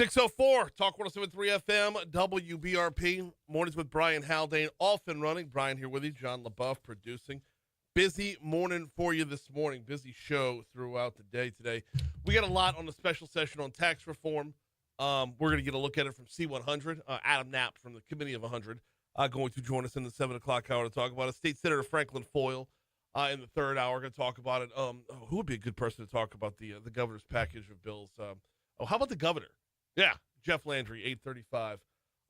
6:04, Talk 107.3 FM, WBRP. Mornings with Brian Haldane, off and running. Brian here with you, John LaBeouf producing. Busy morning for you this morning. Busy show throughout the day today. We got a lot on the special session on tax reform. We're going to get a look at it from C100. Adam Knapp from the Committee of 100 going to join us in the 7 o'clock hour to talk about it. State Senator Franklin Foyle in the third hour going to talk about it. Who would be a good person to talk about the governor's package of bills? How about the governor? Yeah, Jeff Landry, 8:35.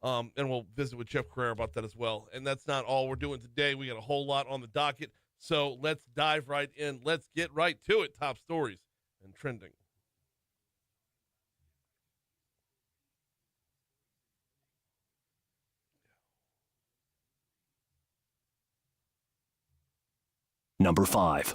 And we'll visit with Jeff Crouere about that as well. And that's not all we're doing today. We got a whole lot on the docket. So let's dive right in. Let's get right to it. Top stories and trending. Number 5.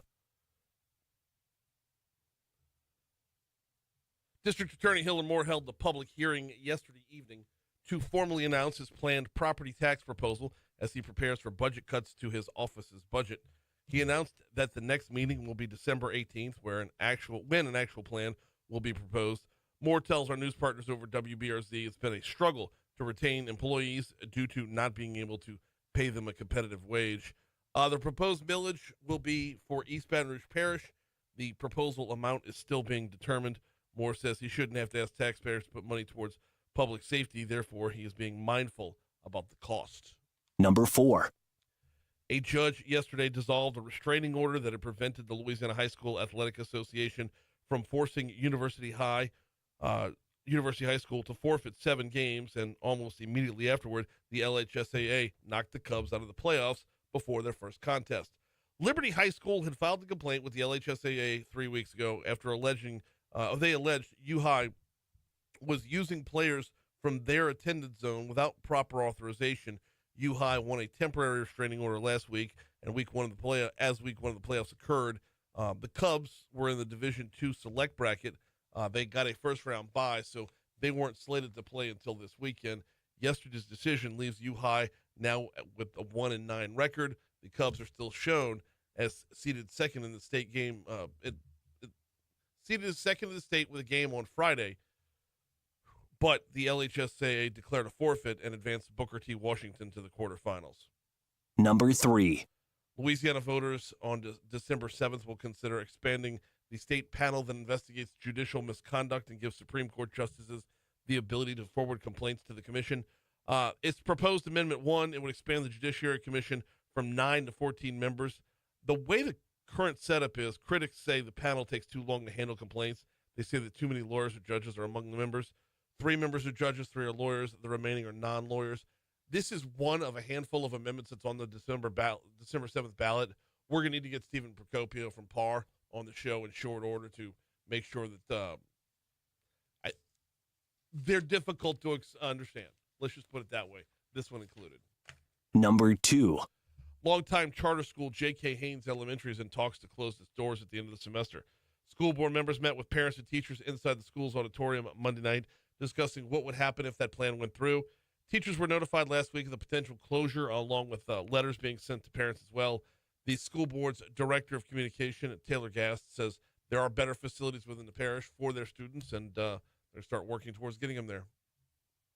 District Attorney Hill and Moore held the public hearing yesterday evening to formally announce his planned property tax proposal as he prepares for budget cuts to his office's budget. He announced that the next meeting will be December 18th, when an actual plan will be proposed. Moore tells our news partners over WBRZ it's been a struggle to retain employees due to not being able to pay them a competitive wage. The proposed millage will be for East Baton Rouge Parish. The proposal amount is still being determined. Moore says he shouldn't have to ask taxpayers to put money towards public safety. Therefore, he is being mindful about the cost. Number 4. A judge yesterday dissolved a restraining order that had prevented the Louisiana High School Athletic Association from forcing University High School to forfeit 7 games, and almost immediately afterward, the LHSAA knocked the Cubs out of the playoffs before their first contest. Liberty High School had filed a complaint with the LHSAA 3 weeks ago after they alleged U-High was using players from their attendance zone without proper authorization. U-High won a temporary restraining order last week, and week one of the playoffs occurred. The Cubs were in the Division II select bracket. They got a first-round bye, so they weren't slated to play until this weekend. Yesterday's decision leaves U-High now with a 1-9 record. The Cubs are still shown as seeded second in the state game. Seeded second in the state with a game on Friday, but the LHSAA declared a forfeit and advanced Booker T. Washington to the quarterfinals. Number 3. Louisiana voters on December 7th will consider expanding the state panel that investigates judicial misconduct and gives Supreme Court justices the ability to forward complaints to the commission. It's proposed Amendment 1. It would expand the Judiciary Commission from 9 to 14 members. The way the current setup is, critics say the panel takes too long to handle complaints. They say that too many lawyers or judges are among the members. 3 members are judges, 3 are lawyers. The remaining are non-lawyers. This is one of a handful of amendments that's on the December 7th ballot. We're going to need to get Stephen Procopio from PAR on the show in short order to make sure that they're difficult to understand. Let's just put it that way. This one included. Number 2. Longtime charter school J.K. Haynes Elementary is in talks to close its doors at the end of the semester. School board members met with parents and teachers inside the school's auditorium Monday night, discussing what would happen if that plan went through. Teachers were notified last week of the potential closure, along with letters being sent to parents as well. The school board's director of communication, Taylor Gast, says there are better facilities within the parish for their students, and they're start working towards getting them there.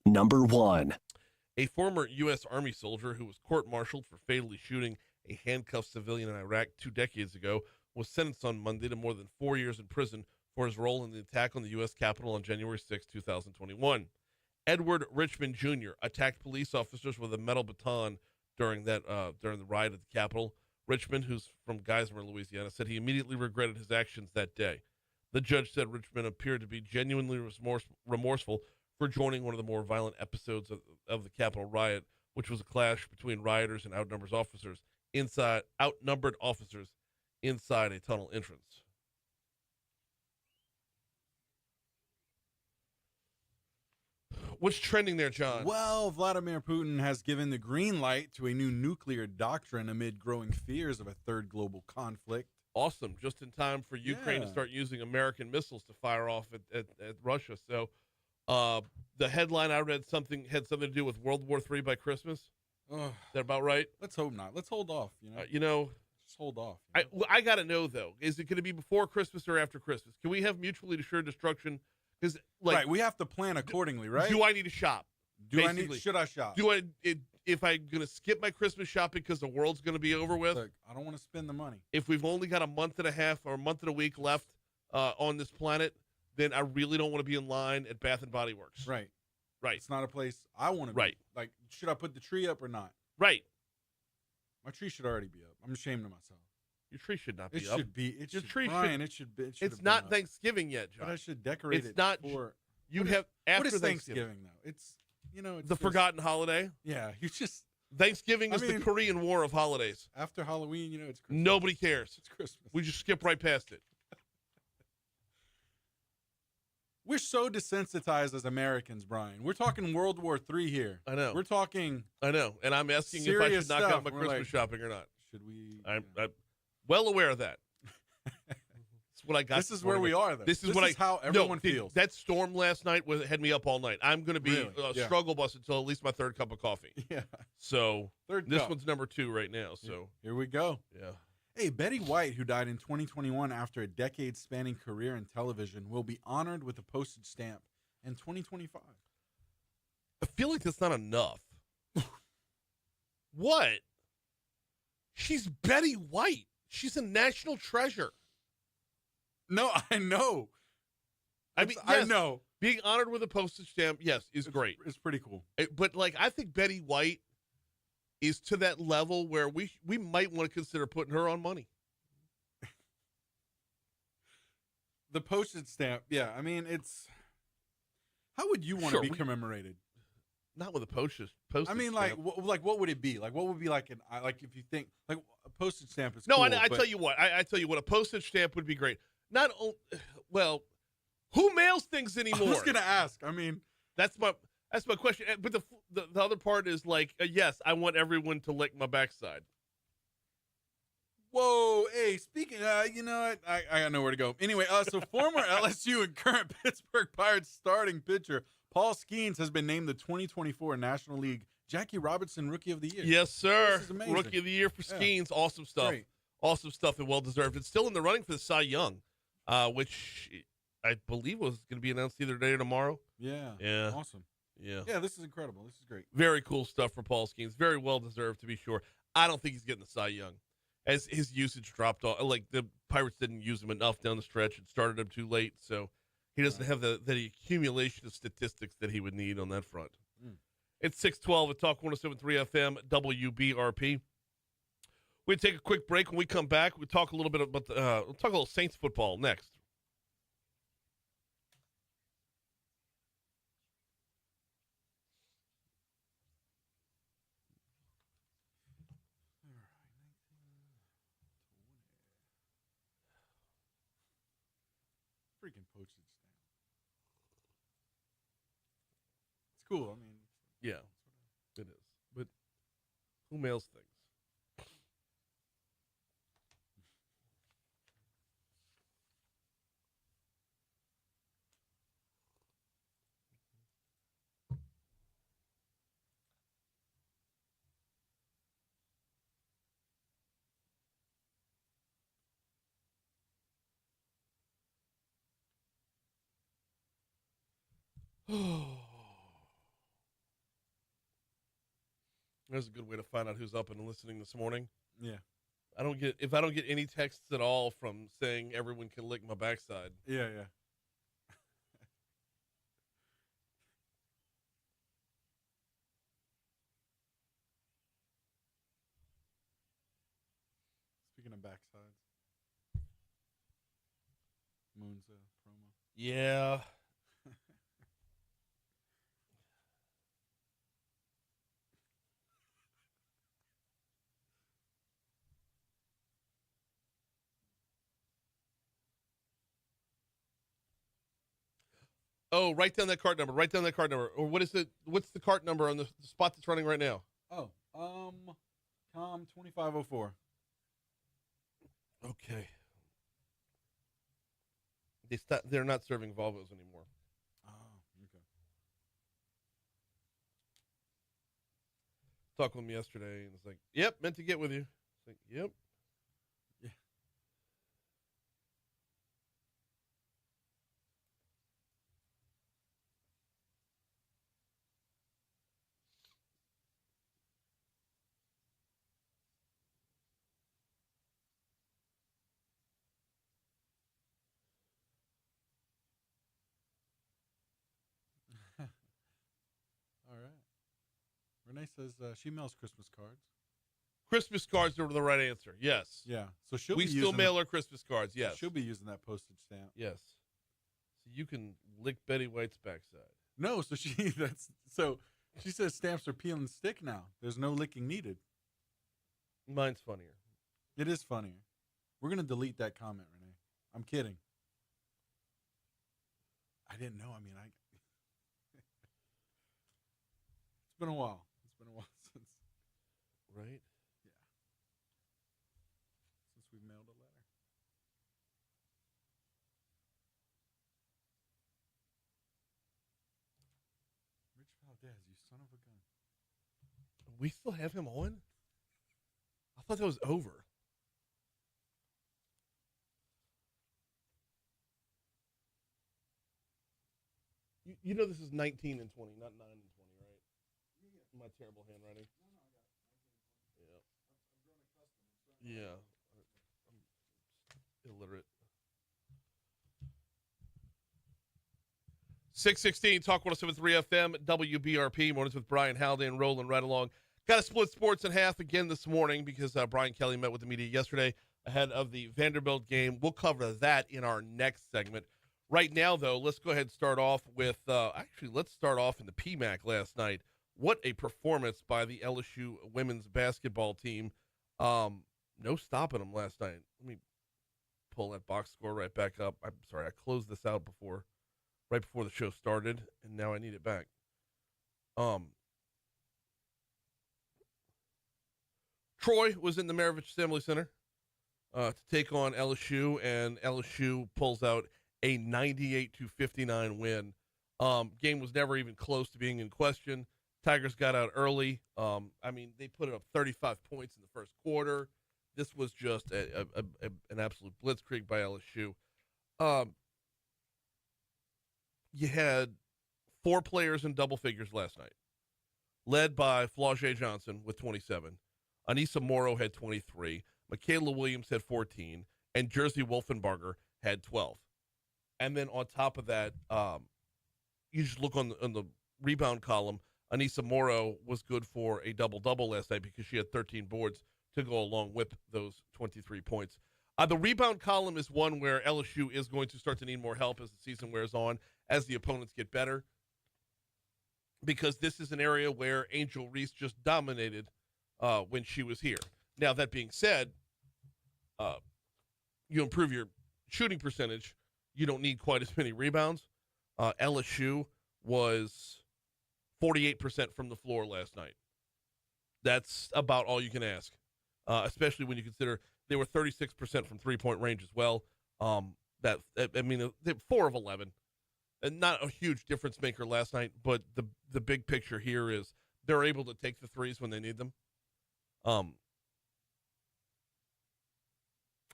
Number 1. A former U.S. Army soldier who was court-martialed for fatally shooting a handcuffed civilian in Iraq 2 decades ago was sentenced on Monday to more than 4 years in prison for his role in the attack on the U.S. Capitol on January 6, 2021. Edward Richmond Jr. attacked police officers with a metal baton during the riot at the Capitol. Richmond, who's from Geismar, Louisiana, said he immediately regretted his actions that day. The judge said Richmond appeared to be genuinely remorseful for joining one of the more violent episodes of the Capitol riot, which was a clash between rioters and outnumbered officers inside a tunnel entrance. What's trending there, John? Well, Vladimir Putin has given the green light to a new nuclear doctrine amid growing fears of a third global conflict. Awesome. Just in time for Ukraine to start using American missiles to fire off at Russia. So the headline I read had something to do with World War III by Christmas. Is that about right? Let's hope not. Let's hold off. Just hold off. I got to know, though. Is it going to be before Christmas or after Christmas? Can we have mutually assured destruction Because like, right, we have to plan accordingly, right? do I need to shop? Basically. Should I shop? If I'm going to skip my Christmas shopping because the world's going to be over with? Look, I don't want to spend the money. If we've only got a month and a half or a month and a week left on this planet, then I really don't want to be in line at Bath and Body Works. Right. Right. It's not a place I want to be. Right. Like, should I put the tree up or not? Right. My tree should already be up. I'm ashamed of myself. Your tree should not be It up. should be. It Your should, tree Brian, should. it should be. It should It's have not been up. Thanksgiving yet, John. But I should decorate It's it not. for. You what have after what is Thanksgiving. Thanksgiving though? It's it's The just- forgotten holiday. Yeah, you just Thanksgiving is I mean- the Korean War of holidays. after Halloween, it's Christmas. Nobody cares. It's Christmas. We just skip right past it. We're so desensitized as Americans, Brian. We're talking World War III here. I know. We're talking. I know. And I'm asking if I Serious should knock out stuff. my We're Christmas like, shopping or not. Should we? I'm well aware of that. That's what I got. This is where we are, though. This is how everyone dude, feels. That storm last night had me up all night. I'm going to be Really? Yeah. struggle bus until at least my third cup of coffee. Yeah. So Third this cup. one's number 2 right now. So Here we go. yeah. Hey, Betty White, who died in 2021 after a decade-spanning career in television, will be honored with a postage stamp in 2025. I feel like that's not enough. What? She's Betty White. She's a national treasure. No, I know. I mean, I yes, know. being honored with a postage stamp, yes, is great. It's pretty cool. But like, I think Betty White is to that level where we might want to consider putting her on money. The postage stamp, yeah. I mean, it's. How would you want Sure, to be commemorated? Not with a postage. I mean, stamp. what would it be? Like, what would be like if you think like a postage stamp is No, cool, I but- tell you what. I tell you what. A postage stamp would be great. Well, who mails things anymore? I was gonna ask. I mean, That's my question. But the other part is like, yes, I want everyone to lick my backside. whoa, hey, speaking, you know what? I got nowhere to go. Anyway, so former LSU and current Pittsburgh Pirates starting pitcher Paul Skeens has been named the 2024 National League Jackie Robinson Rookie of the Year. Yes, sir. This is amazing. Rookie of the year for Yeah. Skeens. Awesome stuff. Great. Awesome stuff and well deserved. It's still in the running for the Cy Young, which I believe was going to be announced either today or tomorrow. Yeah. Yeah. Awesome. Yeah. Yeah, this is incredible. This is great. Very cool stuff for Paul Skeens. Very well deserved, to be sure. I don't think he's getting the Cy Young. As his usage dropped off, like the Pirates didn't use him enough down the stretch and started him too late, so he doesn't have the accumulation of statistics that he would need on that front. Mm. It's 6:12 at Talk 107.3 FM WBRP. We'll take a quick break. When we come back, we'll talk a little bit about we'll talk a little Saints football next. Freaking postage stamp. It's cool. I mean, Yeah, it is. But who mails things? There's a good way to find out who's up and listening this morning. yeah. If I don't get any texts at all from saying everyone can lick my backside. Yeah, yeah. Speaking of backsides, Moon's promo. Yeah. Oh, write down that cart number. Write down that cart number. Or what is it? What's the cart number on the spot that's running right now? Oh, Com 2504. Okay. They're not serving Volvos anymore. Oh, okay. Talked with him yesterday, and it's like, "Yep, meant to get with you." It's like, "Yep." Yeah. Renee says she mails Christmas cards. Christmas cards are the right answer. Yes. Yeah. So she'll We be still using mail our Christmas cards. Yes. She'll be using that postage stamp. Yes. So you can lick Betty White's backside. No, so she says stamps are peel and stick now. There's no licking needed. Mine's funnier. It is funnier. We're gonna delete that comment, Renee. I'm kidding. I didn't know. I mean, it's been a while. It's been a while since. Right? Yeah. Since we mailed a letter. Rich Valdez, you son of a gun. We still have him on? I thought that was over. You know this is 19 and 20, not 9 and 20, right? My terrible handwriting. Yeah. I'm illiterate. 616 Talk 107.3 FM, WBRP. Mornings with Brian Haldane rolling right along. Got to split sports in half again this morning because Brian Kelly met with the media yesterday ahead of the Vanderbilt game. We'll cover that in our next segment. Right now, though, let's go ahead and start off with let's start off in the PMAC last night. What a performance by the LSU women's basketball team. No stopping them last night. Let me pull that box score right back up. I'm sorry, I closed this out right before the show started, and now I need it back. Troy was in the Maravich Assembly Center to take on LSU, and LSU pulls out a 98-59 win. Game was never even close to being in question. Tigers got out early. They put up 35 points in the first quarter. This was just an absolute blitzkrieg by LSU. You had 4 players in double figures last night, led by Flau'jae Johnson with 27. Anissa Morrow had 23. Michaela Williams had 14. And Jersey Wolfenbarger had 12. And then on top of that, you just look on the rebound column. Anissa Morrow was good for a double-double last night because she had 13 boards to go along with those 23 points. The rebound column is one where LSU is going to start to need more help as the season wears on, as the opponents get better, because this is an area where Angel Reese just dominated when she was here. Now, that being said, you improve your shooting percentage, you don't need quite as many rebounds. LSU was 48% from the floor last night. That's about all you can ask, especially when you consider they were 36% from three-point range as well. They're 4 of 11. And not a huge difference maker last night, but the big picture here is they're able to take the threes when they need them.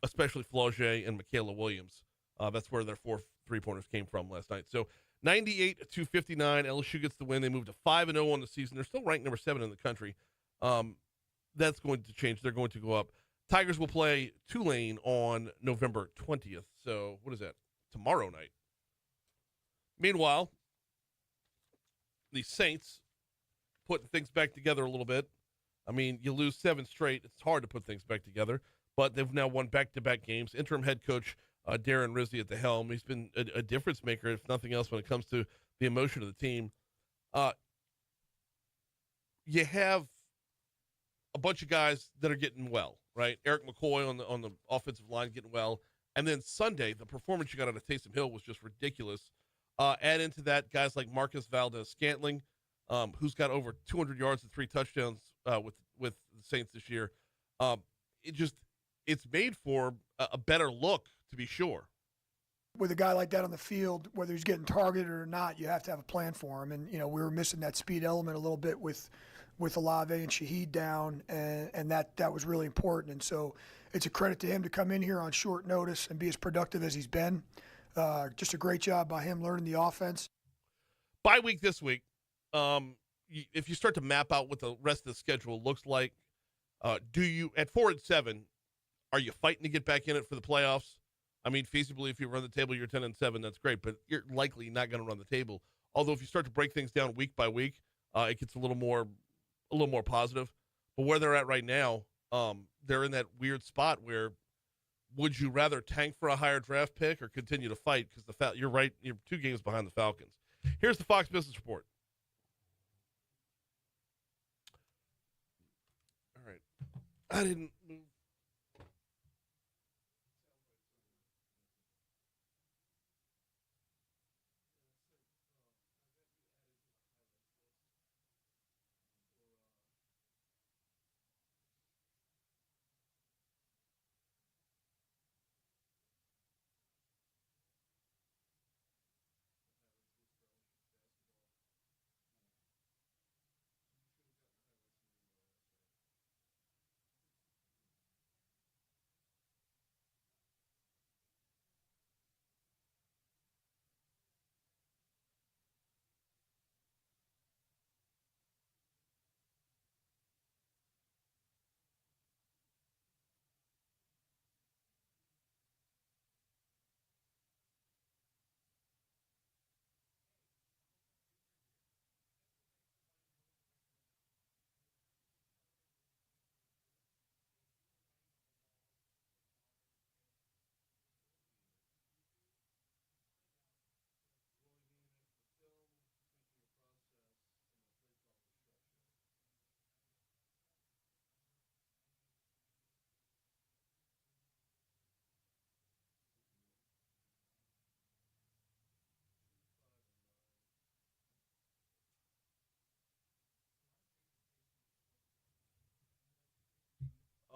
Especially Flau'jae and Michaela Williams. That's where their 4 three-pointers came from last night. So 98-59, LSU gets the win. They moved to 5-0 on the season. They're still ranked number 7 in the country. That's going to change. They're going to go up. Tigers will play Tulane on November 20th. So what is that? Tomorrow night. Meanwhile, the Saints putting things back together a little bit. I mean, you lose 7 straight. It's hard to put things back together. But they've now won back-to-back games. Interim head coach Darren Rizzi at the helm. He's been a difference maker, if nothing else, when it comes to the emotion of the team. You have a bunch of guys that are getting well, right? Eric McCoy on the offensive line getting well. And then Sunday, the performance you got out of Taysom Hill was just ridiculous. Add into that guys like Marcus Valdez-Scantling, who's got over 200 yards and 3 touchdowns with the Saints this year. It's made for a better look, to be sure. With a guy like that on the field, whether he's getting targeted or not, you have to have a plan for him. And, we were missing that speed element a little bit with Olave and Shaheed down, and that was really important. And so it's a credit to him to come in here on short notice and be as productive as he's been. Just a great job by him learning the offense. Bye week this week. If you start to map out what the rest of the schedule looks like, do you, at 4-7, are you fighting to get back in it for the playoffs? I mean, feasibly, if you run the table, you're 10-7. That's great, but you're likely not going to run the table. Although, if you start to break things down week by week, it gets a little more a little more positive. But where they're at right now, they're in that weird spot where would you rather tank for a higher draft pick or continue to fight? Because you're right, you're 2 games behind the Falcons. Here's the Fox Business Report. All right. I didn't move.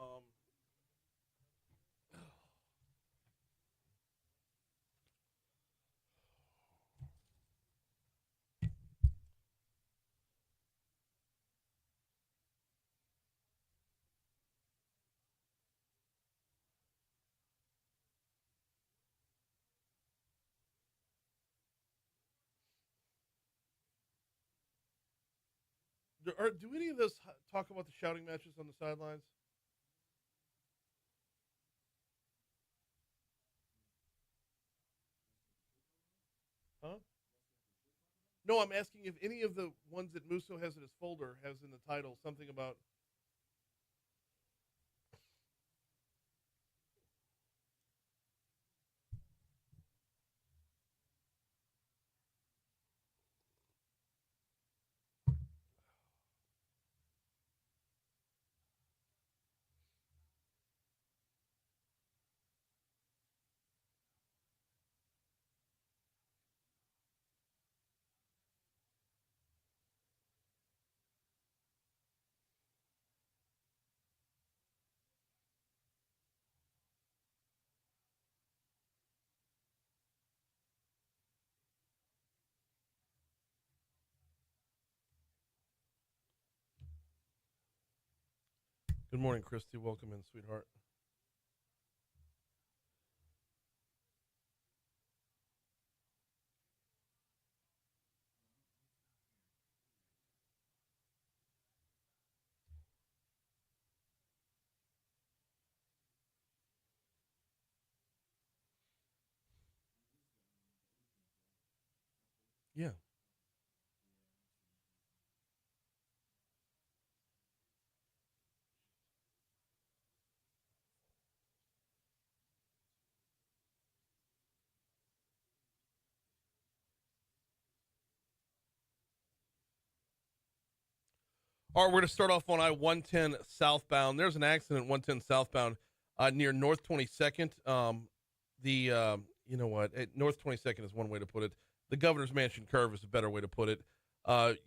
Um, do any of this talk about the shouting matches on the sidelines? Huh? No, I'm asking if any of the ones that Musso has in his folder has in the title something about. Good morning, Christy. Welcome in, sweetheart. Yeah. All right, we're going to start off on I-110 southbound. There's an accident 110 southbound near North 22nd. You know what? North 22nd is one way to put it. The Governor's Mansion curve is a better way to put it.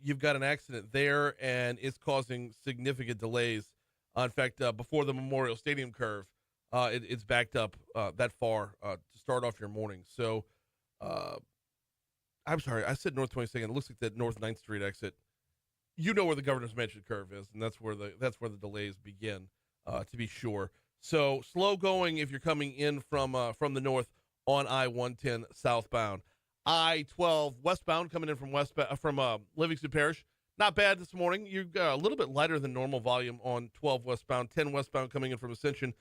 You've got an accident there, and it's causing significant delays. In fact, before the Memorial Stadium curve, it's backed up that far to start off your morning. So, I'm sorry, I said North 22nd. It looks like that North 9th Street exit. You know where the Governor's Mansion curve is, and that's where the delays begin, to be sure. So slow going if you're coming in from the north on I-110 southbound. I-12 westbound coming in from Livingston Parish. Not bad this morning. You've got a little bit lighter than normal volume on 12 westbound, 10 westbound coming in from Ascension.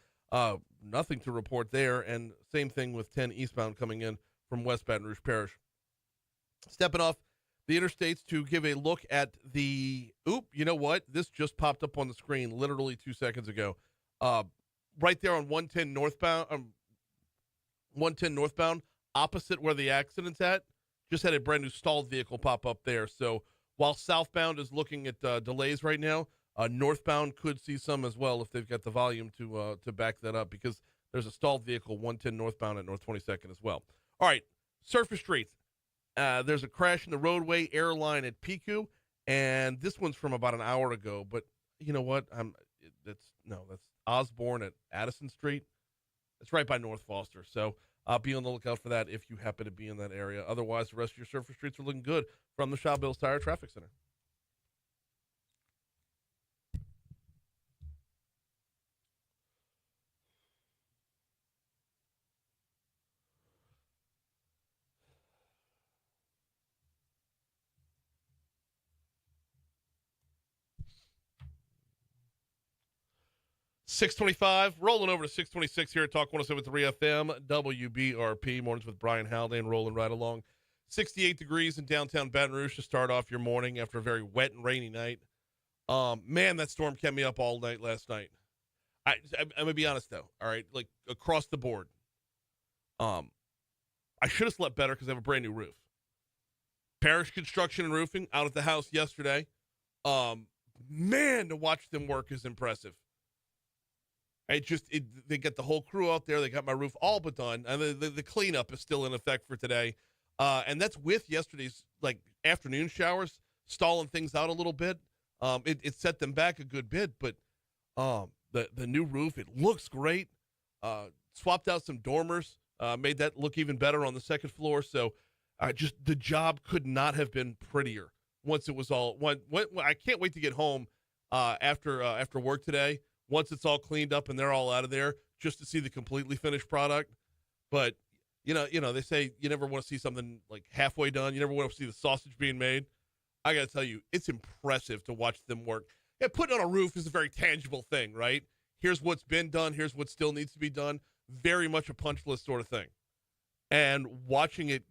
Nothing to report there, and same thing with 10 eastbound coming in from West Baton Rouge Parish. Stepping off the interstates to give a look at the. You know what? This just popped up on the screen literally 2 seconds ago. Right there on 110 northbound. 110 northbound, opposite where the accident's at, just had a brand new stalled vehicle pop up there. So while southbound is looking at delays right now, northbound could see some as well if they've got the volume to back that up, because there's a stalled vehicle 110 northbound at North 22nd as well. All right, surface streets. There's a crash in the roadway airline at Piku, and this one's from about an hour ago. But you know what? That's Osborne at Addison Street. It's right by North Foster. So be on the lookout for that if you happen to be in that area. Otherwise, the rest of your surface streets are looking good from the Shaw Bills Tire Traffic Center. .625, rolling over to 626 here at Talk 107.3 FM, WBRP, mornings with Brian Haldane, rolling right along. 68 degrees in downtown Baton Rouge to start off your morning after a very wet and rainy night. Man, that storm kept me up all night last night. I'm going to be honest, though, all right, like across the board. I should have slept better because I have a brand new roof. Parish Construction and Roofing out at the house yesterday. Man, to watch them work is impressive. They get the whole crew out there. They got my roof all but done, and the cleanup is still in effect for today. And that's with yesterday's afternoon showers stalling things out a little bit. It set them back a good bit, but the new roof, it looks great. Swapped out some dormers, made that look even better on the second floor. So just the job could not have been prettier once it was all. I can't wait to get home after work today. Once it's all cleaned up and they're all out of there, just to see the completely finished product. But, you know, they say you never want to see something like halfway done. You never want to see the sausage being made. I got to tell you, it's impressive to watch them work. Yeah, putting on a roof is a very tangible thing, right? Here's what's been done. Here's what still needs to be done. Very much a punch list sort of thing. And watching it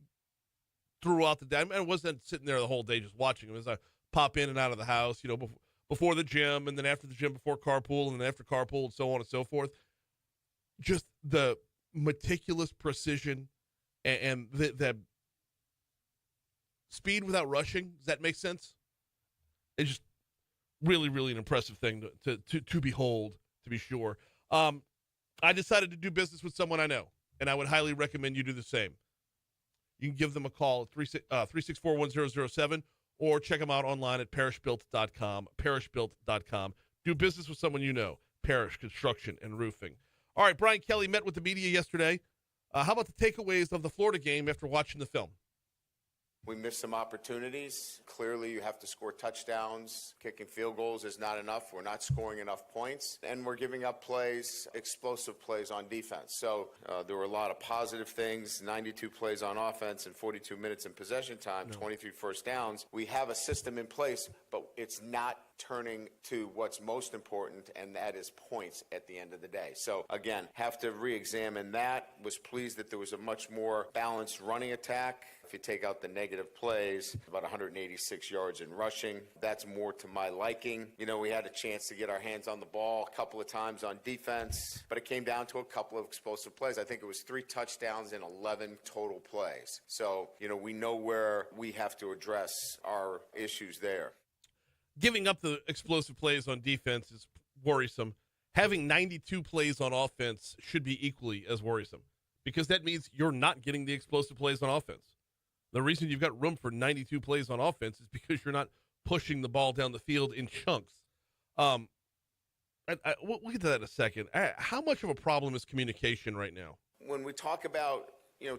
throughout the day, I wasn't sitting there the whole day just watching it. As I pop in and out of the house, before the gym, and then after the gym, before carpool, and then after carpool, and so on and so forth. Just the meticulous precision and the speed without rushing. Does that make sense? It's just really, really an impressive thing to behold, to be sure. I decided to do business with someone I know, and I would highly recommend you do the same. You can give them a call at 364-1007, or check them out online at parishbuilt.com, parishbuilt.com. Do business with someone you know, Parish Construction and Roofing. All right, Brian Kelly met with the media yesterday. How about the takeaways of the Florida game after watching the film? We missed some opportunities. Clearly, you have to score touchdowns. Kicking field goals is not enough. We're not scoring enough points. And we're giving up plays, explosive plays on defense. So there were a lot of positive things, 92 plays on offense and 42 minutes in possession time, 23 first downs. We have a system in place, but it's not turning to what's most important, and that is points at the end of the day. So, again, have to re-examine that. Was pleased that there was a much more balanced running attack. If you take out the negative plays, about 186 yards in rushing. That's more to my liking. We had a chance to get our hands on the ball a couple of times on defense, but it came down to a couple of explosive plays. I think it was 3 touchdowns and 11 total plays. So, we know where we have to address our issues there. Giving up the explosive plays on defense is worrisome. Having 92 plays on offense should be equally as worrisome, because that means you're not getting the explosive plays on offense. The reason you've got room for 92 plays on offense is because you're not pushing the ball down the field in chunks. We'll get to that in a second. How much of a problem is communication right now? When we talk about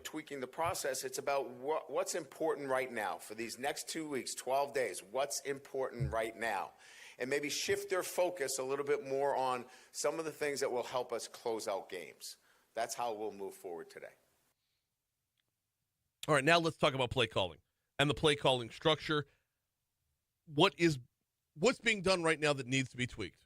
tweaking the process, it's about what's important right now for these next 2 weeks, 12 days. What's important right now? And maybe shift their focus a little bit more on some of the things that will help us close out games. That's how we'll move forward today. All right, now let's talk about play calling and the play calling structure. What's being done right now that needs to be tweaked?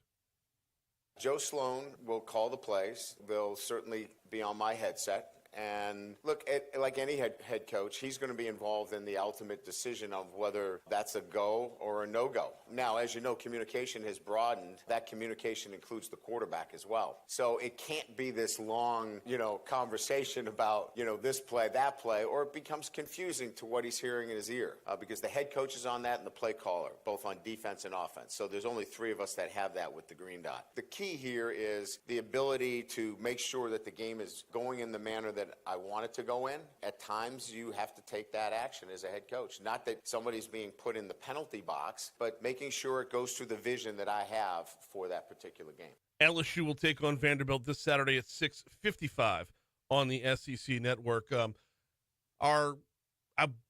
Joe Sloan will call the plays. They'll certainly be on my headset. And look, like any head coach, he's going to be involved in the ultimate decision of whether that's a go or a no-go. Now, as you know, communication has broadened. That communication includes the quarterback as well. So it can't be this long, conversation about, this play, that play, or it becomes confusing to what he's hearing in his ear because the head coach is on that and the play caller, both on defense and offense. So there's only 3 of us that have that with the green dot. The key here is the ability to make sure that the game is going in the manner that I want it to go in. At times, you have to take that action as a head coach. Not that somebody's being put in the penalty box, but making sure it goes through the vision that I have for that particular game. LSU will take on Vanderbilt this Saturday at 6:55 on the SEC network. I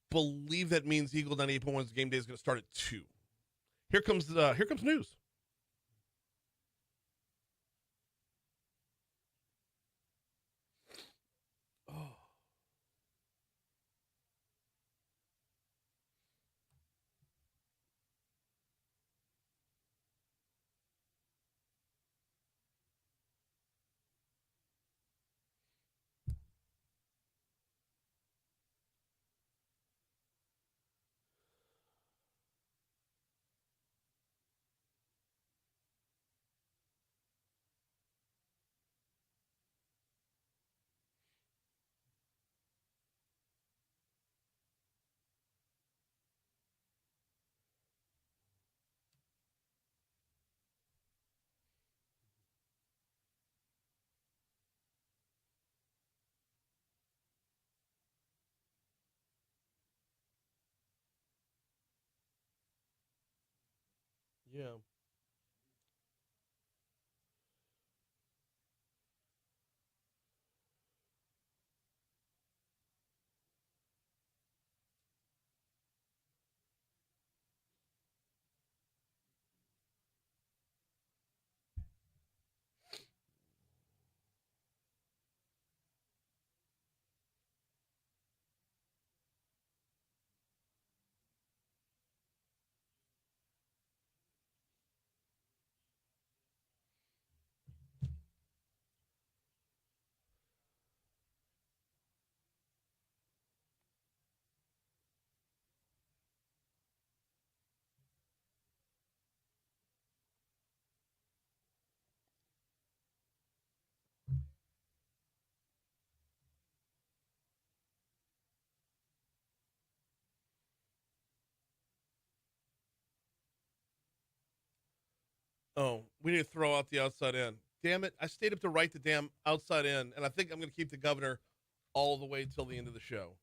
believe that means Eagle 98.1's game day is going to start at 2. Here comes news. Yeah. Oh, we need to throw out the outside in. Damn it. I stayed up to write the damn outside in, and I think I'm going to keep the governor all the way till the end of the show.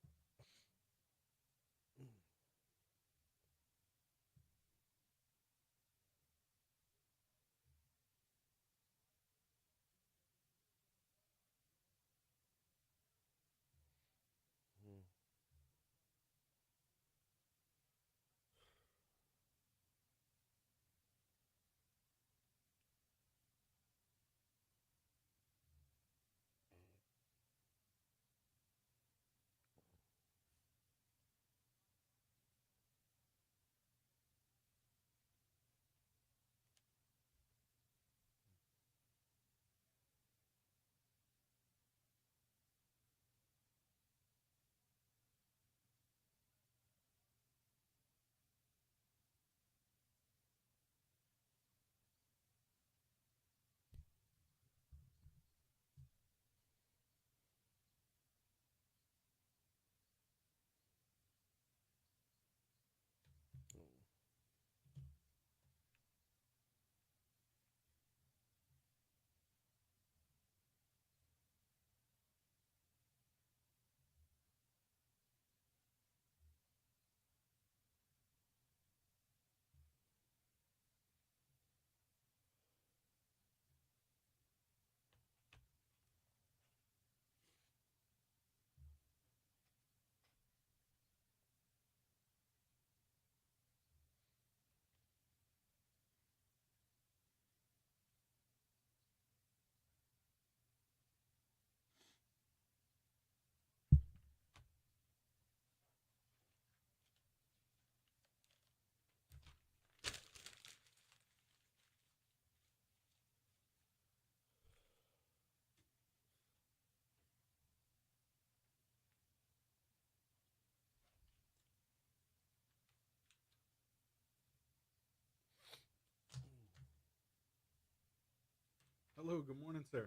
Hello, good morning, sir.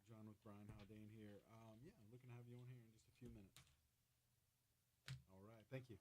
John with Brian Haldane here. Yeah, I'm looking to have you on here in just a few minutes. All right, thank you.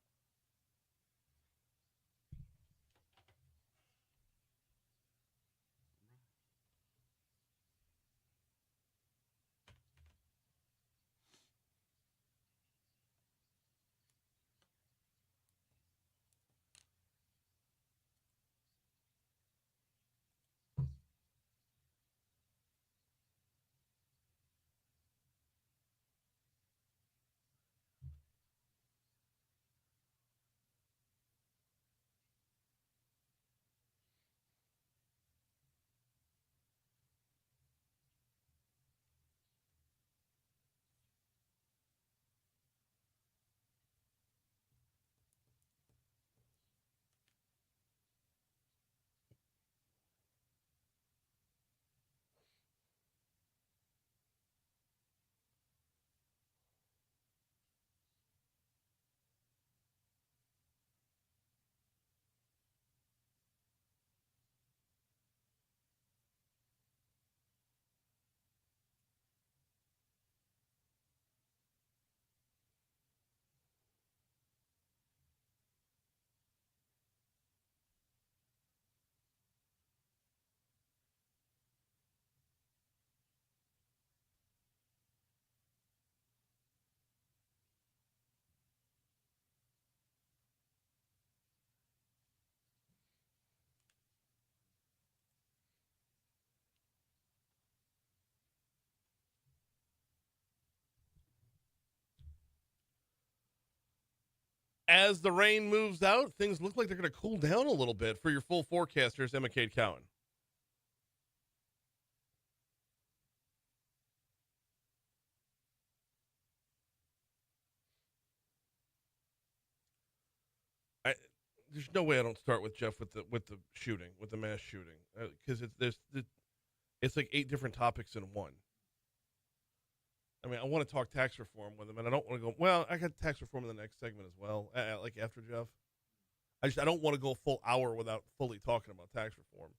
As the rain moves out, things look like they're going to cool down a little bit for your full forecasters, Emma Kate Cowan. There's no way I don't start with Jeff with the shooting, with the mass shooting, because it's like 8 different topics in one. I mean, I want to talk tax reform with him, and I don't want to go, well, I got tax reform in the next segment as well, like after Jeff. I don't want to go a full hour without fully talking about tax reform.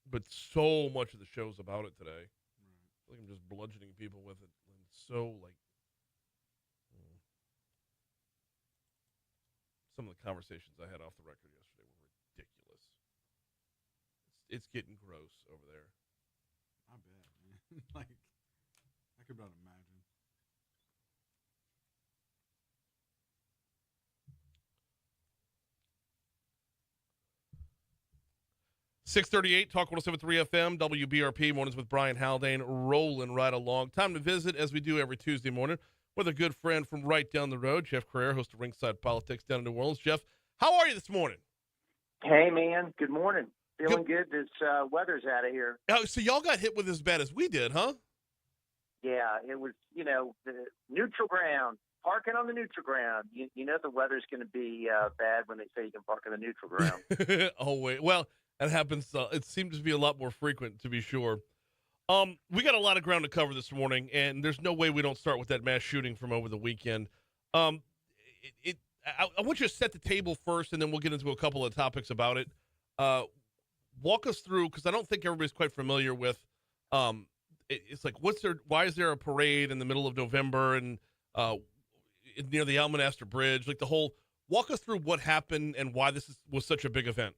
But so much of the show's about it today. I feel like I'm just bludgeoning people with it. And so, some of the conversations I had off the record yesterday were ridiculous. It's getting gross over there. I bet, man. Like, I could about imagine. 638, Talk 107.3 FM, WBRP, Mornings with Brian Haldane, rolling right along. Time to visit, as we do every Tuesday morning, with a good friend from right down the road, Jeff Crouere, host of Ringside Politics down in New Orleans. Jeff, how are you this morning? Hey, man. Good morning. Feeling good. This weather's out of here. Oh, so y'all got hit with as bad as we did, huh? Yeah, it was, the neutral ground. Parking on the neutral ground. You know the weather's going to be bad when they say you can park on the neutral ground. Oh, wait. Well, that happens. It seems to be a lot more frequent, to be sure. We got a lot of ground to cover this morning, and there's no way we don't start with that mass shooting from over the weekend. I want you to set the table first, and then we'll get into a couple of topics about it. Walk us through, because I don't think everybody's quite familiar with. It's like, why is there a parade in the middle of November and near the Almonaster Bridge? Like the whole. Walk us through what happened and why this was such a big event.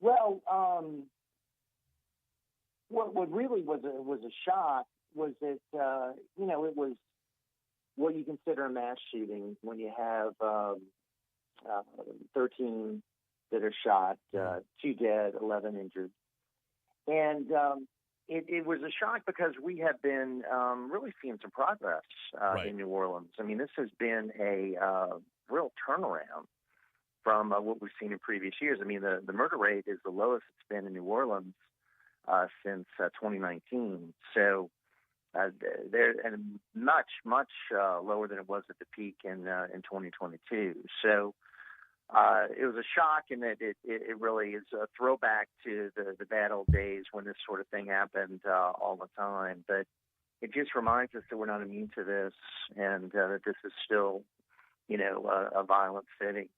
Well, what really was a shock was that it was what you consider a mass shooting when you have 13 that are shot, 2 dead, 11 injured, and it was a shock because we have been really seeing some progress in New Orleans. I mean, this has been a real turnaround from what we've seen in previous years. I mean, the murder rate is the lowest it's been in New Orleans since 2019. So they're much lower than it was at the peak in 2022. So it was a shock in that it really is a throwback to the bad old days when this sort of thing happened all the time. But it just reminds us that we're not immune to this, and that this is still, a violent city.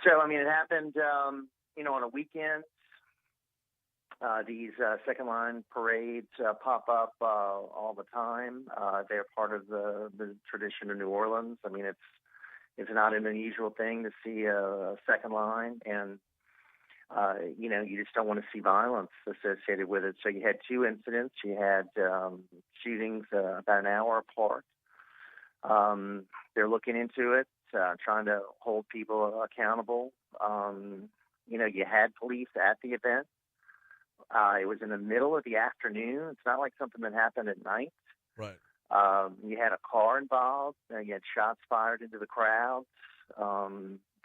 So, I mean, it happened, on a weekend. These second line parades pop up all the time. They're part of the tradition of New Orleans. I mean, it's not an unusual thing to see a second line, and you just don't want to see violence associated with it. So you had two incidents. You had shootings about an hour apart. They're looking into it, trying to hold people accountable. You had police at the event. It was in the middle of the afternoon. It's not like something that happened at night. Right. You had a car involved. You had shots fired into the crowd.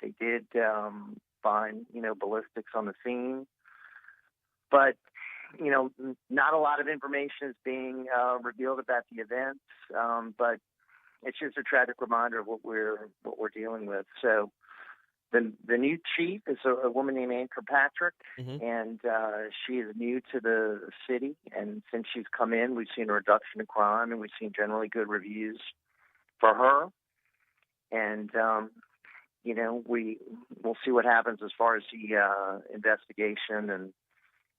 They did find, ballistics on the scene. But, not a lot of information is being revealed about the event. But it's just a tragic reminder of what we're dealing with. So the new chief is a woman named Ann Kirkpatrick, and she is new to the city. And since she's come in, we've seen a reduction in crime, and we've seen generally good reviews for her. And we'll see what happens as far as the investigation. And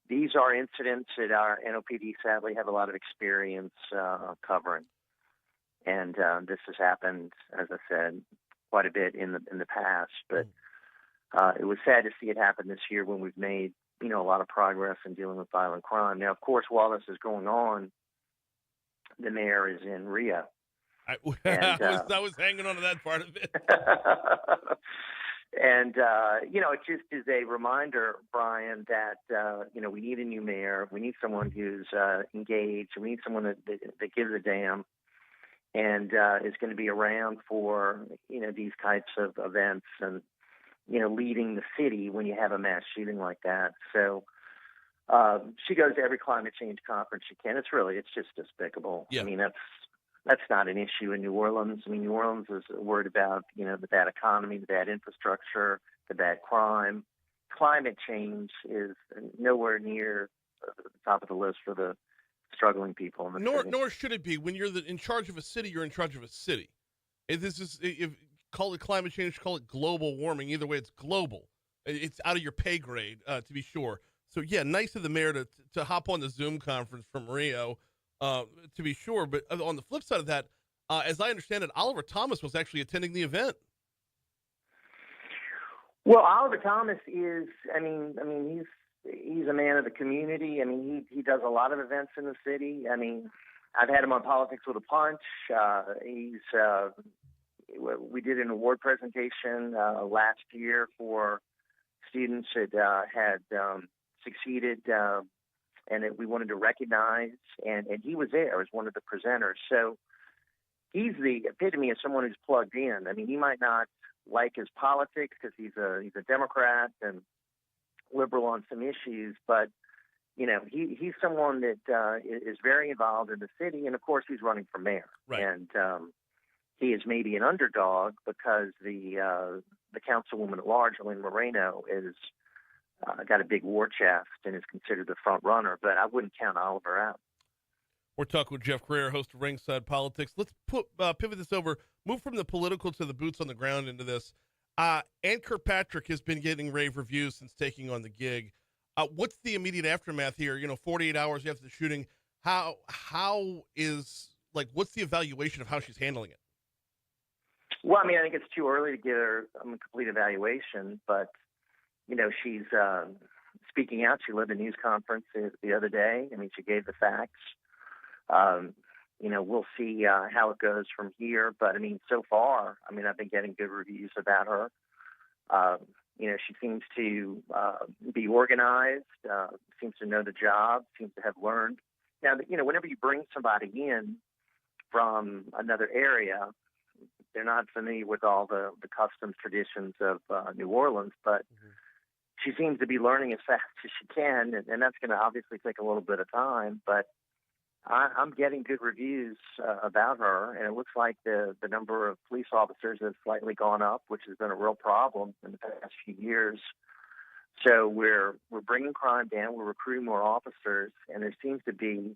these are incidents that our NOPD sadly have a lot of experience covering. And this has happened, as I said, quite a bit in the past. But it was sad to see it happen this year when we've made, a lot of progress in dealing with violent crime. Now, of course, while this is going on, the mayor is in Rio. I was hanging on to that part of it. And, it just is a reminder, Brian, that, we need a new mayor. We need someone who's engaged. We need someone that gives a damn and is going to be around for, these types of events and, leading the city when you have a mass shooting like that. So she goes to every climate change conference she can. It's just despicable. Yeah. I mean, that's not an issue in New Orleans. I mean, New Orleans is worried about, the bad economy, the bad infrastructure, the bad crime. Climate change is nowhere near the top of the list for the struggling people in the city. Nor should it be. When you're in charge of a city, you're in charge of a city. If call it climate change, call it global warming. Either way, it's global. It's out of your pay grade, to be sure. So, yeah, nice of the mayor to hop on the Zoom conference from Rio, to be sure. But on the flip side of that, as I understand it, Oliver Thomas was actually attending the event. Well, Oliver Thomas is, he's a man of the community. I mean, he does a lot of events in the city. I mean, I've had him on Politics with a Punch. We did an award presentation last year for students that had succeeded and that we wanted to recognize, and he was there as one of the presenters. So he's the epitome of someone who's plugged in. I mean, he might not like his politics because he's a Democrat and liberal on some issues, but he's someone that is very involved in the city, and of course he's running for mayor. Right. And he is maybe an underdog because the councilwoman at large, Elaine Moreno, is got a big war chest and is considered the front runner, but I wouldn't count Oliver out. We're talking with Jeff Crouere, host of Ringside Politics. Let's pivot this over, move from the political to the boots on the ground into this. Ann Kirkpatrick has been getting rave reviews since taking on the gig. What's the immediate aftermath here? 48 hours after the shooting. What's the evaluation of how she's handling it? Well, I think it's too early to give her a complete evaluation, but, she's speaking out. She led a news conference the other day. She gave the facts. We'll see how it goes from here. But, so far, I've been getting good reviews about her. She seems to be organized, seems to know the job, seems to have learned. Now, whenever you bring somebody in from another area, they're not familiar with all the customs traditions of New Orleans, but she seems to be learning as fast as she can, and that's going to obviously take a little bit of time. But I'm getting good reviews about her, and it looks like the number of police officers has slightly gone up, which has been a real problem in the past few years. So we're bringing crime down, we're recruiting more officers, and there seems to be,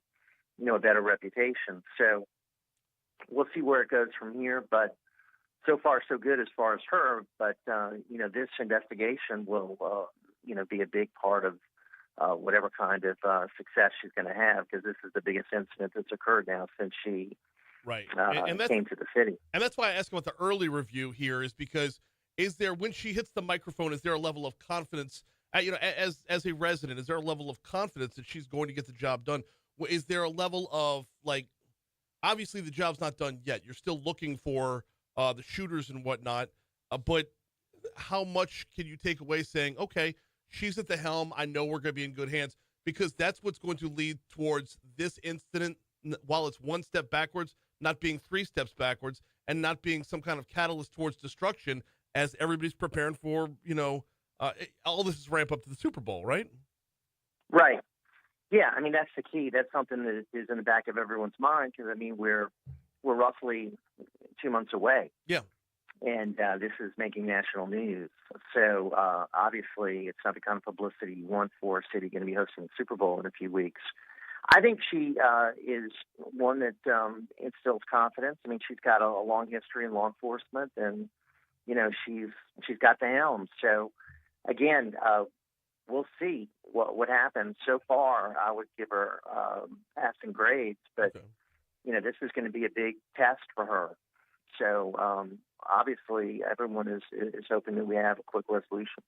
a better reputation. So we'll see where it goes from here, but so far so good as far as her. But this investigation will, be a big part of whatever kind of success she's going to have, because this is the biggest incident that's occurred now since she Right. came to the city. And that's why I asked about the early review here, is because when she hits the microphone, is there a level of confidence, as a resident, is there a level of confidence that she's going to get the job done? Is there a level of, like, obviously the job's not done yet. You're still looking for the shooters and whatnot, but how much can you take away saying, okay, she's at the helm, I know we're going to be in good hands, because that's what's going to lead towards this incident, while it's one step backwards, not being 3 steps backwards, and not being some kind of catalyst towards destruction as everybody's preparing for, all this is ramp up to the Super Bowl, right? Right. Yeah, I mean, that's the key. That's something that is in the back of everyone's mind, because, I mean, we're roughly 2 months away. Yeah. And this is making national news. So, obviously, it's not the kind of publicity you want for a city going to be hosting the Super Bowl in a few weeks. I think she is one that instills confidence. I mean, she's got a long history in law enforcement, and, she's got the helm. So, again, we'll see what happens. So far, I would give her passing grades, but, Okay. This is going to be a big test for her. So, obviously, everyone is hoping that we have a quick resolution.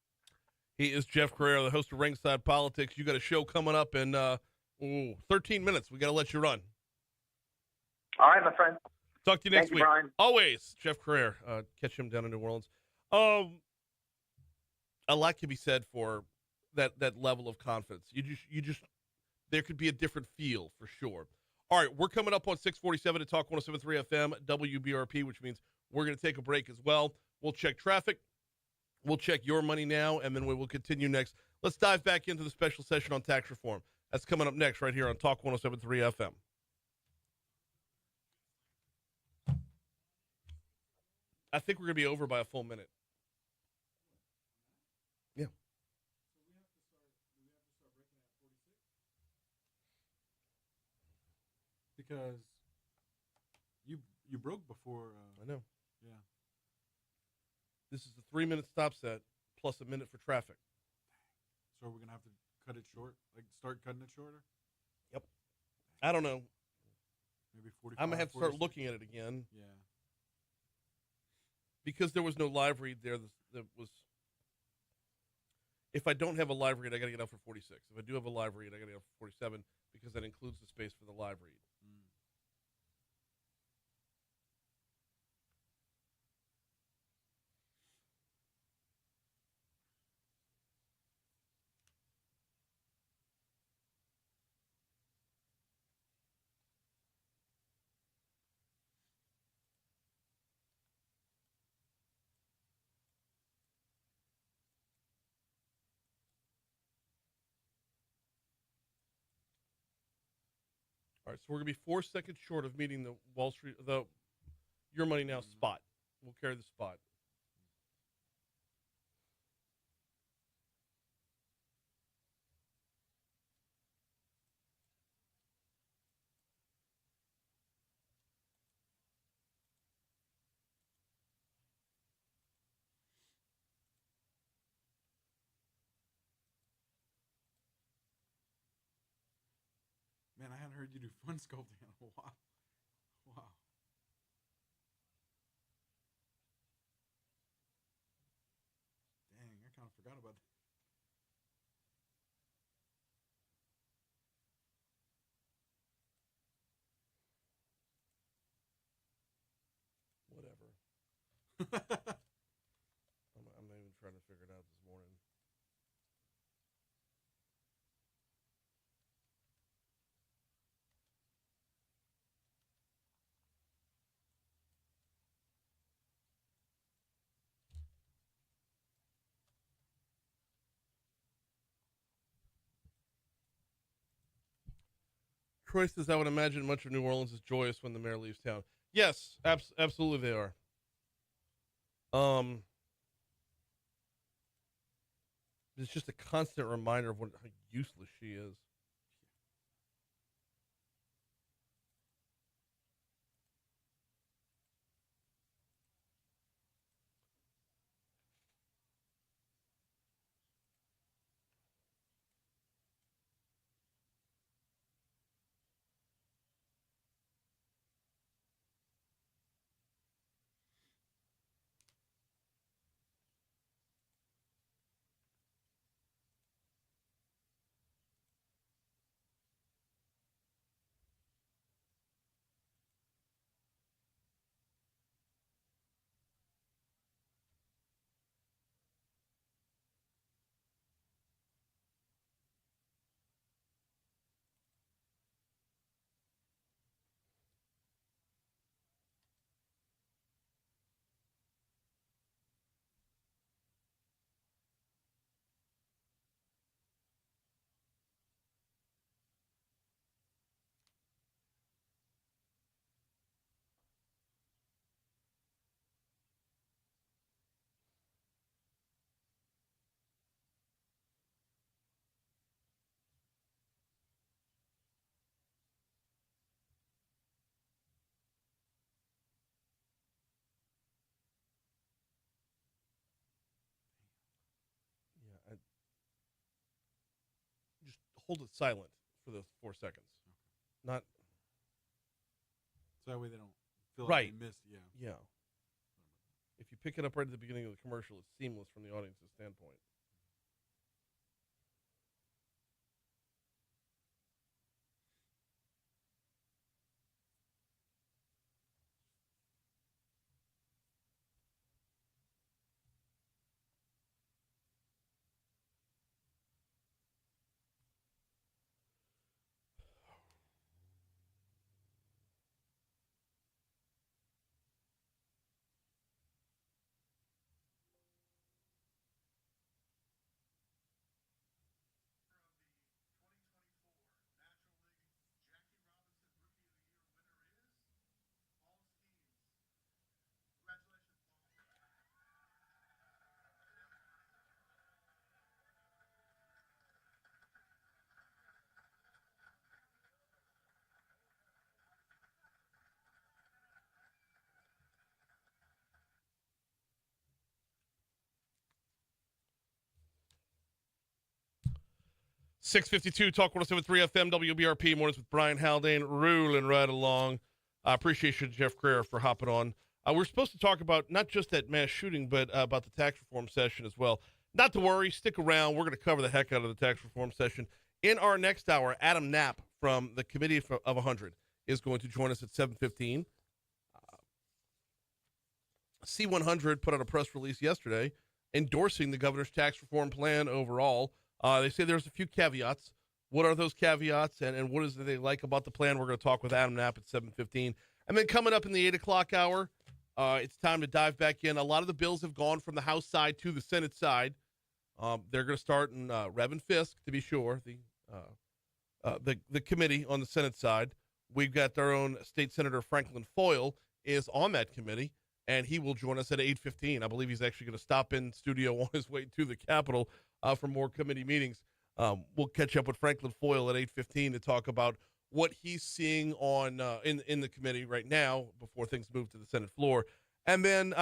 He is Jeff Crouere, the host of Ringside Politics. You got a show coming up in 13 minutes. We got to let you run. All right, my friend. Talk to you next Thank you, week. Brian. Always, Jeff Crouere. Catch him down in New Orleans. A lot can be said for that level of confidence. You just there could be a different feel for sure. All right, we're coming up on 647 to Talk 107.3 FM, WBRP, which means we're going to take a break as well. We'll check traffic. We'll check your money now, and then we will continue next. Let's dive back into the special session on tax reform. That's coming up next right here on Talk 107.3 FM. I think we're going to be over by a full minute. Yeah. Because you broke before. I know. Yeah. This is a 3-minute stop set plus a minute for traffic. So are we gonna have to cut it short? Like start cutting it shorter? Yep. I don't know. Maybe 45. I'm going to have to start 46? looking at it again Yeah. because there was no live read there. That was. If I don't have a live read, I got to get out for 46. If I do have a live read, I got to get out for 47 because that includes the space for the live read. All right, so we're gonna be 4 seconds short of meeting the Your Money Now spot. We'll carry the spot. Man, I hadn't heard you do fun sculpting in a while. Wow. Dang, I kind of forgot about that. Whatever. I'm not even trying to figure it out this morning. Troy says, I would imagine much of New Orleans is joyous when the mayor leaves town. Yes, absolutely they are. It's just a constant reminder of how useless she is. hold it silent for those 4 seconds. Not So that way they don't feel Right. like they missed. Yeah. yeah. If you pick it up right at the beginning of the commercial, it's seamless from the audience's standpoint. .652 Talk 107.3 FM WBRP mornings with Brian Haldane rolling right along. I appreciate you, Jeff Crouere, for hopping on. We're supposed to talk about not just that mass shooting, but about the tax reform session as well. Not to worry, stick around. We're going to cover the heck out of the tax reform session. In our next hour, Adam Knapp from the Committee of 100 is going to join us at 7:15. C100 put out a press release yesterday endorsing the governor's tax reform plan overall. They say there's a few caveats. What are those caveats, and what is it they like about the plan? We're going to talk with Adam Knapp at 7:15. And then coming up in the 8 o'clock hour, it's time to dive back in. A lot of the bills have gone from the House side to the Senate side. They're going to start in Rev and Fisk, to be sure, the committee on the Senate side. We've got our own State Senator Franklin Foyle is on that committee, and he will join us at 8:15. I believe he's actually going to stop in studio on his way to the Capitol for more committee meetings. We'll catch up with Franklin Foyle at 8:15 to talk about what he's seeing on in the committee right now before things move to the Senate floor. And then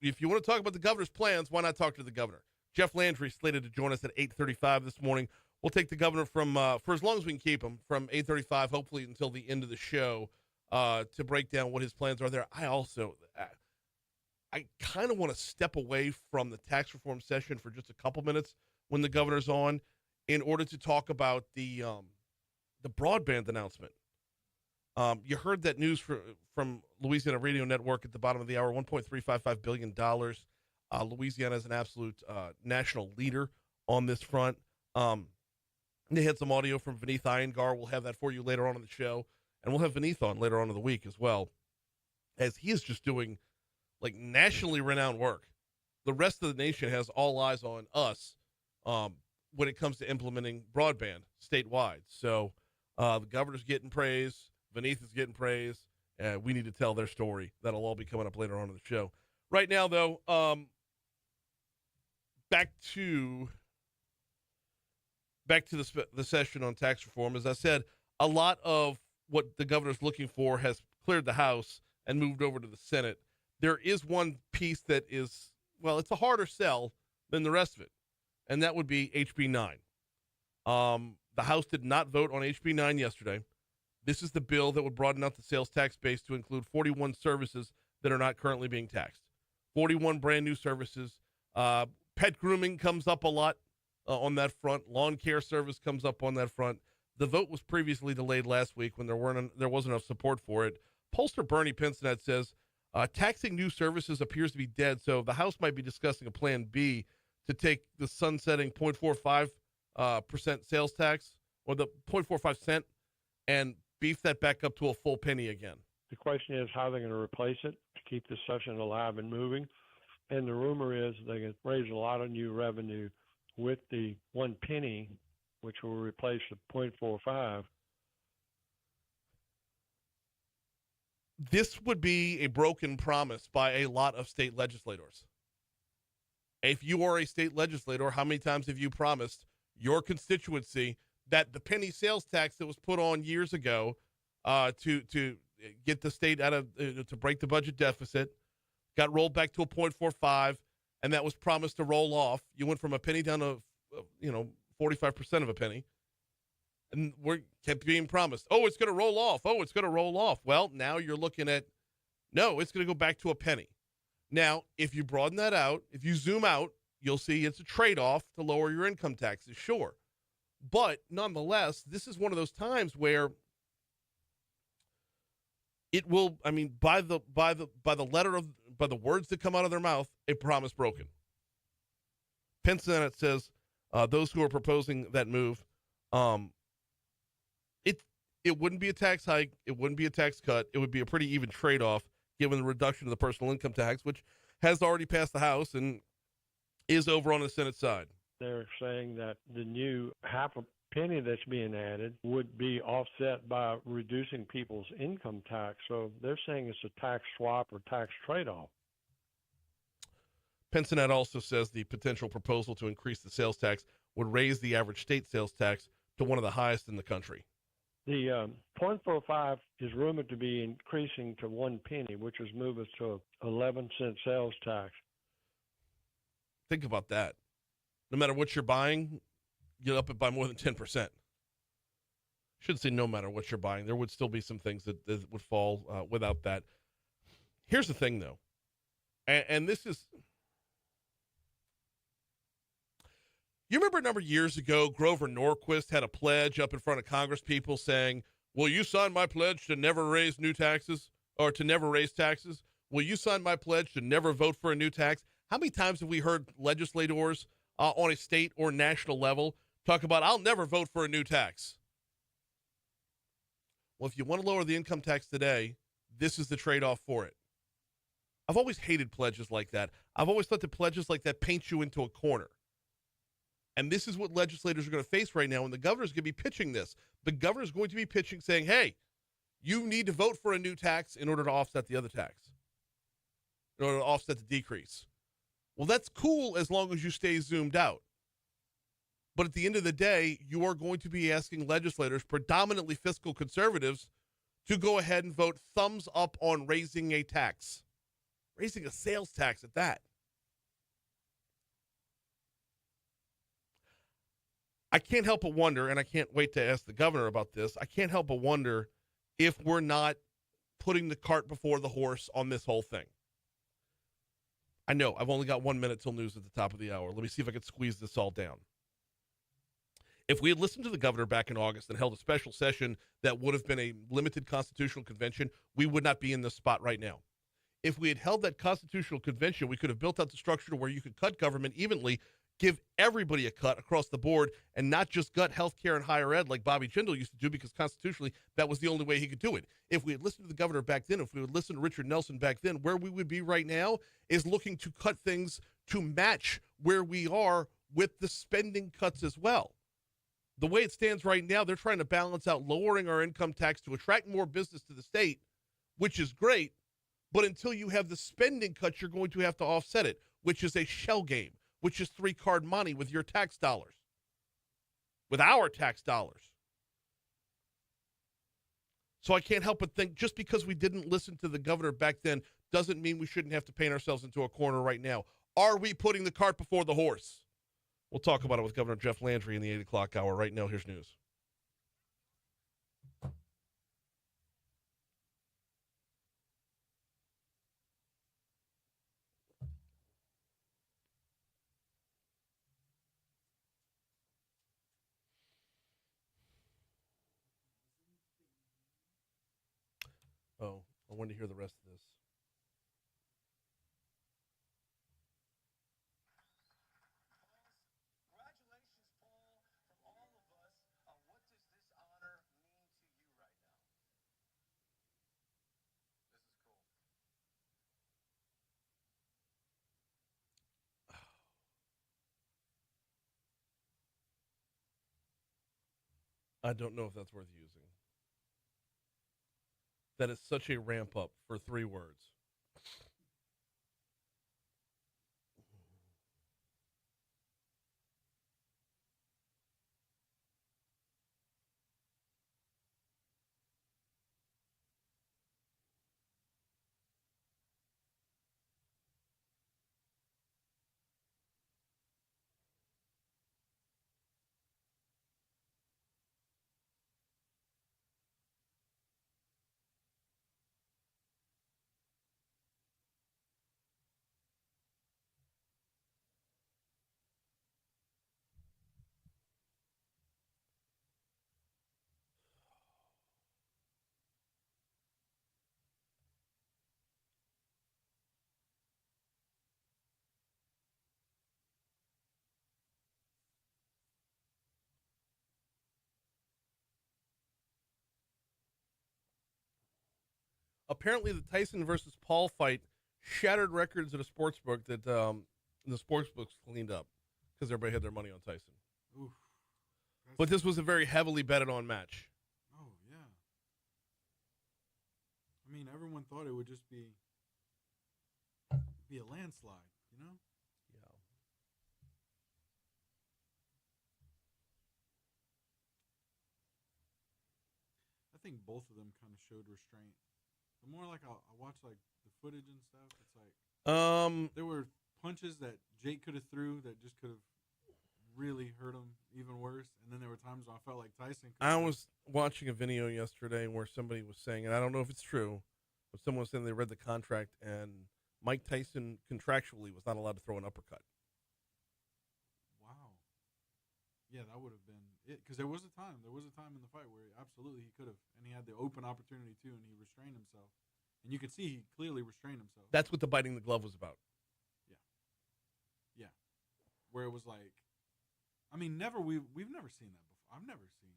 if you want to talk about the governor's plans, why not talk to the governor? Jeff Landry slated to join us at 8:35 this morning. We'll take the governor from for as long as we can keep him, from 8:35, hopefully until the end of the show, to break down what his plans are there. I kind of want to step away from the tax reform session for just a couple minutes when the governor's on, in order to talk about the broadband announcement. You heard that news from Louisiana Radio Network at the bottom of the hour. $1.355 billion. Louisiana is an absolute national leader on this front. They had some audio from Vineeth Iyengar. We'll have that for you later on in the show, and we'll have Vineeth on later on in the week as well, as he is just doing like nationally renowned work. The rest of the nation has all eyes on us when it comes to implementing broadband statewide. So the governor's getting praise. Vineeth is getting praise. We need to tell their story. That'll all be coming up later on in the show. Right now, though, back to the session on tax reform. As I said, a lot of what the governor's looking for has cleared the House and moved over to the Senate. There is one piece that is, well, it's a harder sell than the rest of it, and that would be HB 9. The House did not vote on HB 9 yesterday. This is the bill that would broaden out the sales tax base to include 41 services that are not currently being taxed. 41 brand new services. Pet grooming comes up a lot on that front. Lawn care service comes up on that front. The vote was previously delayed last week when there wasn't enough support for it. Pollster Bernie Pincinat says taxing new services appears to be dead, so the House might be discussing a plan B to take the sunsetting 0.45% sales tax, or the 0.45 cent, and beef that back up to a full penny again. The question is how they're going to replace it to keep the session alive and moving. And the rumor is they can raise a lot of new revenue with the 1 penny, which will replace the 0.45. This would be a broken promise by a lot of state legislators. If you are a state legislator, how many times have you promised your constituency that the penny sales tax that was put on years ago to get the state out of to break the budget deficit got rolled back to a 0.45, and that was promised to roll off? You went from a penny down to 45% of a penny, And we kept being promised, oh, it's going to roll off. Oh, it's going to roll off. Well, now you're looking at, no, it's going to go back to a penny. Now, if you broaden that out, if you zoom out, you'll see it's a trade-off to lower your income taxes, sure. But nonetheless, this is one of those times where it will, I mean, by the words that come out of their mouth, a promise broken. Penn Senate says those who are proposing that move, it wouldn't be a tax hike, it wouldn't be a tax cut, it would be a pretty even trade-off given the reduction of the personal income tax, which has already passed the House and is over on the Senate side. They're saying that the new half a penny that's being added would be offset by reducing people's income tax. So they're saying it's a tax swap or tax trade-off. Penn Senate also says the potential proposal to increase the sales tax would raise the average state sales tax to one of the highest in the country. The 0.45 is rumored to be increasing to 1 penny, which is moving to 11-cent sales tax. Think about that. No matter what you're buying, you up it by more than 10%. Should say no matter what you're buying. There would still be some things that would fall without that. Here's the thing, though, and this is... You remember a number of years ago, Grover Norquist had a pledge up in front of Congress people saying, will you sign my pledge to never raise new taxes or to never raise taxes? Will you sign my pledge to never vote for a new tax? How many times have we heard legislators on a state or national level talk about, I'll never vote for a new tax? Well, if you want to lower the income tax today, this is the trade-off for it. I've always hated pledges like that. I've always thought that pledges like that paint you into a corner. And this is what legislators are going to face right now, and the governor's going to be pitching this. The governor's going to be pitching saying, hey, you need to vote for a new tax in order to offset the other tax, in order to offset the decrease. Well, that's cool as long as you stay zoomed out. But at the end of the day, you are going to be asking legislators, predominantly fiscal conservatives, to go ahead and vote thumbs up on raising a tax, raising a sales tax at that. I can't help but wonder, and I can't wait to ask the governor about this, I can't help but wonder if we're not putting the cart before the horse on this whole thing. I know, I've only got 1 minute till news at the top of the hour. Let me see if I can squeeze this all down. If we had listened to the governor back in August and held a special session that would have been a limited constitutional convention, we would not be in this spot right now. If we had held that constitutional convention, we could have built out the structure to where you could cut government evenly, give everybody a cut across the board, and not just gut health care and higher ed like Bobby Jindal used to do, because constitutionally that was the only way he could do it. If we had listened to the governor back then, if we would listen to Richard Nelson back then, where we would be right now is looking to cut things to match where we are with the spending cuts as well. The way it stands right now, they're trying to balance out lowering our income tax to attract more business to the state, which is great, but until you have the spending cuts, you're going to have to offset it, which is a shell game, which is three-card money with your tax dollars, with our tax dollars. So I can't help but think just because we didn't listen to the governor back then doesn't mean we shouldn't have to paint ourselves into a corner right now. Are we putting the cart before the horse? We'll talk about it with Governor Jeff Landry in the 8 o'clock hour. Right now, here's news. Oh, I wanted to hear the rest of this. I don't know if that's worth using. That is such a ramp up for 3 words. apparently the Tyson versus Paul fight shattered records at a sports book that the sports books cleaned up because everybody had their money on Tyson. Oof. But this was a very heavily betted on match. Oh, yeah. I mean, everyone thought it would just be a landslide, you know? Yeah. I think both of them kind of showed restraint. The more like I watch like the footage and stuff, it's like there were punches that Jake could have threw that just could have really hurt him even worse. And then there were times when I felt like Tyson. I was watching a video yesterday where somebody was saying, and I don't know if it's true, but someone was saying they read the contract and Mike Tyson contractually was not allowed to throw an uppercut. Wow. Yeah, that would have been it. Because there was a time in the fight where absolutely he could have, and he had the open opportunity too, and he restrained himself. And you could see he clearly restrained himself. That's what the biting the glove was about. Yeah. Where it was like, I mean, we've never seen that before. I've never seen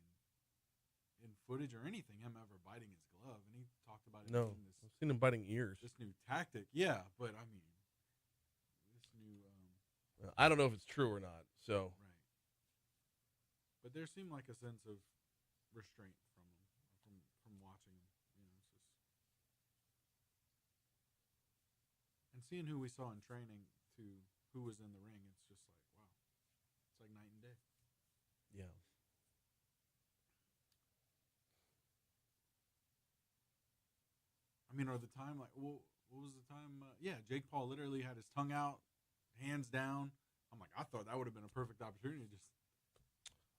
in footage or anything him ever biting his glove, and he talked about it. No, I've seen him biting ears. This new tactic, yeah, but I mean, this new. I don't know if it's true or not. So Right. But there seemed like a sense of restraint from him, from watching him. You know, it's just, and seeing who we saw in training to who was in the ring, it's just like, wow, it's like night and day. yeah. I mean, or the time, like, what was the time? Yeah, Jake Paul literally had his tongue out, hands down. I'm like, I thought that would have been a perfect opportunity. Just,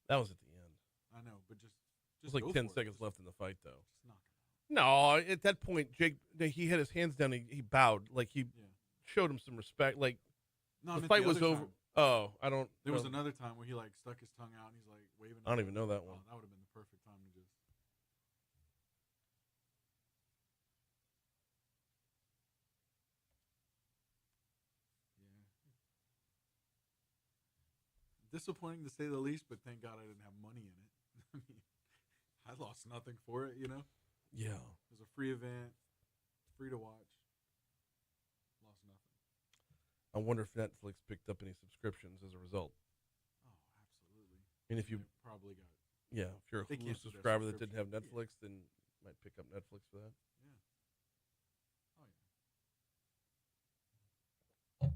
That was at the end. I know, but just It was like go 10 for it. seconds Just- left in the fight, though. Just knock him out. No, at that point, Jake, he had his hands down. He bowed. Like, he Yeah. showed him some respect. Like, No, I the meant fight the was other over. time. Oh, I don't. There was know. another time where he like stuck his tongue out and he's like waving. I don't at even him. know that one. That would have been the perfect time to just. Yeah. Disappointing to say the least, but thank God I didn't have money in it. I mean, I lost nothing for it, you know? Yeah. It was a free event, free to watch. Lost nothing. I wonder if Netflix picked up any subscriptions as a result. Oh, absolutely. And if you, It probably got. yeah, if you're a They Hulu canceled their subscriber that didn't have subscription. Netflix, then you might pick up Netflix for that. Yeah. Oh, yeah.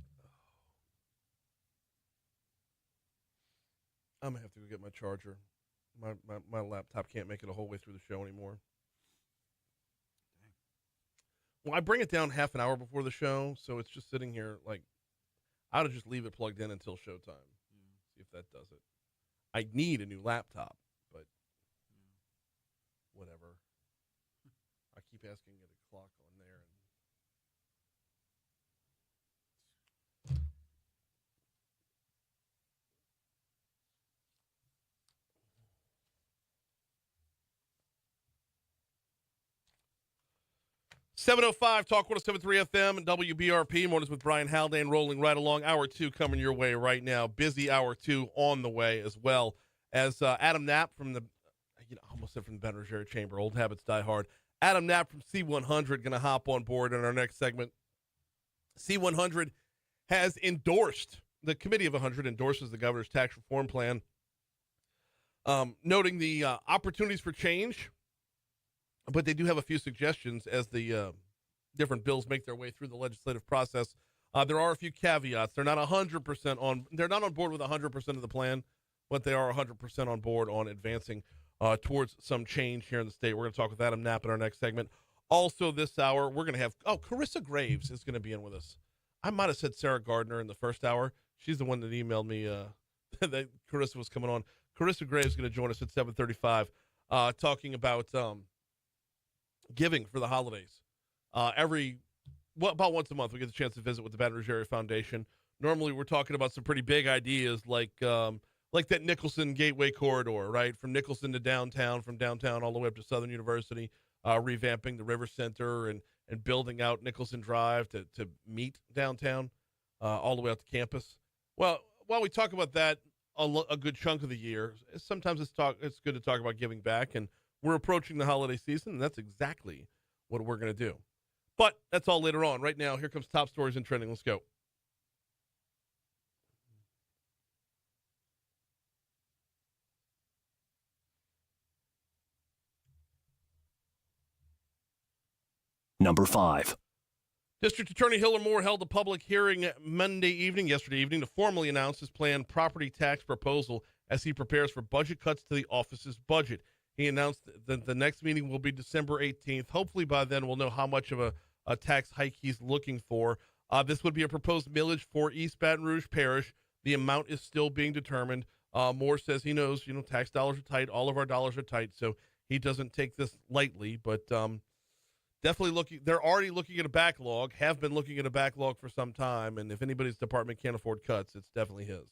I'm gonna have to go get my charger. My laptop can't make it a whole way through the show anymore. Dang. Well, I bring it down half an hour before the show, so it's just sitting here. Like, I ought to just leave it plugged in until showtime. Yeah. See if that does it. I need a new laptop, but Yeah. whatever. I keep asking it a clock on there, and 705 Talk 107.3 FM and WBRP. Mornings with Brian Haldane rolling right along. Hour 2 coming your way right now. Busy hour 2 on the way, as well as Adam Knapp from the, I almost said from the Beneficiary Chamber. Old habits die hard. Adam Knapp from C100 going to hop on board in our next segment. C100 has endorsed, the Committee of 100 endorses the governor's tax reform plan, noting the opportunities for change. But they do have a few suggestions as the different bills make their way through the legislative process. There are a few caveats. They're not 100% on. They're not on board with 100% of the plan, but they are 100% on board on advancing towards some change here in the state. We're going to talk with Adam Knapp in our next segment. Also, this hour we're going to have Carissa Graves is going to be in with us. I might have said Sarah Gardner in the first hour. She's the one that emailed me that Carissa was coming on. Carissa Graves is going to join us at 7:35, talking about. Giving for the holidays. About once a month, we get the chance to visit with the Baton Rouge Area Foundation. Normally, we're talking about some pretty big ideas, like that Nicholson Gateway Corridor, right? From Nicholson to downtown, from downtown all the way up to Southern University, revamping the River Center and building out Nicholson Drive to meet downtown, all the way out to campus. Well, while we talk about that a good chunk of the year, sometimes it's good to talk about giving back, and we're approaching the holiday season, and that's exactly what we're going to do. But that's all later on. Right now, here comes top stories and trending. Let's go. Number 5. District Attorney Hiller Moore held a public hearing yesterday evening, to formally announce his planned property tax proposal as he prepares for budget cuts to the office's budget. He announced that the next meeting will be December 18th. Hopefully by then we'll know how much of a tax hike he's looking for. This would be a proposed millage for East Baton Rouge Parish. The amount is still being determined. Moore says he knows, tax dollars are tight. All of our dollars are tight, so he doesn't take this lightly, but definitely they're already looking at a backlog, have been looking at a backlog for some time, and if anybody's department can't afford cuts, it's definitely his.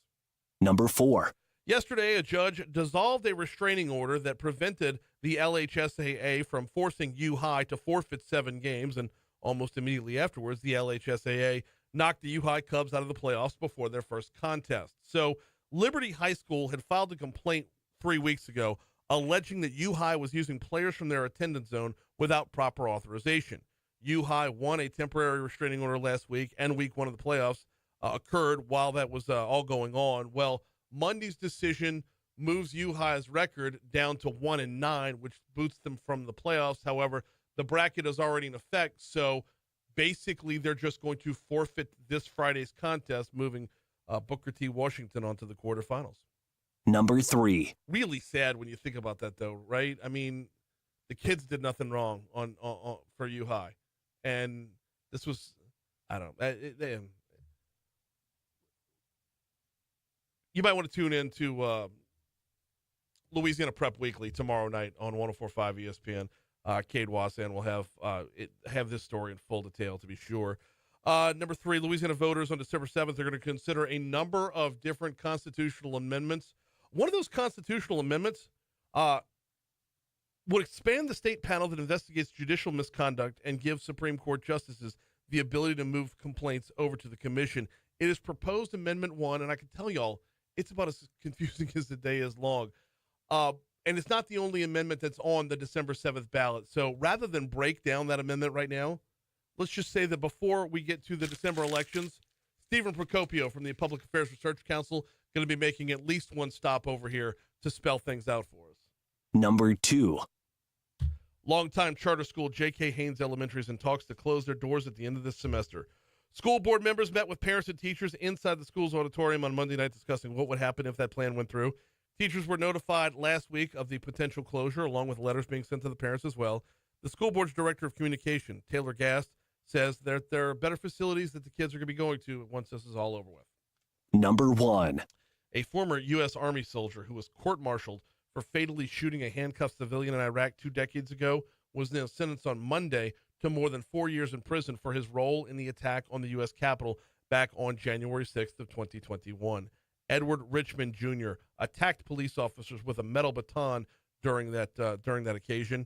Number 4. Yesterday, a judge dissolved a restraining order that prevented the LHSAA from forcing U-High to forfeit 7 games, and almost immediately afterwards, the LHSAA knocked the U-High Cubs out of the playoffs before their first contest. So Liberty High School had filed a complaint 3 weeks ago alleging that U-High was using players from their attendance zone without proper authorization. U-High won a temporary restraining order last week, and week 1 of the playoffs occurred while that was all going on. Well, Monday's decision moves U-High's record down to 1-9, which boots them from the playoffs. However, the bracket is already in effect, so basically they're just going to forfeit this Friday's contest, moving Booker T. Washington onto the quarterfinals. Number 3. Really sad when you think about that, though, right? I mean, the kids did nothing wrong on for U-High, and this was, I don't know. You might want to tune in to Louisiana Prep Weekly tomorrow night on 104.5 ESPN. Cade Wassan will have this story in full detail, to be sure. Number 3, Louisiana voters on December 7th are going to consider a number of different constitutional amendments. One of those constitutional amendments would expand the state panel that investigates judicial misconduct and give Supreme Court justices the ability to move complaints over to the commission. It is proposed Amendment 1, and I can tell y'all, it's about as confusing as the day is long. And it's not the only amendment that's on the December 7th ballot. So rather than break down that amendment right now, let's just say that before we get to the December elections, Stephen Procopio from the Public Affairs Research Council going to be making at least one stop over here to spell things out for us. Number 2. Longtime charter school J.K. Haynes Elementary is in talks to close their doors at the end of this semester. School board members met with parents and teachers inside the school's auditorium on Monday night discussing what would happen if that plan went through. Teachers were notified last week of the potential closure, along with letters being sent to the parents as well. The school board's director of communication, Taylor Gast, says that there are better facilities that the kids are going to be going to once this is all over with. Number 1. A former U.S. Army soldier who was court-martialed for fatally shooting a handcuffed civilian in Iraq 2 decades ago was now sentenced on Monday to more than 4 years in prison for his role in the attack on the U.S. Capitol back on January 6th of 2021. Edward Richmond Jr. attacked police officers with a metal baton during that occasion.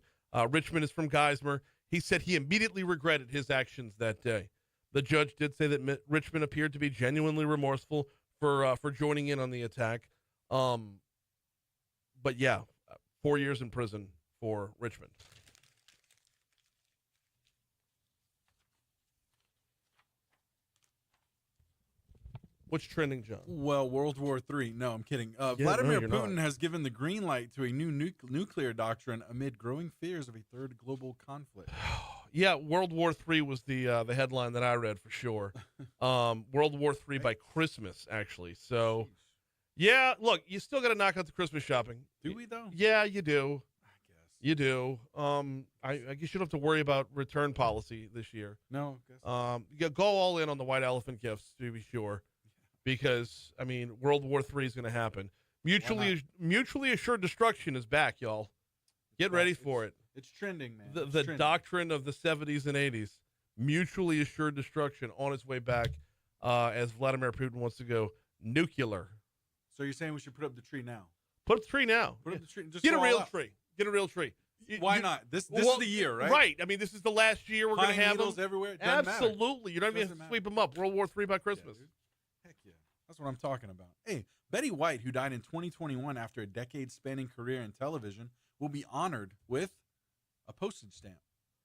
Richmond is from Geismar. He said he immediately regretted his actions that day. The judge did say that Richmond appeared to be genuinely remorseful for joining in on the attack. But yeah, 4 years in prison for Richmond. What's trending, John? Well, World War III. No, I'm kidding. Vladimir Putin has given the green light to a new nuclear doctrine amid growing fears of a third global conflict. Yeah, World War III was the headline that I read for sure. World War III by Christmas, actually. So, yeah, look, you still got to knock out the Christmas shopping. Do we, though? Yeah, you do. I guess. You do. I guess you don't have to worry about return policy this year. No, I guess. You go all in on the white elephant gifts, to be sure. Because, I mean, World War III is going to happen. Mutually assured destruction is back, y'all. Get ready for it. It's trending, man. The trending. doctrine of the 70s and 80s. Mutually assured destruction on its way back as Vladimir Putin wants to go nuclear. So you're saying we should put up the tree now? Put up the tree now. Put up the tree. Just Get a go all real out. tree. Get a real tree. Why not? This is the year, right? Right. I mean, this is the last year we're going to have needles them. everywhere. It doesn't matter. Absolutely. You don't even have to sweep them up. World War III by Christmas. Yeah, heck yeah. That's what I'm talking about. Hey, Betty White, who died in 2021 after a decade-spanning career in television, will be honored with a postage stamp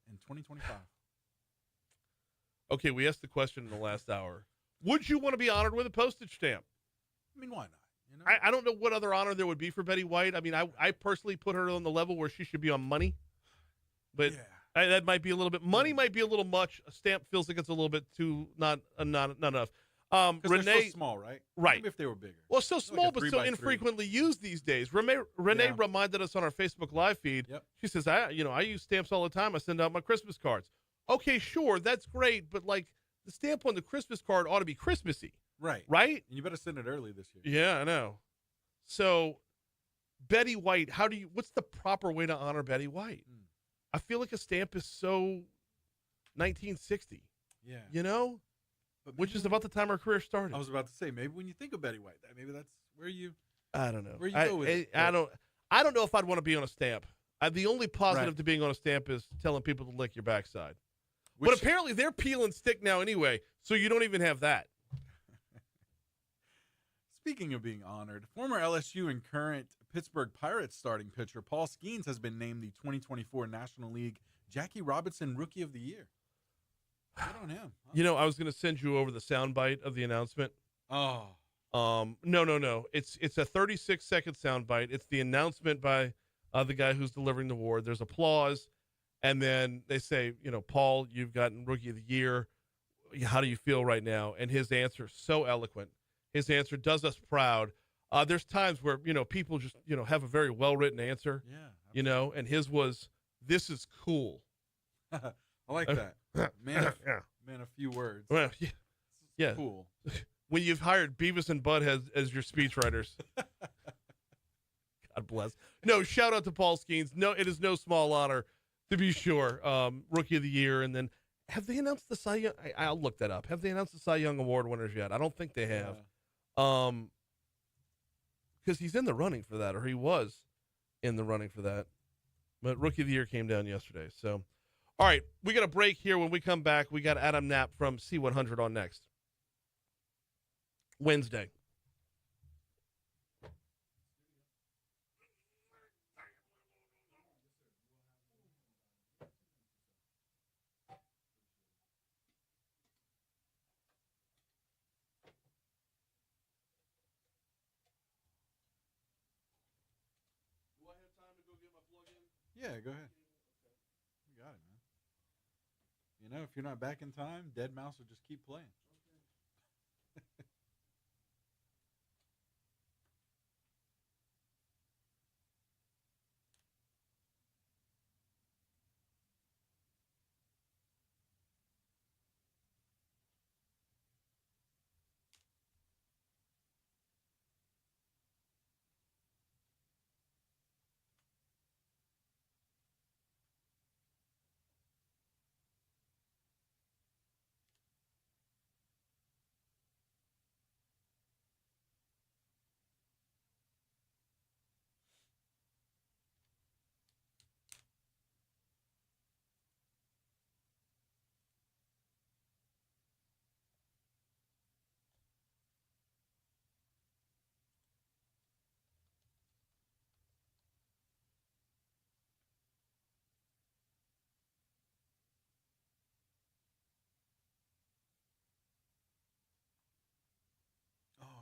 in 2025. Okay, we asked the question in the last hour. Would you want to be honored with a postage stamp? I mean, why not? You know? I don't know what other honor there would be for Betty White. I mean, I personally put her on the level where she should be on money. But that might be a little bit. Money might be a little much. A stamp feels like it's a little bit too not enough. Renee, they're so small, right? Right. Maybe if they were bigger. Well, so small, but so 3x3. infrequently used these days. Renee reminded us on our Facebook Live feed. Yep. She says, I use stamps all the time. I send out my Christmas cards. Okay, sure, that's great, but like the stamp on the Christmas card ought to be Christmassy. Right. Right? And you better send it early this year. Yeah, I know. So, Betty White, what's the proper way to honor Betty White? I feel like a stamp is so 1960. Yeah. You know? Which is about the time her career started. I was about to say, maybe when you think of Betty White, maybe that's where you. I don't know. Where you go with it. I don't know if I'd want to be on a stamp. The only positive to being on a stamp is telling people to lick your backside. But apparently they're peel and stick now anyway, so you don't even have that. Speaking of being honored, former LSU and current Pittsburgh Pirates starting pitcher Paul Skeens has been named the 2024 National League Jackie Robinson Rookie of the Year. Good on him. Huh? I was going to send you over the soundbite of the announcement. Oh. No. It's a 36-second soundbite. It's the announcement by the guy who's delivering the award. There's applause, and then they say, Paul, you've gotten Rookie of the Year. How do you feel right now? And his answer is so eloquent. His answer does us proud. There's times where, people just, have a very well-written answer. Yeah. And his was, this is cool. I like that. Man of few words. Well, yeah. Cool. When you've hired Beavis and Butthead as your speechwriters. God bless. No, shout out to Paul Skeens. No, it is no small honor, to be sure. Rookie of the Year. And then, have they announced the Cy Young? I'll look that up. Have they announced the Cy Young Award winners yet? I don't think they have. Because he's in the running for that, or he was in the running for that. But Rookie of the Year came down yesterday. So, all right, we got a break here. When we come back, we got Adam Knapp from C100 on next. Wednesday. Yeah, go ahead. You got it, man. If you're not back in time, Dead Mouse will just keep playing.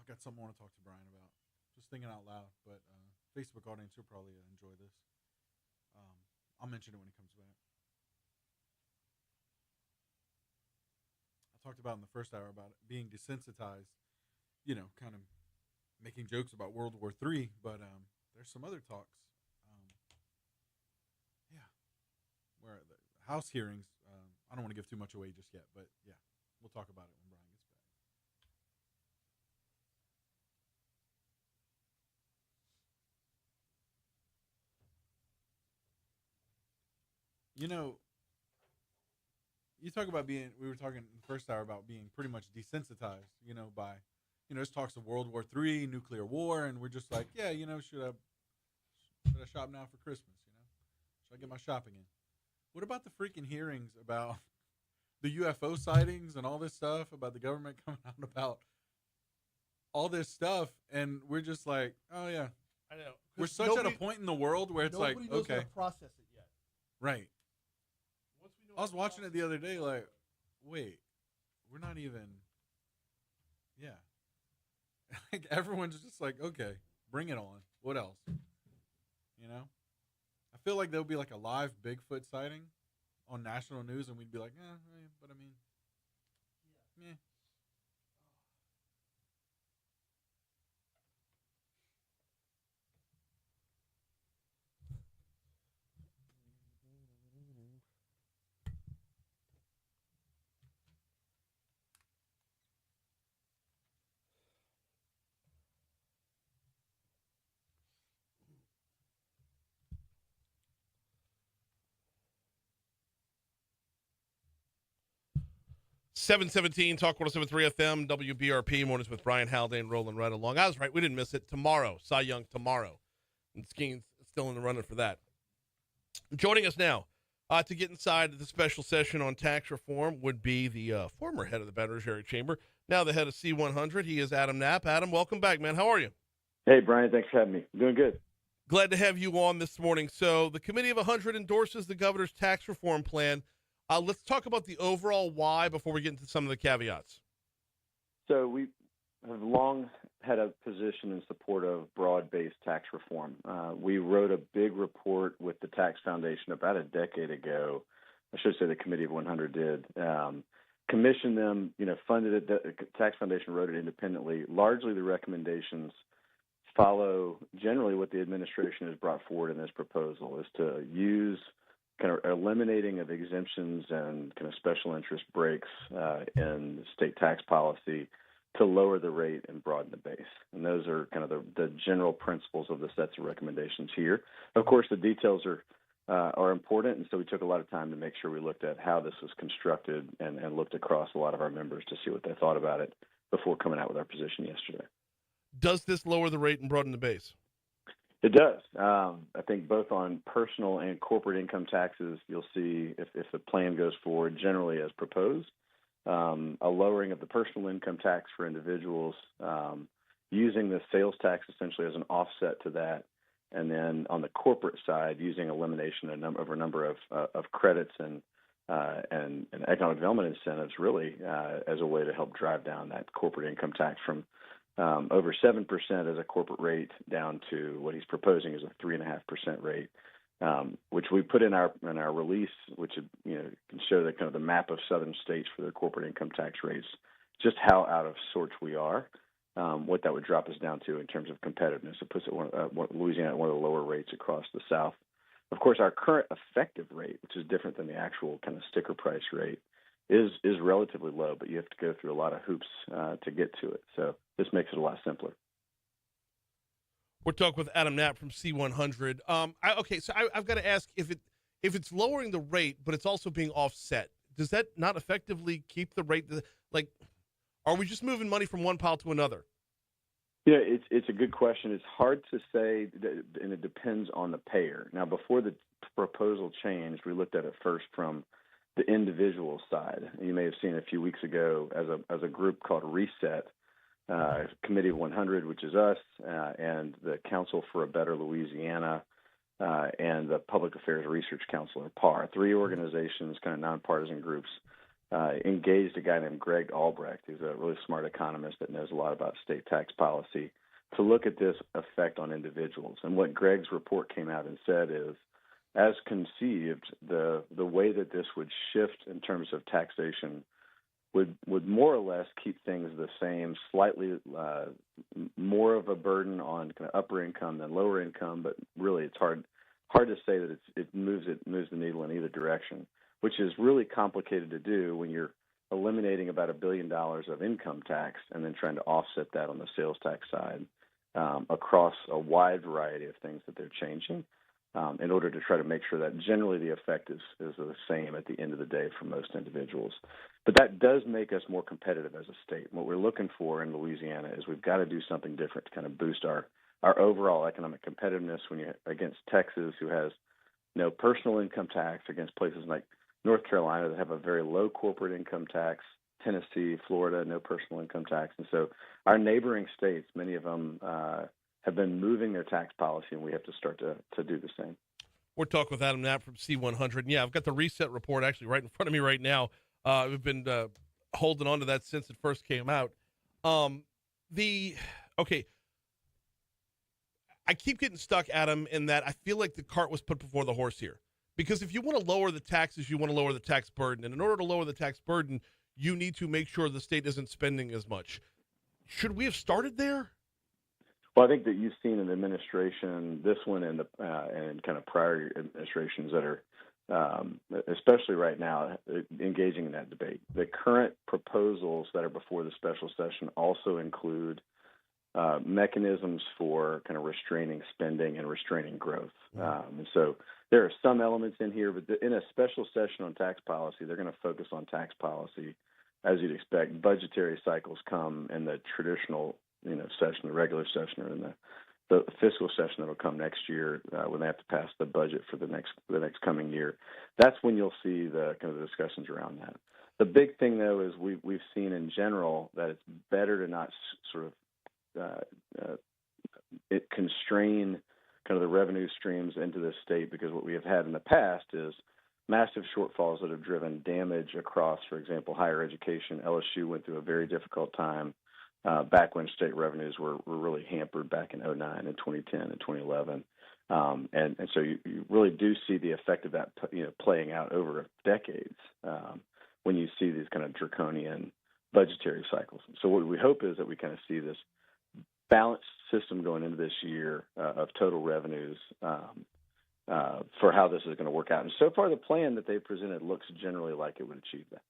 I got something I want to talk to Brian about. Just thinking out loud, but Facebook audience will probably enjoy this. I'll mention it when he comes back. I talked about in the first hour about being desensitized, kind of making jokes about World War III, but there's some other talks. Where the House hearings, I don't want to give too much away just yet, but yeah, we'll talk about it when Brian gets back. You talk about we were talking in the first hour about being pretty much desensitized, by, there's talks of World War III, nuclear war, and we're just like, yeah, should I shop now for Christmas, Should I get my shopping in? What about the freaking hearings about the UFO sightings and all this stuff, about the government coming out about all this stuff, and we're just like, oh, yeah. I know. We're at a point in the world where it's like, nobody knows okay. how to process it yet. Right. Once we know I was watching it the other day, like, wait, we're not even. Yeah. Like everyone's just like, okay, bring it on. What else? You know? I feel like there'll be like a live Bigfoot sighting on national news, and we'd be like, but I mean, yeah. Seven 717 Talk 107.3 FM WBRP mornings with Brian Haldane rolling right along. I was right. We didn't miss it. Tomorrow, Cy Young tomorrow. And Skeen's still in the running for that. Joining us now to get inside the special session on tax reform would be the former head of the Baton Rouge Area Chamber, now the head of C100. He is Adam Knapp. Adam, welcome back, man. How are you? Hey, Brian. Thanks for having me. I'm doing good. Glad to have you on this morning. So the Committee of 100 endorses the governor's tax reform plan. Let's talk about the overall why before we get into some of the caveats. So we have long had a position in support of broad-based tax reform. We wrote a big report with the Tax Foundation about a decade ago. I should say the Committee of 100 did. Commissioned them, funded it. The Tax Foundation wrote it independently. Largely the recommendations follow generally what the administration has brought forward in this proposal, is to use kind of eliminating of exemptions and kind of special interest breaks in state tax policy to lower the rate and broaden the base. And those are kind of the general principles of the sets of recommendations here. Of course, the details are important, and so we took a lot of time to make sure we looked at how this was constructed and looked across a lot of our members to see what they thought about it before coming out with our position yesterday. Does this lower the rate and broaden the base? It does. I think both on personal and corporate income taxes, you'll see if the plan goes forward generally as proposed, a lowering of the personal income tax for individuals, using the sales tax essentially as an offset to that, and then on the corporate side, using elimination of a number of credits and economic development incentives really as a way to help drive down that corporate income tax from over 7% as a corporate rate down to what he's proposing is a 3.5% rate, which we put in our release, which can show the kind of the map of southern states for their corporate income tax rates, just how out of sorts we are, what that would drop us down to in terms of competitiveness. It puts Louisiana at one of the lower rates across the South. Of course, our current effective rate, which is different than the actual kind of sticker price rate, is relatively low, but you have to go through a lot of hoops to get to it. So this makes it a lot simpler. We're talking with Adam Knapp from C100. I've got to ask, if it's lowering the rate, but it's also being offset, does that not effectively keep the rate? Are we just moving money from one pile to another? Yeah, it's a good question. It's hard to say, and it depends on the payer. Now, before the proposal changed, we looked at it first from the individual side. You may have seen a few weeks ago as a group called Reset, Committee of 100, which is us, and the Council for a Better Louisiana, and the Public Affairs Research Council, or PAR, three organizations, kind of nonpartisan groups, engaged a guy named Greg Albrecht, who's a really smart economist that knows a lot about state tax policy, to look at this effect on individuals. And what Greg's report came out and said is, as conceived, the way that this would shift in terms of taxation would more or less keep things the same, slightly more of a burden on kind of upper income than lower income, but really it's hard to say that it moves the needle in either direction, which is really complicated to do when you're eliminating about $1 billion of income tax and then trying to offset that on the sales tax side across a wide variety of things that they're changing. In order to try to make sure that generally the effect is the same at the end of the day for most individuals. But that does make us more competitive as a state. What we're looking for in Louisiana is we've got to do something different to kind of boost our overall economic competitiveness when you're against Texas, who has no personal income tax, against places like North Carolina that have a very low corporate income tax, Tennessee, Florida, no personal income tax. And so our neighboring states, many of them have been moving their tax policy, and we have to start to do the same. We're talking with Adam Knapp from C100. And yeah, I've got the Reset report actually right in front of me right now. We've been holding on to that since it first came out. Okay, I keep getting stuck, Adam, in that I feel like the cart was put before the horse here. Because if you want to lower the taxes, you want to lower the tax burden. And in order to lower the tax burden, you need to make sure the state isn't spending as much. Should we have started there? Well, I think that you've seen an administration, this one and kind of prior administrations that are, especially right now, engaging in that debate. The current proposals that are before the special session also include mechanisms for kind of restraining spending and restraining growth. And so there are some elements in here, but in a special session on tax policy, they're going to focus on tax policy. As you'd expect, budgetary cycles come in the traditional, session, the regular session, or in the fiscal session that will come next year when they have to pass the budget for the next coming year. That's when you'll see the kind of the discussions around that. The big thing, though, is we've seen in general that it's better to not sort of constrain kind of the revenue streams into the state, because what we have had in the past is massive shortfalls that have driven damage across, for example, higher education. LSU went through a very difficult time back when state revenues were really hampered back in 2009 and 2010 and 2011. And so you really do see the effect of that playing out over decades when you see these kind of draconian budgetary cycles. So what we hope is that we kind of see this balanced system going into this year of total revenues for how this is going to work out. And so far, the plan that they presented looks generally like it would achieve that.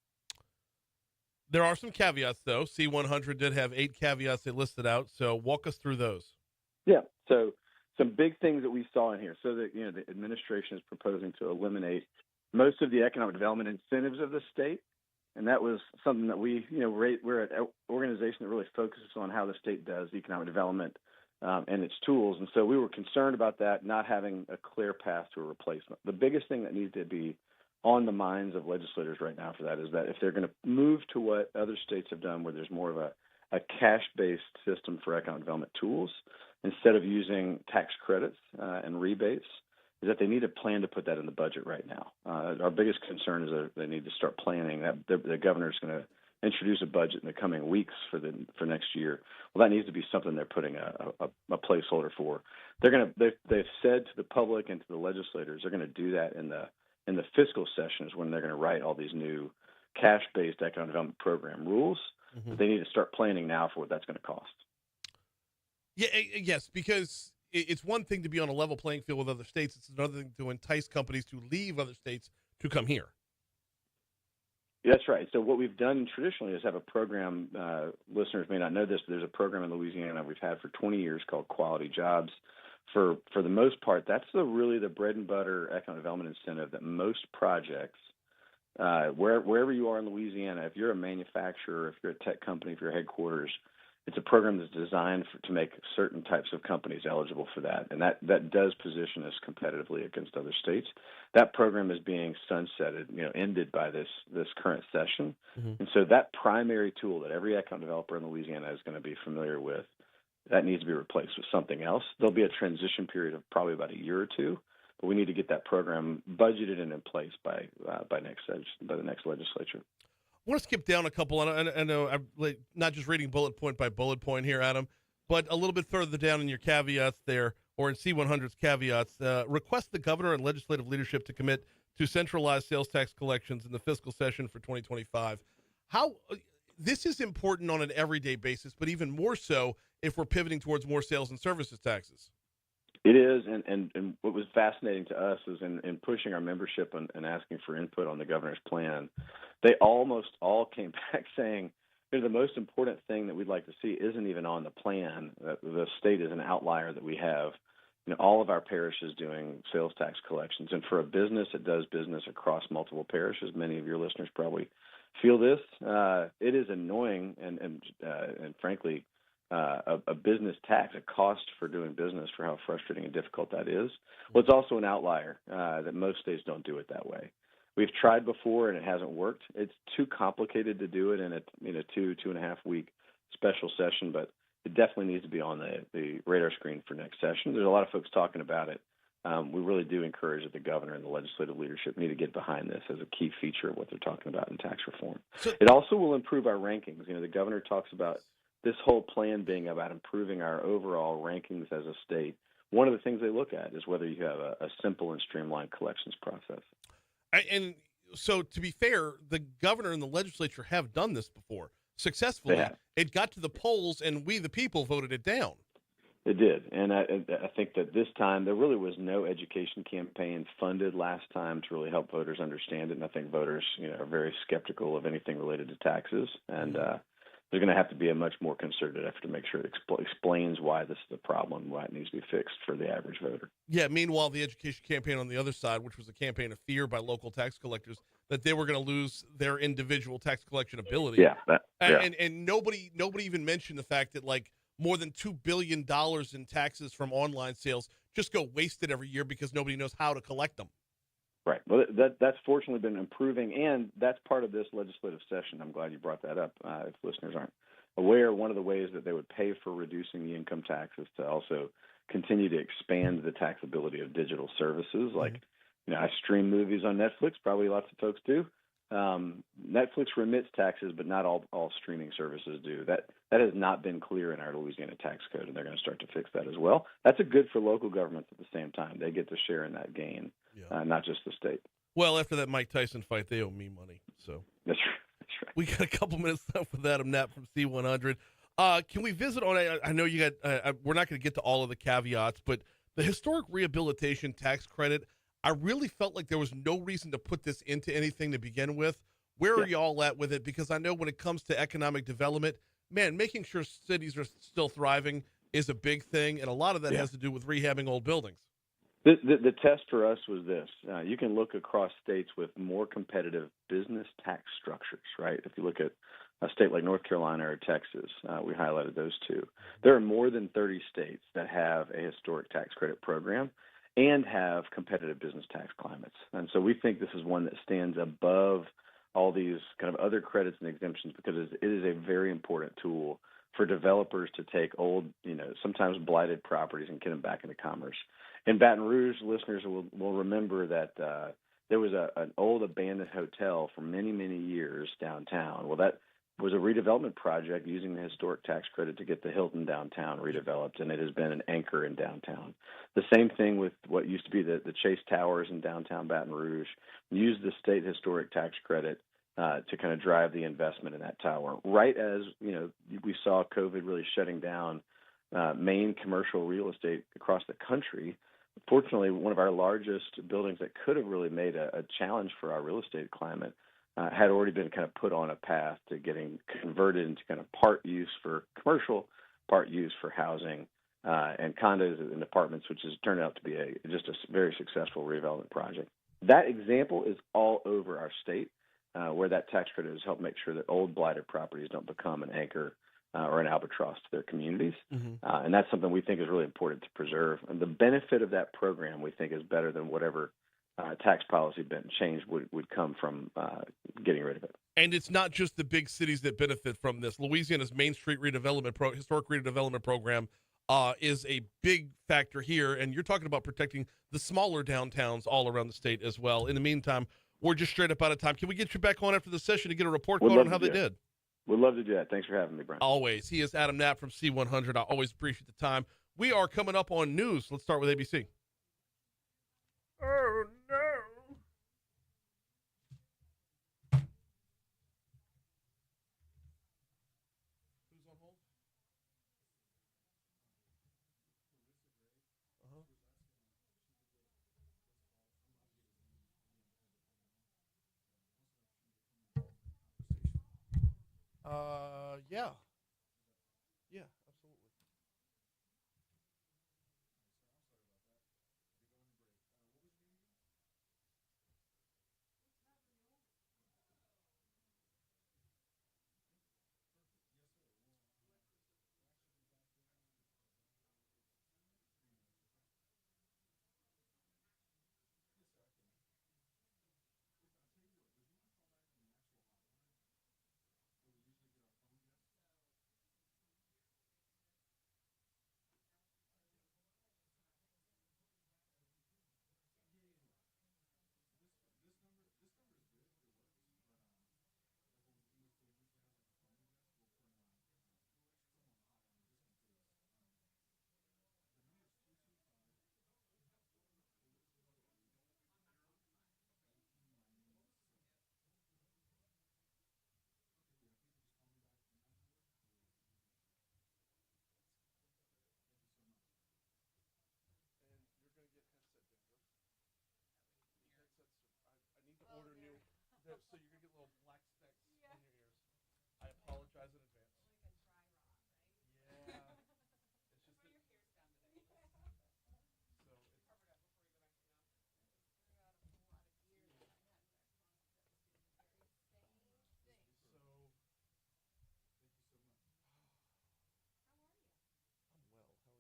There are some caveats, though. C-100 did have 8 caveats they listed out, so walk us through those. Yeah, so some big things that we saw in here. So that the administration is proposing to eliminate most of the economic development incentives of the state, and that was something that we're an organization that really focuses on how the state does economic development and its tools, and so we were concerned about that not having a clear path to a replacement. The biggest thing that needs to be on the minds of legislators right now for that is that if they're going to move to what other states have done, where there's more of a cash-based system for economic development tools, instead of using tax credits and rebates, is that they need a plan to put that in the budget right now. Our biggest concern is that they need to start planning. That the governor's going to introduce a budget in the coming weeks for next year. Well, that needs to be something they're putting a placeholder for. They've said to the public and to the legislators they're going to do that in the fiscal sessions when they're going to write all these new cash-based economic development program rules. Mm-hmm. But they need to start planning now for what that's going to cost. Yeah, yes, because it's one thing to be on a level playing field with other states. It's another thing to entice companies to leave other states to come here. That's right. So what we've done traditionally is have a program. Listeners may not know this, but there's a program in Louisiana we've had for 20 years called Quality Jobs. For the most part, that's really the bread and butter economic development incentive that most projects, wherever you are in Louisiana, if you're a manufacturer, if you're a tech company, if you're headquarters, it's a program that's designed to make certain types of companies eligible for that, and that does position us competitively against other states. That program is being sunsetted, ended by this current session, and so that primary tool that every economic developer in Louisiana is going to be familiar with, that needs to be replaced with something else. There'll be a transition period of probably about a year or two, but we need to get that program budgeted and in place by the next legislature. I want to skip down a couple. I know I'm not just reading bullet point by bullet point here, Adam, but a little bit further down in your caveats there, or in C-100's caveats, request the governor and legislative leadership to commit to centralized sales tax collections in the fiscal session for 2025. This is important on an everyday basis, but even more so if we're pivoting towards more sales and services taxes. It is, and what was fascinating to us is in pushing our membership and asking for input on the governor's plan, they almost all came back saying, the most important thing that we'd like to see isn't even on the plan. The state is an outlier that we have. All of our parishes doing sales tax collections, and for a business that does business across multiple parishes, many of your listeners probably feel this. It is annoying and frankly, a business tax, a cost for doing business, for how frustrating and difficult that is. Well, it's also an outlier that most states don't do it that way. We've tried before and it hasn't worked. It's too complicated to do it in a 2.5 week special session, but it definitely needs to be on the radar screen for next session. There's a lot of folks talking about it we really do encourage that the governor and the legislative leadership need to get behind this as a key feature of what they're talking about in tax reform. It also will improve our rankings. The governor talks about this whole plan being about improving our overall rankings as a state. One of the things they look at is whether you have a simple and streamlined collections process. And so, to be fair, the governor and the legislature have done this before successfully. It got to the polls, and we, the people, voted it down. It did, and I think that this time there really was no education campaign funded last time to really help voters understand it, and I think voters, are very skeptical of anything related to taxes, and there's going to have to be a much more concerted effort to make sure it explains why this is a problem, why it needs to be fixed for the average voter. Yeah, meanwhile, the education campaign on the other side, which was a campaign of fear by local tax collectors, that they were going to lose their individual tax collection ability. And nobody even mentioned the fact that, more than $2 billion in taxes from online sales just go wasted every year because nobody knows how to collect them. Right. Well, that's fortunately been improving, and that's part of this legislative session. I'm glad you brought that up. If listeners aren't aware, one of the ways that they would pay for reducing the income tax is to also continue to expand the taxability of digital services. Like, I stream movies on Netflix. Probably lots of folks do. Netflix remits taxes, but not all streaming services do. That has not been clear in our Louisiana tax code, and they're going to start to fix that as well. That's a good for local governments at the same time. They get to share in that gain, not just the state. Well, after that Mike Tyson fight, they owe me money. So That's right. We got a couple minutes left with Adam Knapp from C100. Can we visit on, I know you got, we're not going to get to all of the caveats, but the historic rehabilitation tax credit, I really felt like there was no reason to put this into anything to begin with. Where are y'all at with it? Because I know when it comes to economic development, man, making sure cities are still thriving is a big thing, and a lot of that has to do with rehabbing old buildings. The test for us was this. You can look across states with more competitive business tax structures, right? If you look at a state like North Carolina or Texas, we highlighted those two. There are more than 30 states that have a historic tax credit program and have competitive business tax climates. And so we think this is one that stands above all these kind of other credits and exemptions because it is a very important tool for developers to take old, sometimes blighted properties and get them back into commerce. In Baton Rouge, listeners will remember that there was an old abandoned hotel for many, many years downtown. Well, that was a redevelopment project using the historic tax credit to get the Hilton downtown redeveloped, and it has been an anchor in downtown. The same thing with what used to be the Chase Towers in downtown Baton Rouge. Use the state historic tax credit to kind of drive the investment in that tower. Right as we saw COVID really shutting down main commercial real estate across the country. Fortunately, one of our largest buildings that could have really made a challenge for our real estate climate had already been kind of put on a path to getting converted into kind of part use for commercial, part use for housing, and condos and apartments, which has turned out to be just a very successful redevelopment project. That example is all over our state, where that tax credit has helped make sure that old blighted properties don't become an anchor or an albatross to their communities. And that's something we think is really important to preserve. And the benefit of that program, we think, is better than whatever tax policy change would come from getting rid of it. And it's not just the big cities that benefit from this. Louisiana's Main Street redevelopment historic redevelopment program is a big factor here. And you're talking about protecting the smaller downtowns all around the state as well. In the meantime, we're just straight up out of time. Can we get you back on after the session to get a report card on how they did? We'd love to do that. Thanks for having me, Brian. Always. He is Adam Knapp from C100. I always appreciate the time. We are coming up on news. Let's start with ABC. Oh, no. Who's on hold? Yeah. Yeah, absolutely. so you're gonna get little black specks on your ears. I apologize in advance. Yeah. It's just that, so it's so. I'm well. How are you?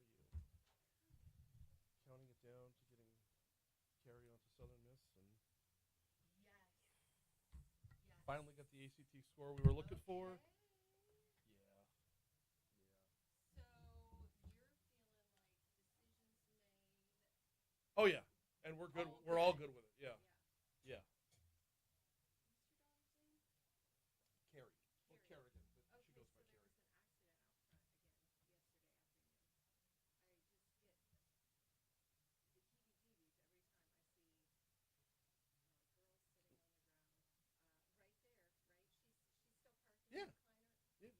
Counting it down to getting Carrie onto Southern Miss, and finally got the ACT score we were looking for. Yeah. Oh yeah, and we're good. We're all good with it. Yeah. Yeah. Carrie. Well, Kerrigan, but she goes by Carrie. Yeah. Yeah.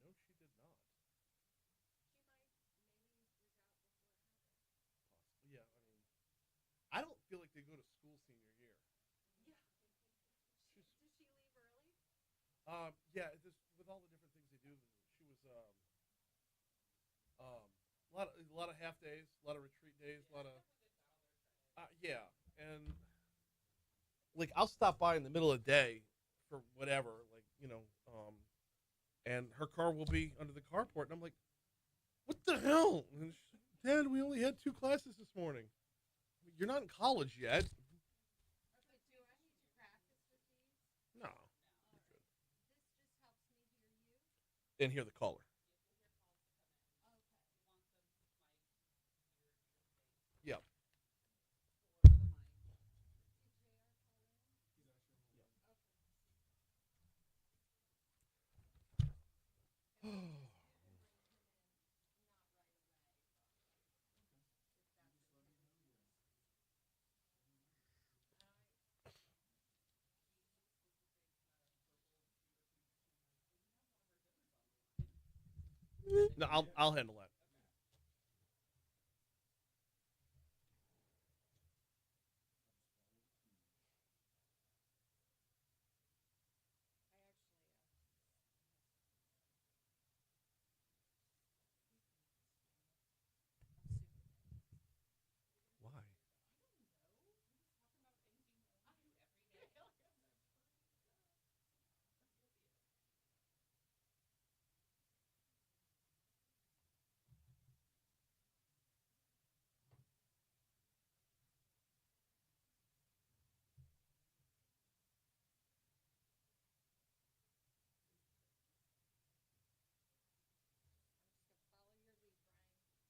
No, she did not. Possibly. Yeah. I mean, I don't feel like they go to school senior year. She's. Yeah. This, with all the different things they do, she was a lot of half days, a lot of retreat days, a lot of. Yeah, and like I'll stop by in the middle of the day for whatever, like and her car will be under the carport, and I'm like, what the hell? And she's like, Dad, we only had 2 classes this morning. You're not in college yet. No, you're good. And hear the caller. Yeah. No, I'll handle that. Why?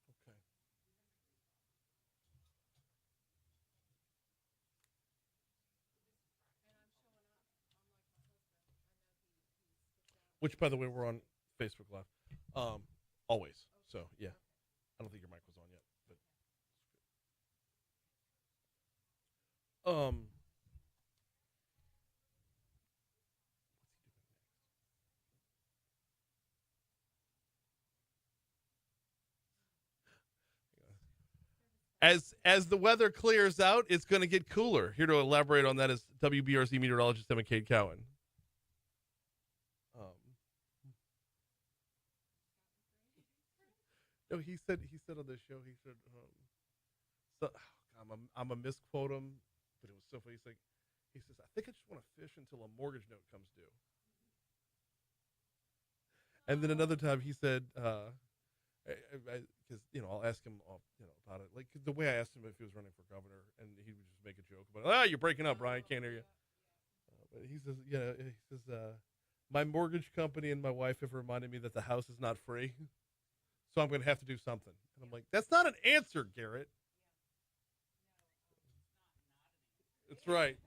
Okay. Which, by the way, we're on Facebook Live. Always. So yeah, I don't think your mic was on yet, but as the weather clears out, it's going to get cooler. Here to elaborate on that is WBRZ meteorologist Emma Kate Cowan. No, he said on the show, he said, so, I'm a misquote him, but it was so funny. He says, I think I just want to fish until a mortgage note comes due. And then another time he said, because I'll ask him, about it, like the way I asked him if he was running for governor, and he would just make a joke about, you're breaking up, Brian, can't hear you. But he says, my mortgage company and my wife have reminded me that the house is not free, so I'm going to have to do something. And I'm like, that's not an answer, Garrett. That's right.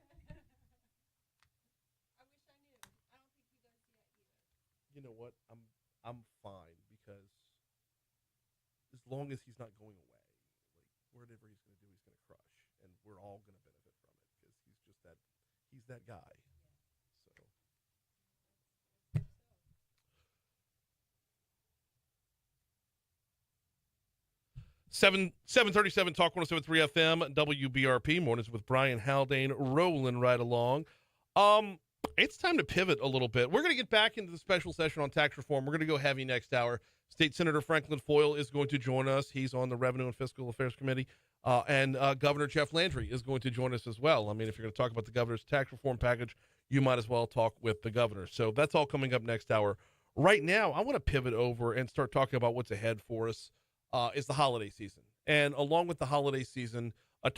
You know what? I'm fine, because as long as he's not going away, like whatever he's going to do, he's going to crush, and we're all going to benefit from it, because he's that guy. 737 Talk 107.3 FM, WBRP. Mornings with Brian Haldane rolling right along. It's time to pivot a little bit. We're going to get back into the special session on tax reform. We're going to go heavy next hour. State Senator Franklin Foyle is going to join us. He's on the Revenue and Fiscal Affairs Committee. And Governor Jeff Landry is going to join us as well. I mean, if you're going to talk about the governor's tax reform package, you might as well talk with the governor. So that's all coming up next hour. Right now, I want to pivot over and start talking about what's ahead for us is the holiday season. And along with the holiday season, our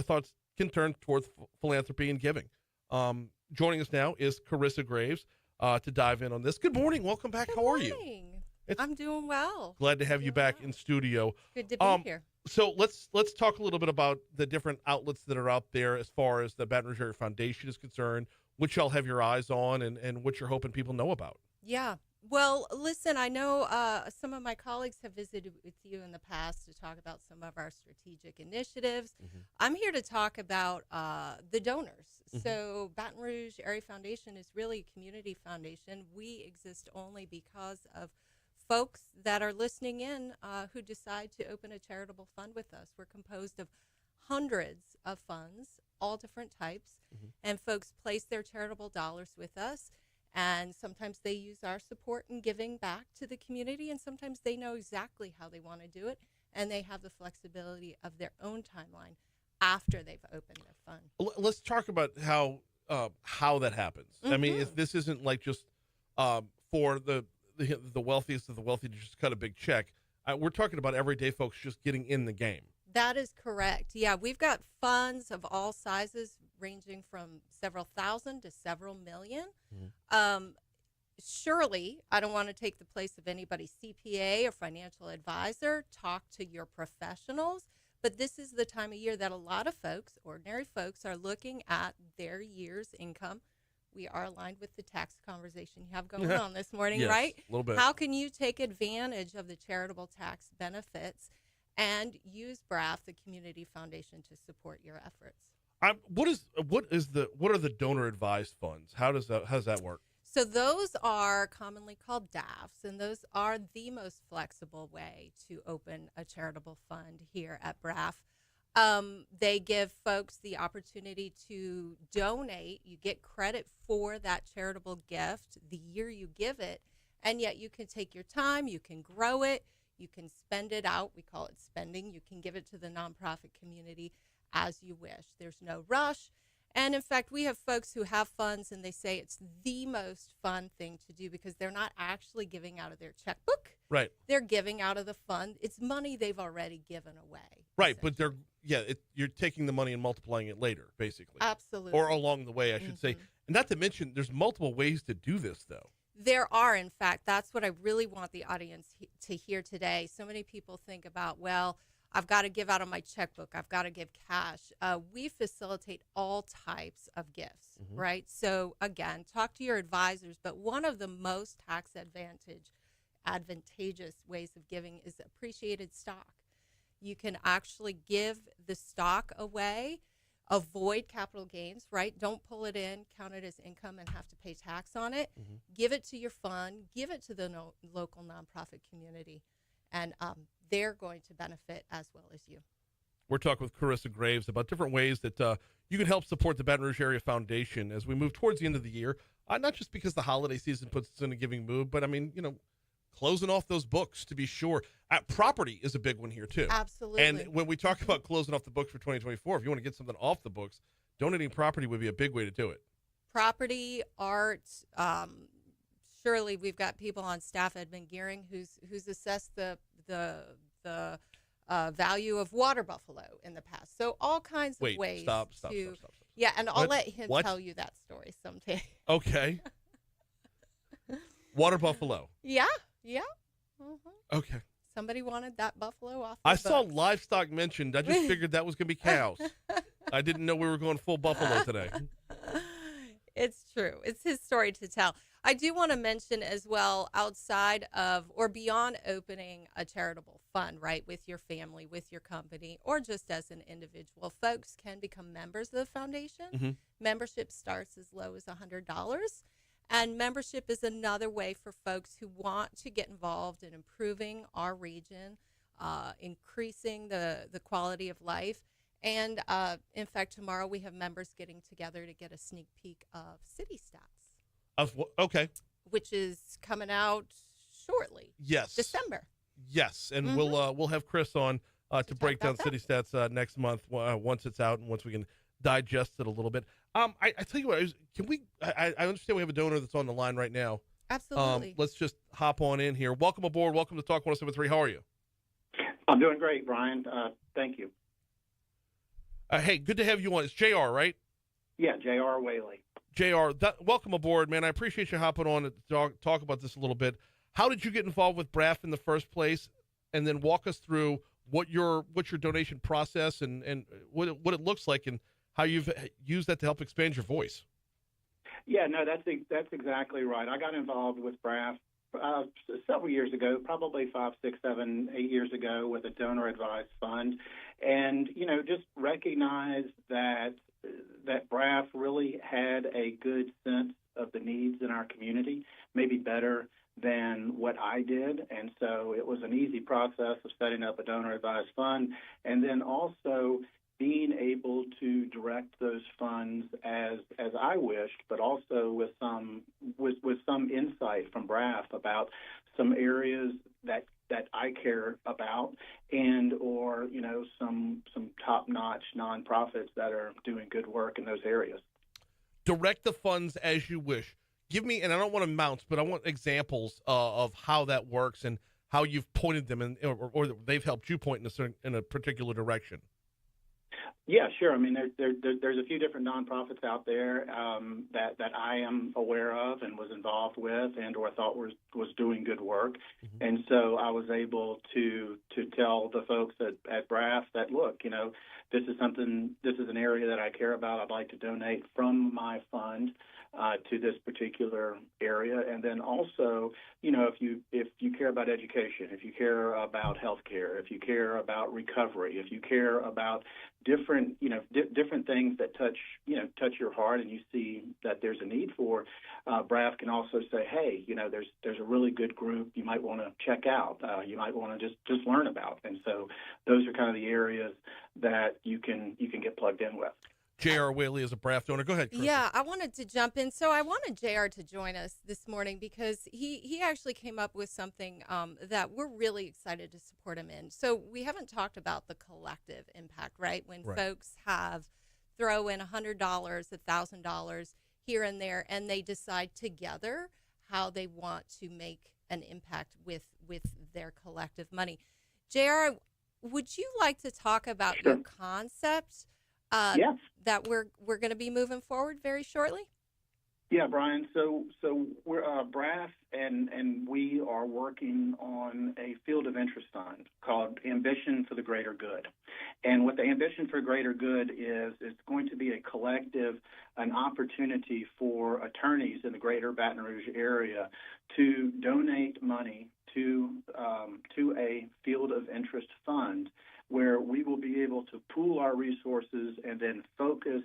thoughts can turn towards philanthropy and giving. Joining us now is Carissa Graves to dive in on this. Good morning. Welcome back. How are you? I'm doing well. Glad to have you back in studio. Good to be here. So let's talk a little bit about the different outlets that are out there as far as the Baton Rouge Area Foundation is concerned, which y'all have your eyes on and what you're hoping people know about. Yeah. Well, listen, I know some of my colleagues have visited with you in the past to talk about some of our strategic initiatives. Mm-hmm. I'm here to talk about the donors. Mm-hmm. So Baton Rouge Area Foundation is really a community foundation. We exist only because of folks that are listening in who decide to open a charitable fund with us. We're composed of hundreds of funds, all different types, mm-hmm. and folks place their charitable dollars with us. And sometimes they use our support in giving back to the community, and sometimes they know exactly how they want to do it, and they have the flexibility of their own timeline after they've opened their fund. Let's talk about how that happens. Mm-hmm. I mean, this isn't like just for the wealthiest of the wealthy to just cut a big check. We're talking about everyday folks just getting in the game. That is correct. Yeah, we've got funds of all sizes ranging from several thousand to several million. Mm-hmm. Surely, I don't want to take the place of anybody's CPA or financial advisor. Talk to your professionals. But this is the time of year that a lot of folks, ordinary folks, are looking at their year's income. We are aligned with the tax conversation you have going on this morning, yes, right? A little bit. How can you take advantage of the charitable tax benefits and use BRAF, the Community Foundation, to support your efforts? What are the donor advised funds? How does that work? So those are commonly called DAFs, and those are the most flexible way to open a charitable fund here at BRAF. They give folks the opportunity to donate. You get credit for that charitable gift the year you give it, and yet you can take your time, you can grow it, you can spend it out. We call it spending. You can give it to the nonprofit community as you wish. There's no rush. And in fact, we have folks who have funds and they say it's the most fun thing to do because they're not actually giving out of their checkbook. Right. They're giving out of the fund. It's money they've already given away. Right, but you're taking the money and multiplying it later, basically. Absolutely. Or along the way, I should say. And not to mention, there's multiple ways to do this, though. There are, in fact. That's what I really want the audience to hear today. So many people think about, well, I've got to give out of my checkbook. I've got to give cash. We facilitate all types of gifts, mm-hmm. right? So, again, talk to your advisors. But one of the most tax advantageous ways of giving is appreciated stock. You can actually give the stock away, avoid capital gains, right? Don't pull it in, count it as income, and have to pay tax on it. Mm-hmm. Give it to your fund. Give it to the local nonprofit community. And they're going to benefit as well as you. We're talking with Carissa Graves about different ways that you can help support the Baton Rouge Area Foundation as we move towards the end of the year. Not just because the holiday season puts us in a giving mood, but I mean, closing off those books to be sure. Property is a big one here too. Absolutely. And when we talk about closing off the books for 2024, if you want to get something off the books, donating property would be a big way to do it. Property, art, surely we've got people on staff, Edmund Gearing, who's assessed the value of water buffalo in the past. So all kinds of ways. Stop. Yeah, and I'll let him tell you that story someday. Okay. Water buffalo. Yeah. Mm-hmm. Okay. Somebody wanted that buffalo off. I saw livestock mentioned. I just figured that was going to be cows. I didn't know we were going full buffalo today. It's true. It's his story to tell. I do want to mention as well, outside of or beyond opening a charitable fund, right, with your family, with your company, or just as an individual, folks can become members of the foundation. Mm-hmm. Membership starts as low as $100. And membership is another way for folks who want to get involved in improving our region, increasing the quality of life. And in fact, tomorrow we have members getting together to get a sneak peek of City Stats. Okay. Which is coming out shortly. Yes. December. Yes, and we'll have Chris on to break down City Stats next month once it's out and once we can digest it a little bit. I tell you what, I understand we have a donor that's on the line right now. Absolutely. Let's just hop on in here. Welcome aboard. Welcome to Talk 107.3. How are you? I'm doing great, Brian. Thank you. Hey, good to have you on. It's JR, right? Yeah, JR Whaley. JR, welcome aboard, man. I appreciate you hopping on to talk about this a little bit. How did you get involved with BRAF in the first place? And then walk us through what your donation process and what it looks like and how you've used that to help expand your voice. Yeah, no, that's exactly right. I got involved with BRAF several years ago, probably 5, 6, 7, 8 years ago, with a donor advised fund, and just recognize that BRAF really had a good sense of the needs in our community, maybe better than what I did. And so it was an easy process of setting up a donor advised fund and then also being able to direct those funds as I wished, but also with some insight from BRAF about some areas that I care about and or some top-notch nonprofits that are doing good work in those areas. Direct the funds as you wish. Give me, and I don't want amounts, but I want examples of how that works and how you've pointed them or they've helped you point in a particular direction. Yeah, sure. I mean, there's a few different nonprofits out there that I am aware of and was involved with and or thought was doing good work. Mm-hmm. And so I was able to tell the folks at BRAF that, look, this is an area that I care about. I'd like to donate from my fund to this particular area. And then also, if you care about education, if you care about healthcare, if you care about recovery, if you care about different things that touch your heart and you see that there's a need for, BRAF can also say, hey, there's a really good group you might want to check out. You might want to just learn about. And so those are kind of the areas that you can get plugged in with. J.R. Whaley is a BRAF donor. Go ahead, Carissa. Yeah, I wanted to jump in. So I wanted J.R. to join us this morning because he actually came up with something that we're really excited to support him in. So we haven't talked about the collective impact, right? When folks throw in $100, $1,000 here and there, and they decide together how they want to make an impact with their collective money. J.R., would you like to talk about your concept? Yes. That we're going to be moving forward very shortly? Yeah, Brian. So we're BRAF and we are working on a field of interest fund called Ambition for the Greater Good. And what the Ambition for Greater Good is, it's going to be a collective, an opportunity for attorneys in the greater Baton Rouge area to donate money to a field of interest fund where we will be able to pool our resources and then focus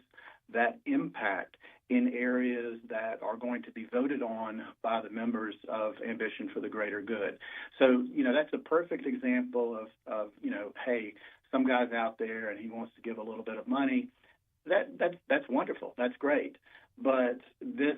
that impact in areas that are going to be voted on by the members of Ambition for the Greater Good. So, that's a perfect example of hey, some guy's out there and he wants to give a little bit of money. That's wonderful. That's great. But this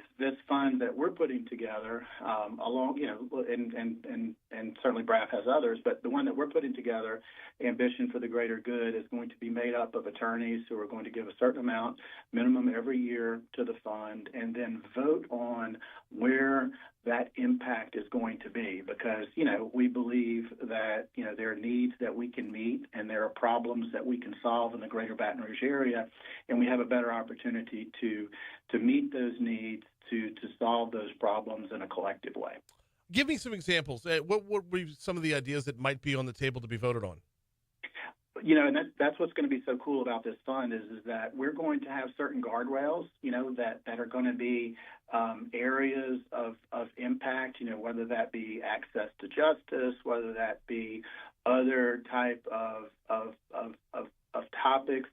fund that we're putting together, along, and certainly BRAF has others, but the one that we're putting together, Ambition for the Greater Good, is going to be made up of attorneys who are going to give a certain amount, minimum every year, to the fund, and then vote on where that impact is going to be. Because, we believe that, there are needs that we can meet and there are problems that we can solve in the greater Baton Rouge area, and we have a better opportunity to meet those needs, to solve those problems in a collective way. Give me some examples. What would be some of the ideas that might be on the table to be voted on? And that's what's going to be so cool about this fund is that we're going to have certain guardrails, that are going to be areas of impact, whether that be access to justice, whether that be other type of topics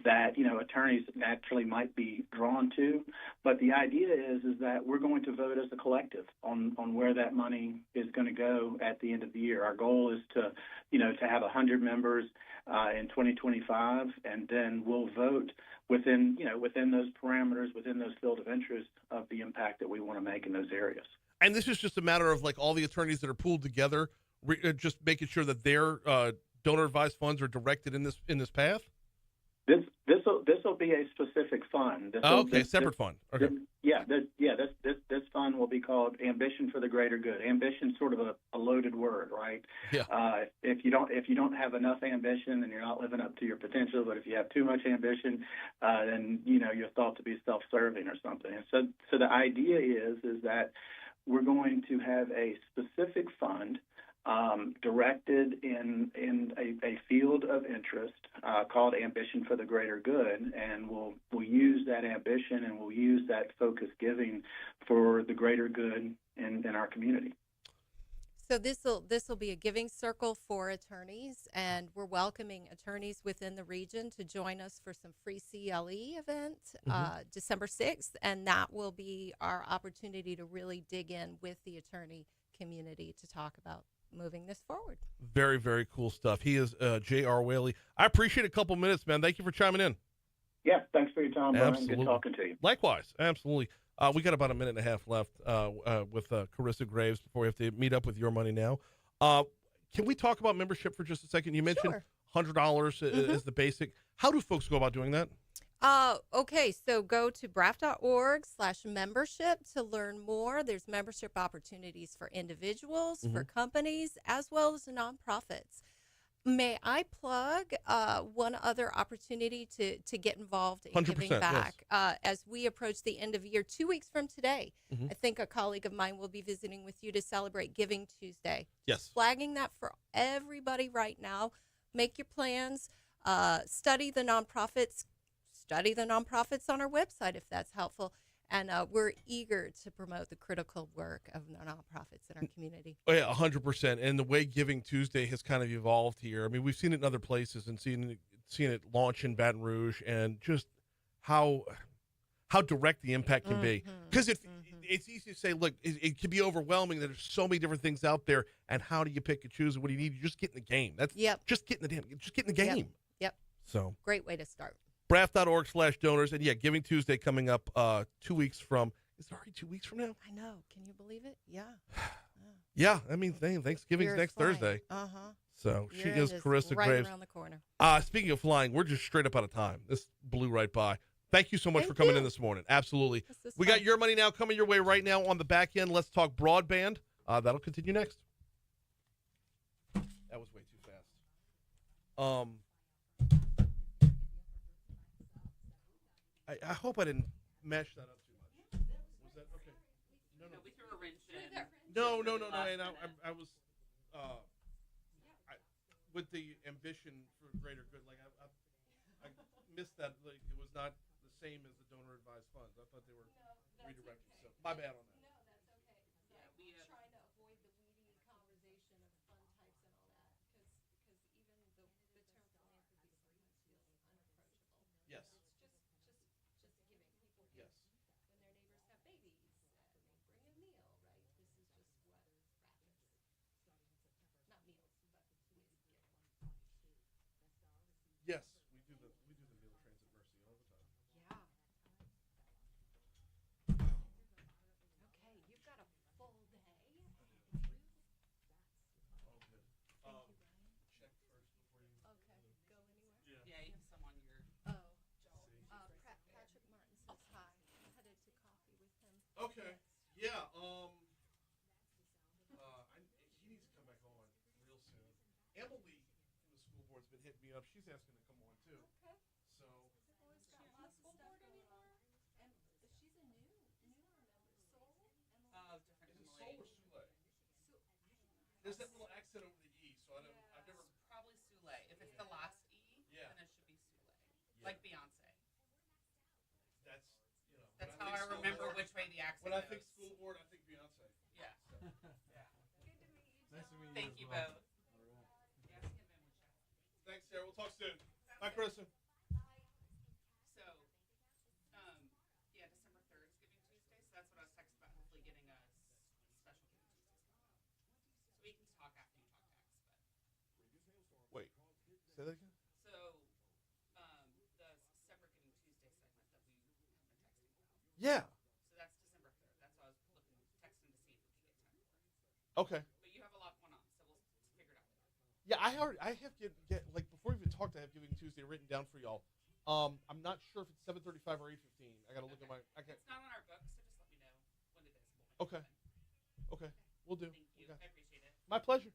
that attorneys naturally might be drawn to. But the idea is that we're going to vote as a collective on where that money is going to go at the end of the year. Our goal is to have 100 members in 2025, and then we'll vote within those parameters, within those field of interest of the impact that we want to make in those areas. And this is just a matter of like all the attorneys that are pooled together, just making sure that their donor advised funds are directed in this path. This will be a specific fund. Separate fund. Okay. This fund will be called Ambition for the Greater Good. Ambition, sort of a loaded word, right? Yeah. If you don't have enough ambition, then you're not living up to your potential. But if you have too much ambition, then you're thought to be self-serving or something. And so the idea is that we're going to have a specific fund directed in a field of interest called Ambition for the Greater Good, and we'll use that ambition and we'll use that focused giving for the greater good in our community. So this will be a giving circle for attorneys, and we're welcoming attorneys within the region to join us for some free CLE event December 6th, and that will be our opportunity to really dig in with the attorney community to talk about moving this forward. Very, very cool stuff. He is J.R. Whaley. I appreciate a couple minutes, man. Thank you for chiming in. Yeah, thanks for your time, Brian. Absolutely. Good talking to you. Likewise, absolutely. We got about a minute and a half left with Carissa Graves before we have to meet up with Your Money Now. Can we talk about membership for just a second? You mentioned $100 is the basic. How do folks go about doing that? Okay, so go to braf.org/membership to learn more. There's membership opportunities for individuals, for companies, as well as nonprofits. May I plug one other opportunity to get involved in giving back? Yes. As we approach the end of the year, 2 weeks from today, I think a colleague of mine will be visiting with you to celebrate Giving Tuesday. Yes. Flagging that for everybody right now. Make your plans. Study the nonprofits on our website if that's helpful. And we're eager to promote the critical work of nonprofits in our community. Oh, yeah, 100%. And the way Giving Tuesday has kind of evolved here, I mean, we've seen it in other places and seen it launch in Baton Rouge, and just how direct the impact can be. Because it's easy to say, look, it can be overwhelming. There's so many different things out there, and how do you pick and choose? What do you need? You just get in the game. Just get in the game. Yep. So great way to start. braf.org/donors. And yeah, Giving Tuesday coming up 2 weeks from, is it already 2 weeks from now? I know. Can you believe it? Yeah. Yeah. I mean, Thanksgiving's next Thursday. So she is Carissa Graves. Around the corner. Speaking of flying, we're just straight up out of time. This blew right by. Thank you so much for coming in this morning. Absolutely. We got Your Money Now coming your way right now on the back end. Let's talk broadband. That'll continue next. That was way too fast. I hope I didn't mash that up too much. Was that okay? No, we threw a wrench in. No. And I was with the ambition for greater good. Like I missed that. Like it was not the same as the donor advised funds. I thought they were redirected. So my bad on that. No, that's okay. We're trying to avoid the weedy conversation of fund types and all that, because even the term philanthropy sometimes feels unapproachable. Yes. Just giving people Yes. when their neighbors have babies and they bring a meal, right? This is just what practice. Not meals, but with giving. Yes, we do the meal trains at Mercy all the time. Yeah. Okay, you've got a full day. All good. Check first before you. Okay, go anywhere? Yeah, you have some on your. Patrick Martin says hi. Headed to coffee with him. Okay. Yeah. He needs to come back on real soon. Emily from the school board's been hitting me up. She's asking to come on too. Okay. So. Always got lots of stuff going on. And she's a newer member. Soul? Different Is it Emily. Soul or Soule? There's that little accent over the E, so I've never. Probably Soule. If it's the last E, Yeah. then it should be Soule. Like Beyonce. That's That's how I remember which way the accent When I goes. think school board, I think Beyonce. Yeah. Yeah. Thank you both. Thanks, Sarah. We'll talk soon. Bye, Carissa. So, yeah, December 3rd is Giving Tuesday, so that's what I was texting about. Hopefully, getting a special Giving Tuesdays coming up, so we can talk after you talk tax. But Wait, say that again. so, the separate Giving Tuesday segment that we have been texting about. Yeah. So that's December 3rd. That's what I was texting to see if we could get time for it. Okay. But you have a lot going on, so we'll figure it out later. Yeah, I have get like before we even talked, I have Giving Tuesday written down for y'all. I'm not sure if it's 7:35 or 8:15. I gotta look at my. It's not on our books, so just let me know when it is. Okay. Okay, we'll do. Thank you. Okay. I appreciate it. My pleasure.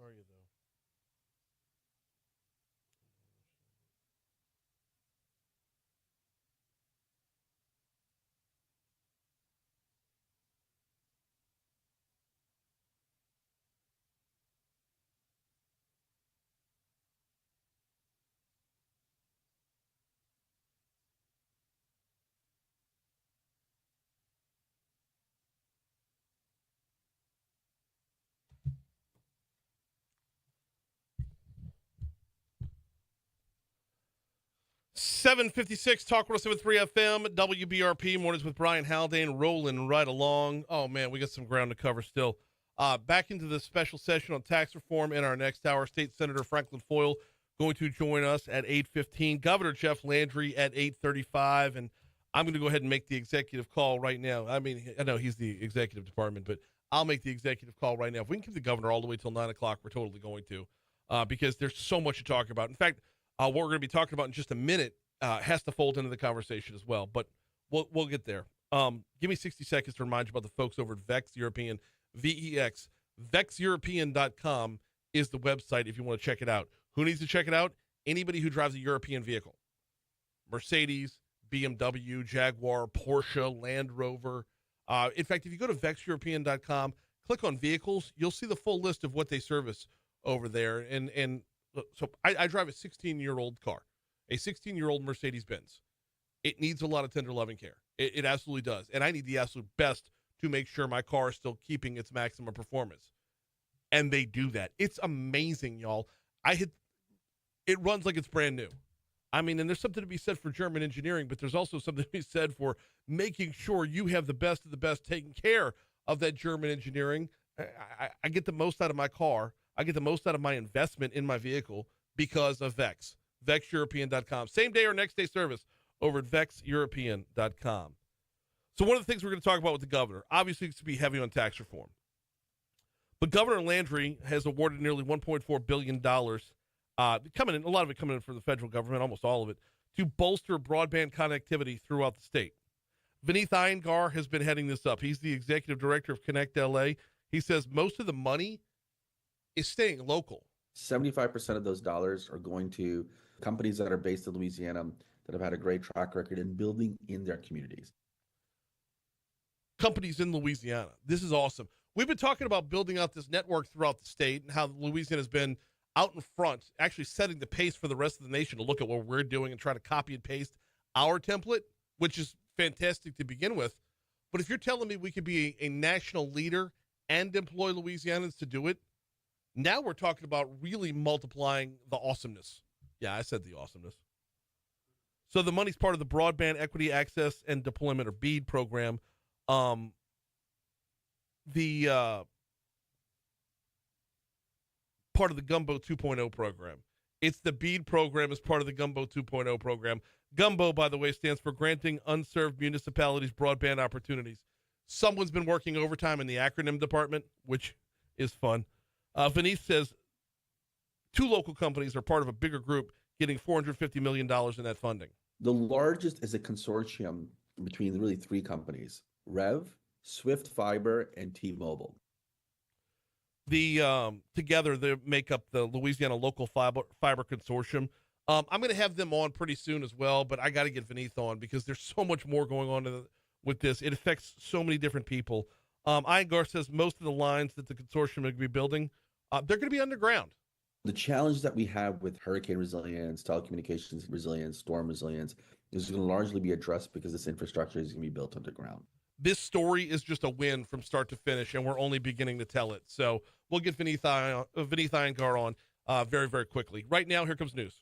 Are you though? $7:56 Talk 107.3 FM WBRP mornings with Brian Haldane rolling right along. Oh man, we got some ground to cover still. Back into the special session on tax reform in our next hour. State Senator Franklin Foyle going to join us at 8:15. Governor Jeff Landry at 8:35, and I'm going to go ahead and make the executive call right now. I mean, I know he's the executive department, but I'll make the executive call right now. If we can keep the governor all the way till 9 o'clock, we're totally going to, because there's so much to talk about. In fact, what we're going to be talking about in just a minute has to fold into the conversation as well, but we'll get there. Give me 60 seconds to remind you about the folks over at Vex European, VEX. VexEuropean.com is the website if you want to check it out. Who needs to check it out? Anybody who drives a European vehicle. Mercedes, BMW, Jaguar, Porsche, Land Rover. In fact, if you go to VexEuropean.com, click on vehicles, you'll see the full list of what they service over there. And so I drive a 16-year-old car, a 16-year-old Mercedes-Benz. It needs a lot of tender loving care. It absolutely does. And I need the absolute best to make sure my car is still keeping its maximum performance. And they do that. It's amazing, y'all. It runs like it's brand new. I mean, and there's something to be said for German engineering, but there's also something to be said for making sure you have the best of the best taking care of that German engineering. I get the most out of my car. I get the most out of my investment in my vehicle because of Vex. VexEuropean.com. Same day or next day service over at VexEuropean.com. So one of the things we're going to talk about with the governor, obviously it's to be heavy on tax reform. But Governor Landry has awarded nearly $1.4 billion, coming in, a lot of it coming in from the federal government, almost all of it, to bolster broadband connectivity throughout the state. Vineeth Iyengar has been heading this up. He's the executive director of Connect LA. He says most of the money is staying local. 75% of those dollars are going to companies that are based in Louisiana that have had a great track record in building in their communities. Companies in Louisiana. This is awesome. We've been talking about building out this network throughout the state and how Louisiana has been out in front, actually setting the pace for the rest of the nation to look at what we're doing and try to copy and paste our template, which is fantastic to begin with. But if you're telling me we could be a national leader and employ Louisianans to do it, now we're talking about really multiplying the awesomeness. Yeah, I said the awesomeness. So the money's part of the Broadband Equity Access and Deployment, or BEAD program. The part of the Gumbo 2.0 program. It's the BEAD program as part of the Gumbo 2.0 program. Gumbo, by the way, stands for Granting Unserved Municipalities Broadband Opportunities. Someone's been working overtime in the acronym department, which is fun. Vineeth says 2 local companies are part of a bigger group getting $450 million in that funding. The largest is a consortium between really 3 companies, Rev, Swift Fiber, and T-Mobile. Together they make up the Louisiana Local Fiber Consortium. I'm going to have them on pretty soon as well, but I got to get Vineeth on because there's so much more going on with this. It affects so many different people. Iyengar says most of the lines that the consortium are going to be building, they're going to be underground. The challenge that we have with hurricane resilience, telecommunications resilience, storm resilience is going to largely be addressed because this infrastructure is going to be built underground. This story is just a win from start to finish, and we're only beginning to tell it. So we'll get Vineeth Iyengar on very, very quickly. Right now, here comes news.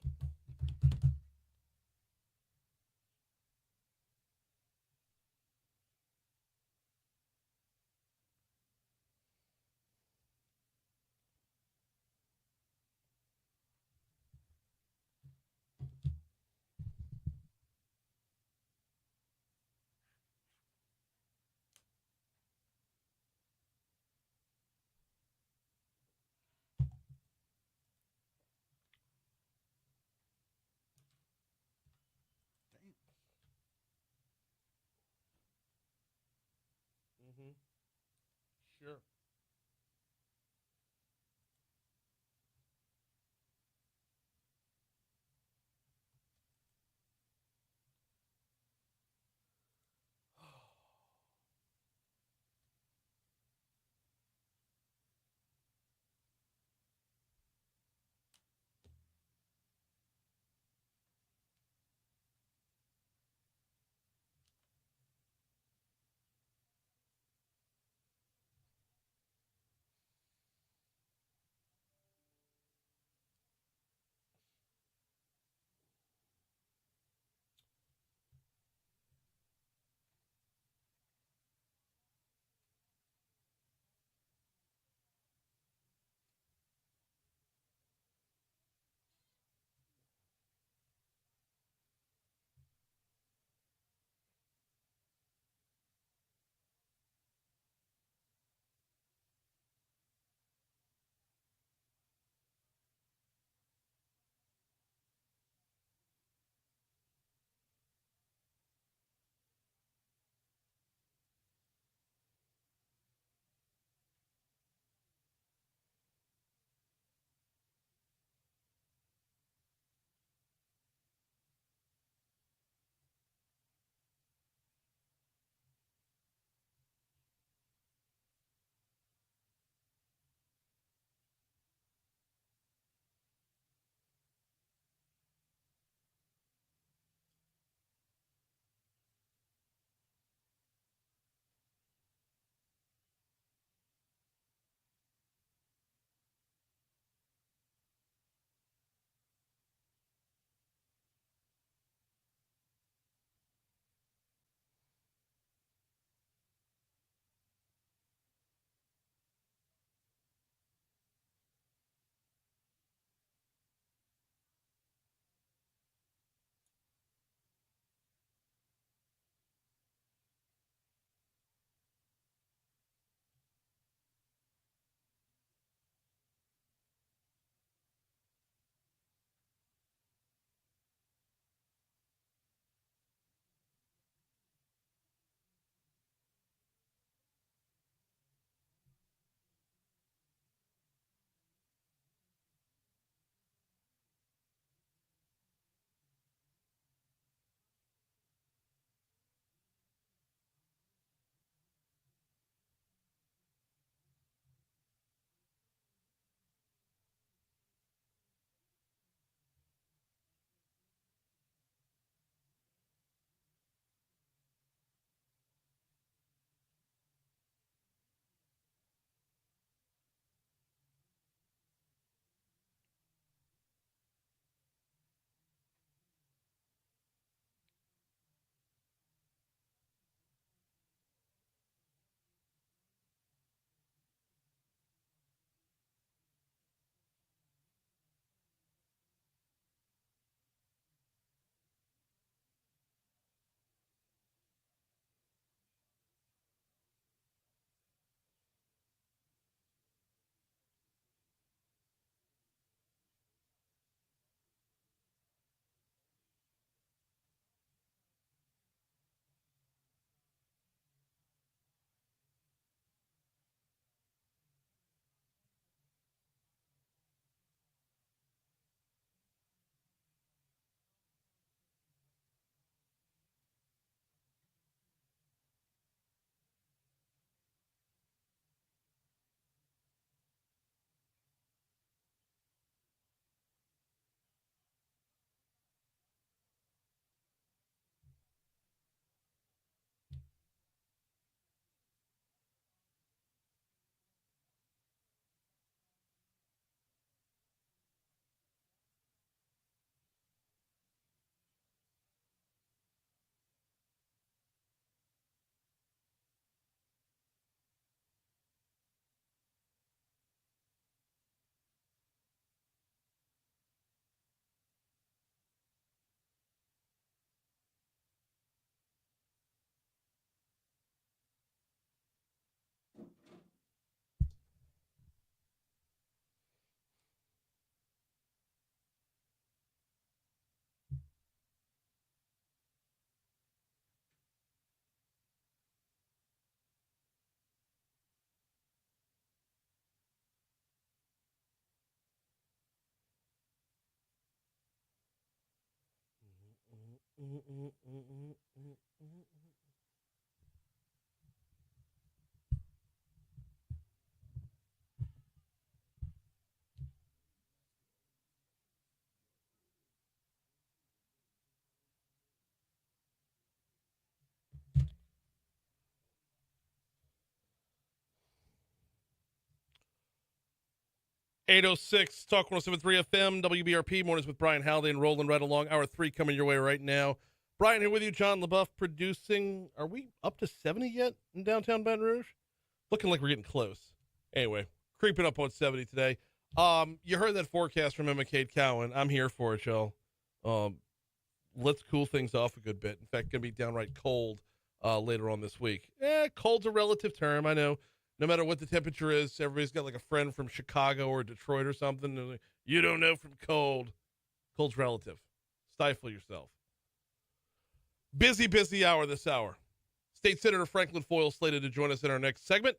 Sure. .806 Talk 107.3 FM, WBRP, mornings with Brian Halliday and rolling right along. Hour 3 coming your way right now. Brian here with you, John LaBeouf producing. Are we up to 70 yet in downtown Baton Rouge? Looking like we're getting close. Anyway, creeping up on 70 today. You heard that forecast from Emma Kate Cowan. I'm here for it, y'all. Let's cool things off a good bit. In fact, going to be downright cold later on this week. Cold's a relative term, I know. No matter what the temperature is, everybody's got like a friend from Chicago or Detroit or something. And like, you don't know from cold. Cold's relative. Stifle yourself. Busy hour this hour. State Senator Franklin Foyle slated to join us in our next segment.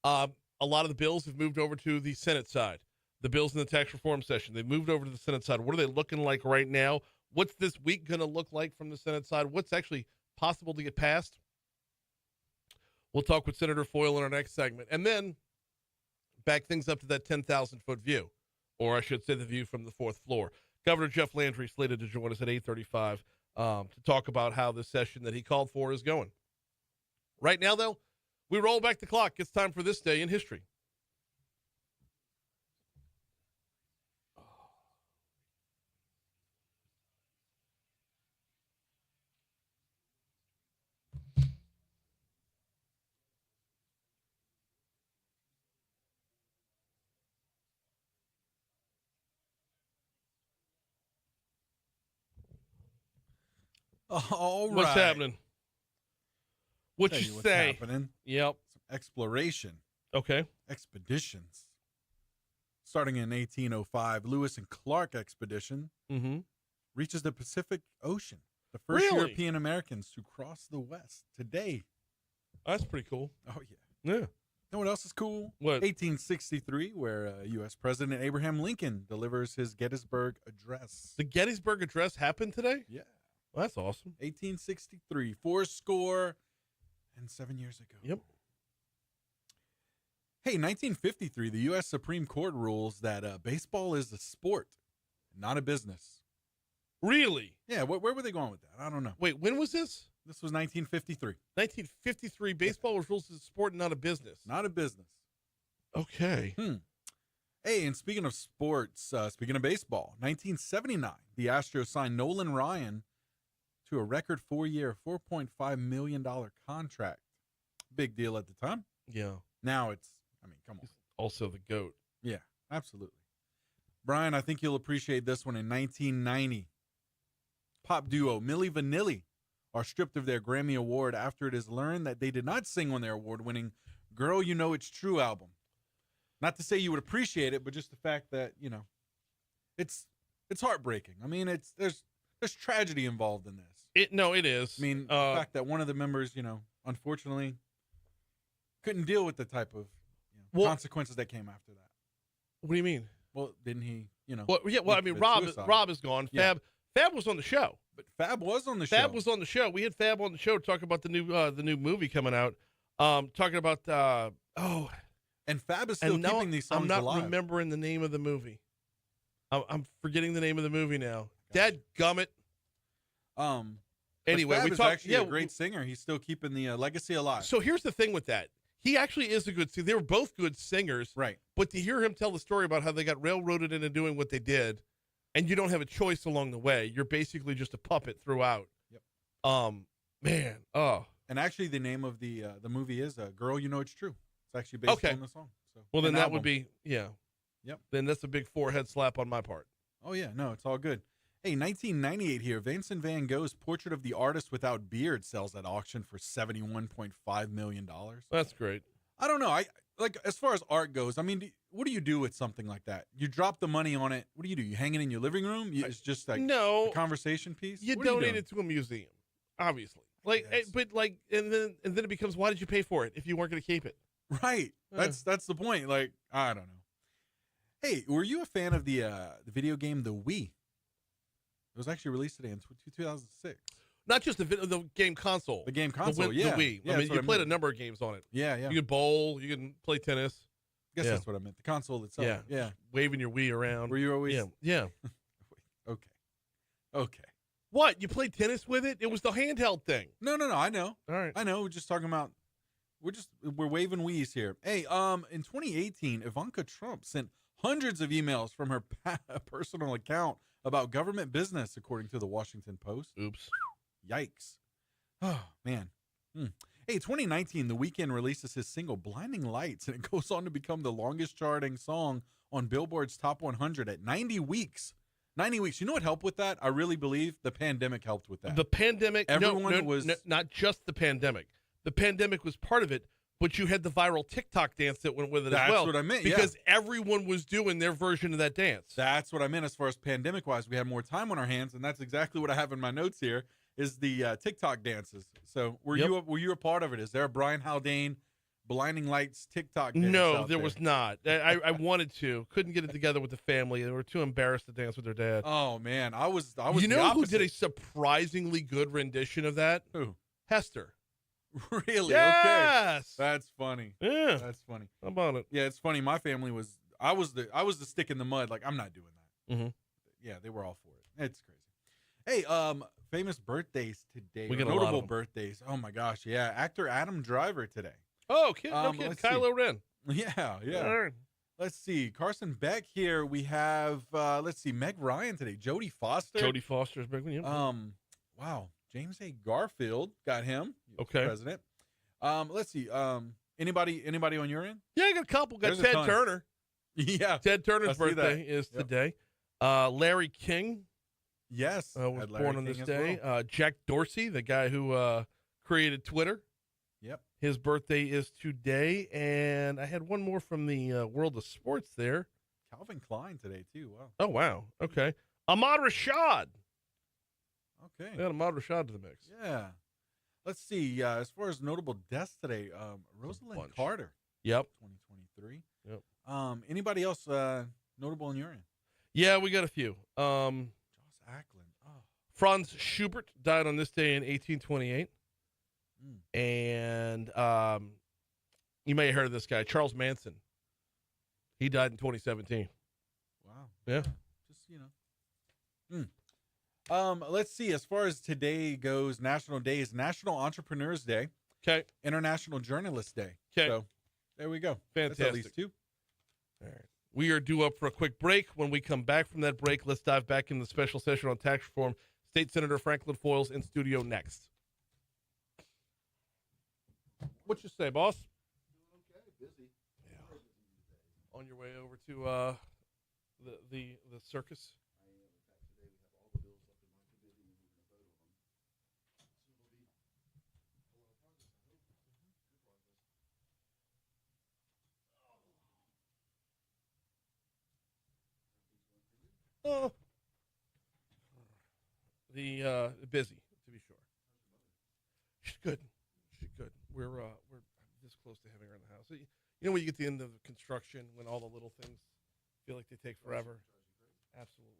A lot of the bills have moved over to the Senate side. The bills in the tax reform session, they moved over to the Senate side. What are they looking like right now? What's this week going to look like from the Senate side? What's actually possible to get passed? We'll talk with Senator Foyle in our next segment. And then back things up to that 10,000-foot view, or I should say the view from the fourth floor. Governor Jeff Landry slated to join us at 8:35 to talk about how the session that he called for is going. Right now, though, we roll back the clock. It's time for this day in history. All right. What's happening? What Tell you what's say? happening. Yep. Some exploration. Okay. Expeditions. Starting in 1805, Lewis and Clark expedition reaches the Pacific Ocean. The first European Americans to cross the West today. That's pretty cool. Oh, yeah. Yeah. You know what else is cool? What? 1863, where U.S. President Abraham Lincoln delivers his Gettysburg Address. The Gettysburg Address happened today? Yeah. Well, that's awesome. 1863, 407 years ago. Yep. Hey, 1953, the U.S. Supreme Court rules that baseball is a sport, not a business. Really? Yeah, where were they going with that? I don't know. Wait, when was this? This was 1953. 1953, baseball was ruled as a sport and not a business. Not a business. Okay. Hey, and speaking of sports, speaking of baseball, 1979, the Astros signed Nolan Ryan to a record 4-year, $4.5 million contract. Big deal at the time. Yeah. Now it's, come on. Also the GOAT. Yeah, absolutely. Brian, I think you'll appreciate this one. In 1990, pop duo Milli Vanilli are stripped of their Grammy Award after it is learned that they did not sing on their award-winning Girl You Know It's True album. Not to say you would appreciate it, but just the fact that, it's heartbreaking. There's tragedy involved in this. It is. The fact that one of the members, unfortunately couldn't deal with the type of consequences that came after that. What do you mean? Well, didn't he, Rob is gone. Yeah. Fab was on the show. But Fab was on the show. Fab was on the show. We had Fab on the show talking about the new movie coming out. Talking about and Fab is still keeping these songs alive. I'm not remembering the name of the movie. I'm forgetting the name of the movie now. Dad gummit. Anyway, Fab we is talked. Actually a great singer. He's still keeping the legacy alive. So here's the thing with that. He actually is a good singer. They were both good singers, right? But to hear him tell the story about how they got railroaded into doing what they did, and you don't have a choice along the way. You're basically just a puppet throughout. Yep. Man. Oh. And actually, the name of the movie is "Girl You Know It's True." It's actually based on the song. So, well, then that would be Yep. Then that's a big forehead slap on my part. Oh yeah, no, it's all good. Hey, 1998 here. Vincent Van Gogh's Portrait of the Artist Without Beard sells at auction for $71.5 million. That's great. I don't know. I like as far as art goes. What do you do with something like that? You drop the money on it. What do? You hang it in your living room? It's just like a conversation piece. You donate it to a museum, obviously. And then it becomes, why did you pay for it if you weren't going to keep it? Right. That's the point. Like, I don't know. Hey, were you a fan of the video game The Wii? It was actually released today in 2006. Not just the game console. The game console, yeah. The Wii. Yeah, I mean, that's what you I played meant. a number of games on it. Yeah, yeah. You can bowl. You can play tennis. I guess Yeah. that's what I meant. The console itself. Yeah. Yeah. Waving your Wii around. Were you always? Yeah. Yeah. Okay. Okay. What? You played tennis with it? It was the handheld thing. No. I know. All right. I know. We're just talking about. We're waving Wii's here. Hey, in 2018, Ivanka Trump sent hundreds of emails from her personal account about government business, according to the Washington Post. Oops. Yikes. Oh, man. Hey, 2019, The Weeknd releases his single Blinding Lights, and it goes on to become the longest charting song on Billboard's Top 100 at 90 weeks. 90 weeks. You know what helped with that? I really believe the pandemic helped with that. The pandemic. Everyone was. Not just the pandemic. The pandemic was part of it, but you had the viral TikTok dance that went with it as well. That's what I meant, because everyone was doing their version of that dance. That's what I meant as far as pandemic-wise. We had more time on our hands, and that's exactly what I have in my notes here, is the TikTok dances. So were you a part of it? Is there a Brian Haldane Blinding Lights TikTok dance No, out there was not. I wanted to. Couldn't get it together with the family. They were too embarrassed to dance with their dad. Oh, man. I was You know the who opposite. did a surprisingly good rendition of that? Who? Hester. Really? Yes. Okay. That's funny. Yeah. That's funny. How about it? Yeah, it's funny. My family was. I was the stick in the mud. Like, I'm not doing that. Mm-hmm. Yeah, they were all for it. It's crazy. Hey, famous birthdays today. We got a lot notable of them. birthdays. Oh my gosh, yeah. Actor Adam Driver today. Oh, kid, no kid. let's see. Kylo Ren. Yeah. All right. Let's see. Carson Beck here. We have let's see, Meg Ryan today. Jodie Foster. Jodie Foster's big one. Yeah. Wow. James A. Garfield. Got him. He was Okay. President. Let's see. Anybody on your end? Yeah, I got a couple. Got There's a Ted ton. Turner. Yeah. Ted Turner's I see that. birthday is Yep. today. Larry King Yes. was had Larry born on King this as day. well. Jack Dorsey, the guy who created Twitter. Yep. His birthday is today. And I had one more from the world of sports there. Calvin Klein today too. Wow. Oh, wow. Okay. Ahmad Rashad. Okay. We got Ahmad Rashad to the mix. Yeah. Let's see. As far as notable deaths today, Rosalind bunch. Carter, Yep. 2023. Yep. Anybody else notable in your end? Yeah, we got a few. Joss Ackland. Oh. Franz Schubert died on this day in 1828. And you may have heard of this guy, Charles Manson. He died in 2017. Wow. Yeah. Just, let's see. As far as today goes, national day is National Entrepreneurs Day. Okay. International Journalist Day. Okay. So there we go. Fantastic. That's at least two. All right. We are due up for a quick break. When we come back from that break, let's dive back into the special session on tax reform. State Senator Franklin Foyles in studio next. What you say, boss? Okay, busy. Yeah. On your way over to the circus? I am. In fact, today we have all the bills up in my committee and we're going to vote on them. So it'll be a lot of progress, I hope. Good progress. Oh. Busy, to be sure. She's good. She's good. We're this close to having her in the house. You know when you get to the end of construction, when all the little things feel like they take forever? Absolutely.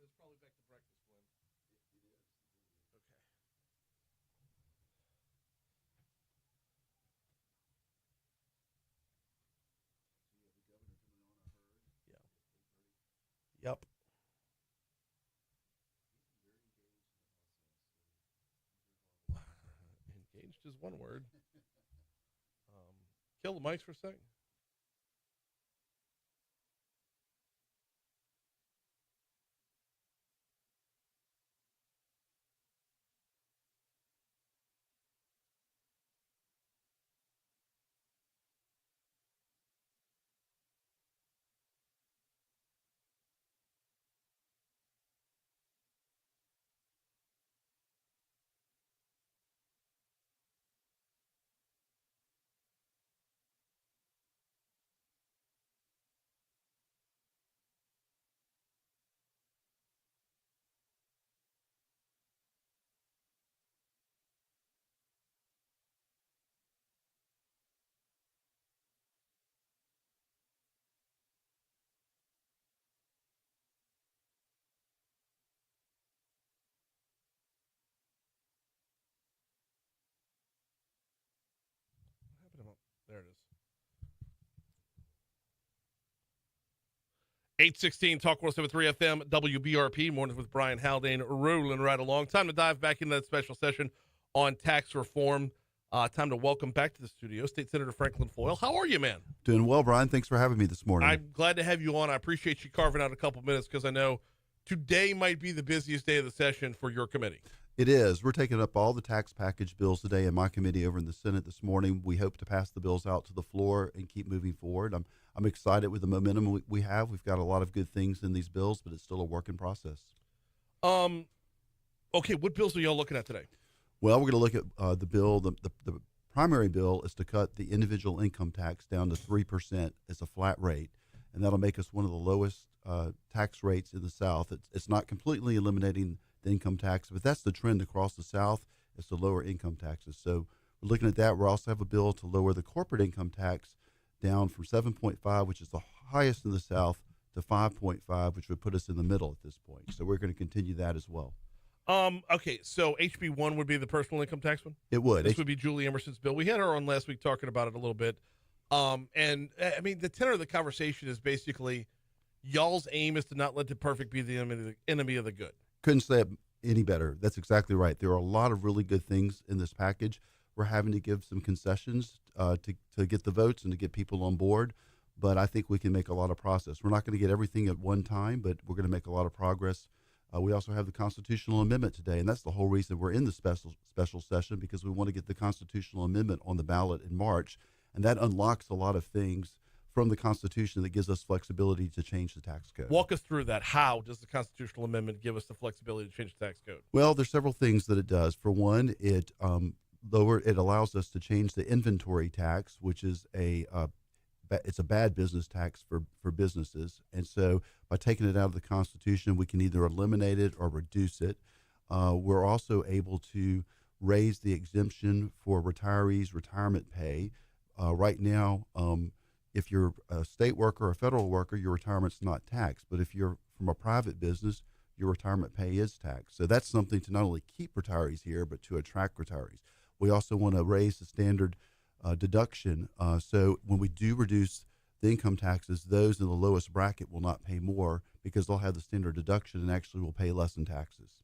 It's probably back to breakfast blend. It is. Okay. Yeah. Yep. Engaged is one word. Kill the mics for a second. There it is. 816 Talk 1073 FM WBRP. Mornings with Brian Haldane rolling right along. Time to dive back into that special session on tax reform. Time to welcome back to the studio State Senator Franklin Foyle. How are you, man? Doing well, Brian. Thanks for having me this morning. I'm glad to have you on. I appreciate you carving out a couple minutes because I know today might be the busiest day of the session for your committee. It is. We're taking up all the tax package bills today in my committee over in the Senate this morning. We hope to pass the bills out to the floor and keep moving forward. I'm excited with the momentum we have. We've got a lot of good things in these bills, but it's still a work in process. Okay, what bills are y'all looking at today? Well, we're going to look at the bill. The primary bill is to cut the individual income tax down to 3% as a flat rate, and that'll make us one of the lowest tax rates in the South. It's not completely eliminating the income tax, but that's the trend across the South, is to lower income taxes. So we're looking at that. We also have a bill to lower the corporate income tax down from 7.5, which is the highest in the South, to 5.5, which would put us in the middle at this point. So we're going to continue that as well. Okay, so HB 1 would be the personal income tax one? It would. This would be Julie Emerson's bill. We had her on last week talking about it a little bit. And I mean, the tenor of the conversation is basically y'all's aim is to not let the perfect be the enemy of the good. Couldn't say it any better. That's exactly right. There are a lot of really good things in this package. We're having to give some concessions to get the votes and to get people on board, but I think we can make a lot of progress. We're not going to get everything at one time, but we're going to make a lot of progress. We also have the constitutional amendment today, and that's the whole reason we're in the special session, because we want to get the constitutional amendment on the ballot in March, and that unlocks a lot of things from the Constitution that gives us flexibility to change the tax code. Walk us through that. How does the constitutional amendment give us the flexibility to change the tax code? Well, there's several things that it does. For one, it allows us to change the inventory tax, which is it's a bad business tax for businesses. And so by taking it out of the Constitution, we can either eliminate it or reduce it. We're also able to raise the exemption for retirees' retirement pay. Right now, if you're a state worker or a federal worker, your retirement's not taxed. But if you're from a private business, your retirement pay is taxed. So that's something to not only keep retirees here, but to attract retirees. We also want to raise the standard deduction. So when we do reduce the income taxes, those in the lowest bracket will not pay more because they'll have the standard deduction and actually will pay less in taxes.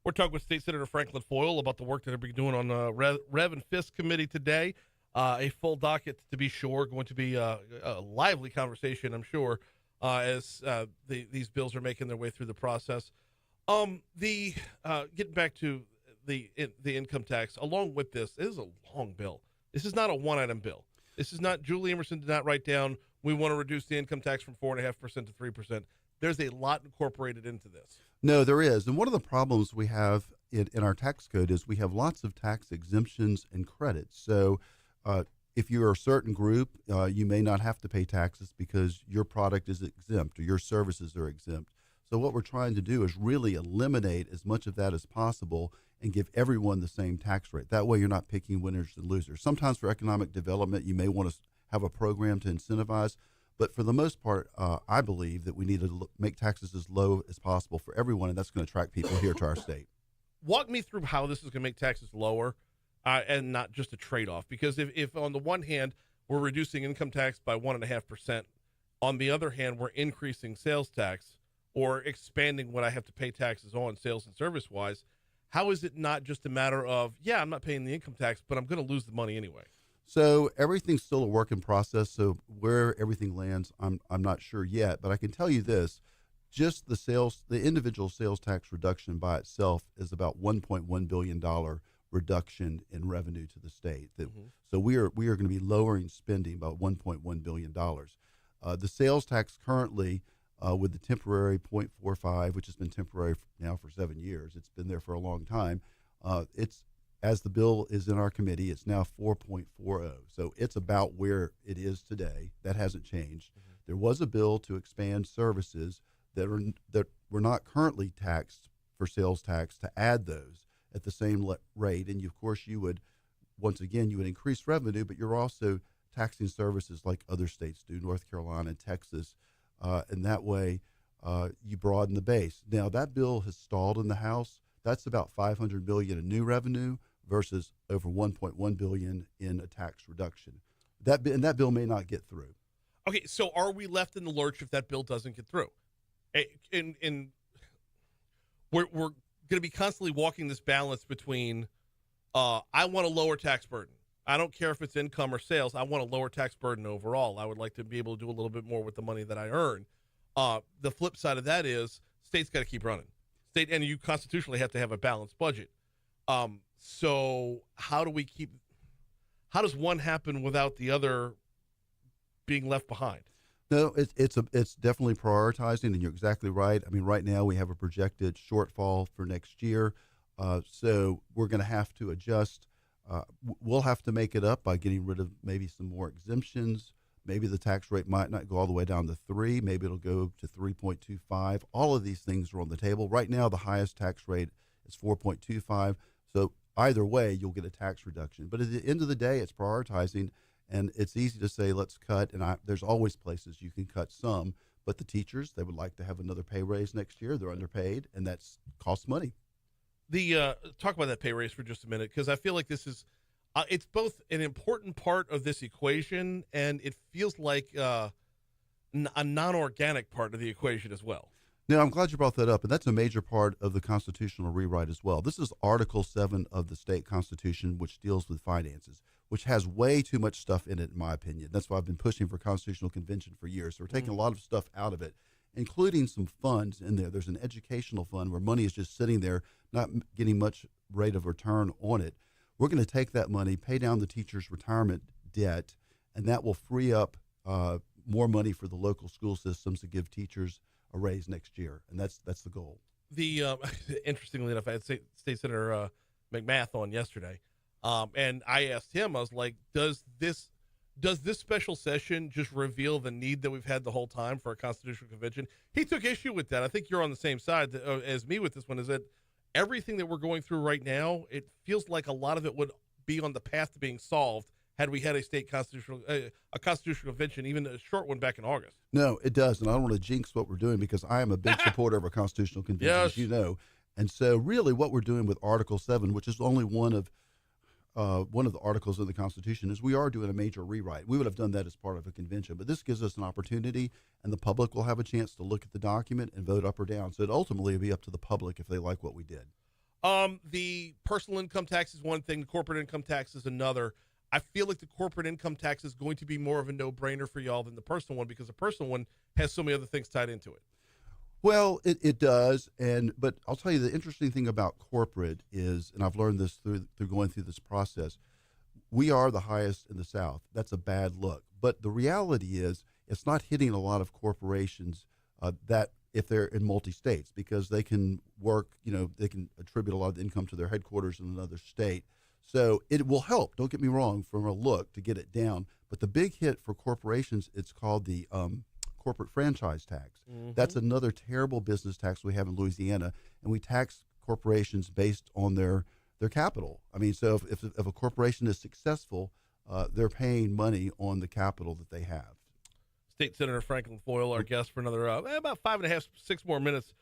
We're talking with State Senator Franklin Foyle about the work that they'll be doing on the Rev and Fisk Committee today. A full docket, to be sure, going to be a lively conversation, I'm sure, as these bills are making their way through the process. Getting back to the income tax, along with this is a long bill. This is not a one-item bill. This is not, Julie Emerson did not write down, we want to reduce the income tax from 4.5% to 3%. There's a lot incorporated into this. No, there is. And one of the problems we have in our tax code is we have lots of tax exemptions and credits. So if you're a certain group, you may not have to pay taxes because your product is exempt or your services are exempt. So what we're trying to do is really eliminate as much of that as possible and give everyone the same tax rate. That way you're not picking winners and losers. Sometimes for economic development, you may want to have a program to incentivize. But for the most part, I believe that we need to make taxes as low as possible for everyone, and that's going to attract people here to our state. Walk me through how this is going to make taxes lower and not just a trade-off. Because if on the one hand, we're reducing income tax by 1.5%, on the other hand, we're increasing sales tax or expanding what I have to pay taxes on sales and service-wise, how is it not just a matter of, yeah, I'm not paying the income tax, but I'm going to lose the money anyway? So everything's still a work in process. So where everything lands, I'm not sure yet. But I can tell you this: just the individual sales tax reduction by itself is about $1.1 billion reduction in revenue to the state. So we are going to be lowering spending by $1.1 billion. The sales tax currently, with the temporary 0.45, which has been temporary now for 7 years, it's been there for a long time. As the bill is in our committee, it's now 4.40. So it's about where it is today. That hasn't changed. Mm-hmm. There was a bill to expand services that were not currently taxed for sales tax, to add those at the same rate. And of course, you would increase revenue, but you're also taxing services like other states do, North Carolina and Texas. And that way you broaden the base. Now, that bill has stalled in the House. That's about $500 million in new revenue versus over $1.1 billion in a tax reduction. that bill may not get through. Okay, so are we left in the lurch if that bill doesn't get through? And we're going to be constantly walking this balance between I want a lower tax burden. I don't care if it's income or sales. I want a lower tax burden overall. I would like to be able to do a little bit more with the money that I earn. The flip side of that is state's got to keep running. State, and you constitutionally have to have a balanced budget. So how does one happen without the other being left behind? No, it's definitely prioritizing, and you're exactly right. I mean, right now we have a projected shortfall for next year, so we're going to have to adjust. We'll have to make it up by getting rid of maybe some more exemptions. Maybe the tax rate might not go all the way down to 3. Maybe it'll go to 3.25. All of these things are on the table. Right now, the highest tax rate is 4.25. So either way, you'll get a tax reduction. But at the end of the day, it's prioritizing. And it's easy to say, let's cut. And there's always places you can cut some. But the teachers, they would like to have another pay raise next year. They're underpaid, and that's costs money. Talk about that pay raise for just a minute, because I feel like this is it's both an important part of this equation, and it feels like a non-organic part of the equation as well. No, I'm glad you brought that up, and that's a major part of the constitutional rewrite as well. This is Article 7 of the state constitution, which deals with finances, which has way too much stuff in it, in my opinion. That's why I've been pushing for constitutional convention for years. So we're taking a lot of stuff out of it, including some funds in there. There's an educational fund where money is just sitting there, not getting much rate of return on it. We're going to take that money, pay down the teachers' retirement debt, and that will free up more money for the local school systems to give teachers a raise next year, and that's the goal. Interestingly enough, I had State Senator McMath on yesterday, and I asked him, I was like, does this special session just reveal the need that we've had the whole time for a constitutional convention? He took issue with that. I think you're on the same side as me with this one, is that everything that we're going through right now, it feels like a lot of it would be on the path to being solved had we had a constitutional convention, even a short one back in August. No, it does, and I don't want to jinx what we're doing, because I am a big supporter of a constitutional convention, yes, as you know. And so really what we're doing with Article 7, which is only one of the articles of the Constitution, is we are doing a major rewrite. We would have done that as part of a convention, but this gives us an opportunity, and the public will have a chance to look at the document and vote up or down. So it ultimately will be up to the public if they like what we did. The personal income tax is one thing. The corporate income tax is another. I feel like the corporate income tax is going to be more of a no-brainer for y'all than the personal one, because the personal one has so many other things tied into it. Well, it does, but I'll tell you the interesting thing about corporate is, and I've learned this through going through this process, we are the highest in the South. That's a bad look. But the reality is it's not hitting a lot of corporations that if they're in multi-states, because they can work, they can attribute a lot of the income to their headquarters in another state. So it will help, don't get me wrong, from a look to get it down. But the big hit for corporations, it's called the corporate franchise tax. Mm-hmm. That's another terrible business tax we have in Louisiana, and we tax corporations based on their capital. I mean, so if a corporation is successful, they're paying money on the capital that they have. State Senator Franklin Foyle, our guest for another about 5.5, 6 more minutes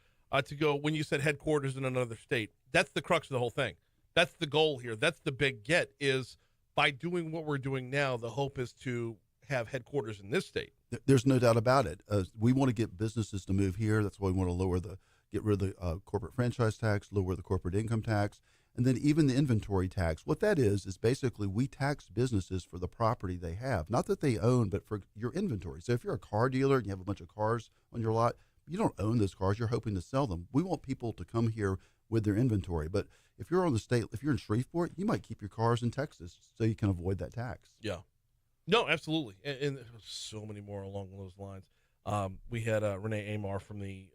to go. When you said headquarters in another state, that's the crux of the whole thing. That's the goal here. That's the big get, is by doing what we're doing now, the hope is to have headquarters in this state. There's no doubt about it. We want to get businesses to move here. That's why we want to get rid of the corporate franchise tax, lower the corporate income tax, and then even the inventory tax. What that is basically we tax businesses for the property they have, not that they own, but for your inventory. So if you're a car dealer and you have a bunch of cars on your lot, you don't own those cars. You're hoping to sell them. We want people to come here with their inventory. But if you're if you're in Shreveport, you might keep your cars in Texas so you can avoid that tax. Yeah. No, absolutely. And so many more along those lines. We had Renee Amar from the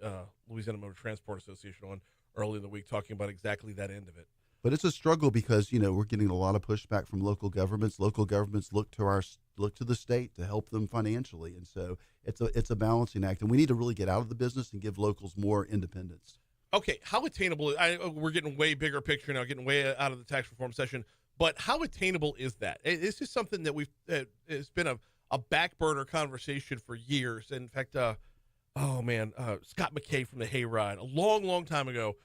Louisiana Motor Transport Association on early in the week talking about exactly that end of it. But it's a struggle because, we're getting a lot of pushback from local governments. Local governments look to the state to help them financially. And so it's a balancing act. And we need to really get out of the business and give locals more independence. Okay, how attainable we're getting way bigger picture now, getting way out of the tax reform session, but how attainable is that? It's just something that it's been a back burner conversation for years. In fact, Scott McKay from the Hayride, a long, long time ago,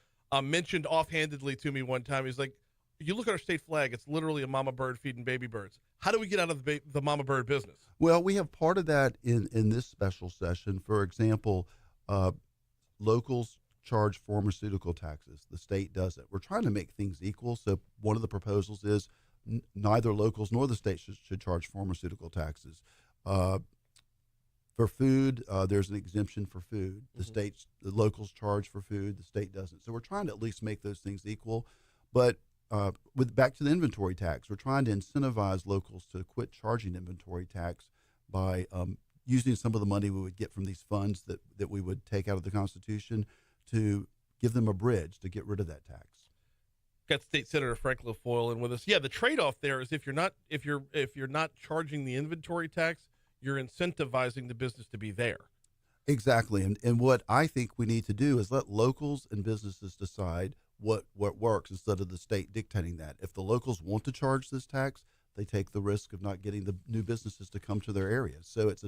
mentioned offhandedly to me one time, he's like, You look at our state flag; it's literally a mama bird feeding baby birds. How do we get out of the mama bird business? Well, we have part of that in this special session. For example, locals charge pharmaceutical taxes. The state doesn't. We're trying to make things equal. So one of the proposals is neither locals nor the state should charge pharmaceutical taxes. For food, there's an exemption for food. The locals charge for food. The state doesn't. So we're trying to at least make those things equal. But back to the inventory tax, we're trying to incentivize locals to quit charging inventory tax by using some of the money we would get from these funds that we would take out of the Constitution to give them a bridge to get rid of that tax. Got State Senator Frank LaFoyle in with us. Yeah, the trade-off there is if you're not charging the inventory tax, you're incentivizing the business to be there. Exactly. And what I think we need to do is let locals and businesses decide what works instead of the state dictating that. If the locals want to charge this tax, they take the risk of not getting the new businesses to come to their area. So it's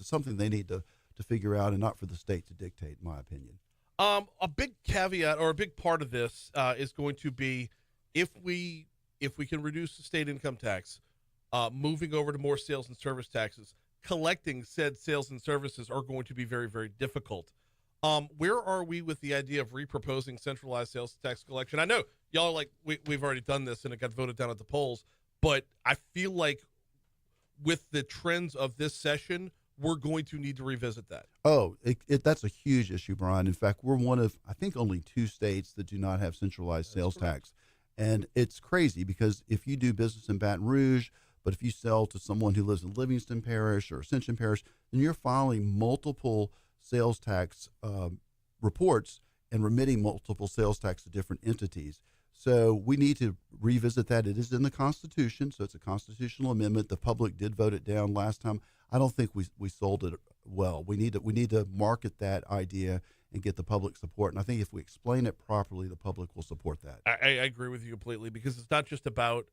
something they need to figure out, and not for the state to dictate, in my opinion. A big caveat or a big part of this is going to be if we can reduce the state income tax, moving over to more sales and service taxes, collecting said sales and services are going to be very, very difficult. Where are we with the idea of reproposing centralized sales tax collection? I know y'all are like, we've already done this and it got voted down at the polls, but I feel like with the trends of this session, we're going to need to revisit that. Oh, that's a huge issue, Brian. In fact, we're one of, I think, only 2 states that do not have centralized sales tax. And it's crazy because if you do business in Baton Rouge, but if you sell to someone who lives in Livingston Parish or Ascension Parish, then you're filing multiple sales tax reports and remitting multiple sales tax to different entities. So we need to revisit that. It is in the Constitution, so it's a constitutional amendment. The public did vote it down last time. I don't think we sold it well. We need to market that idea and get the public support. And I think if we explain it properly, the public will support that. I agree with you completely because it's not just about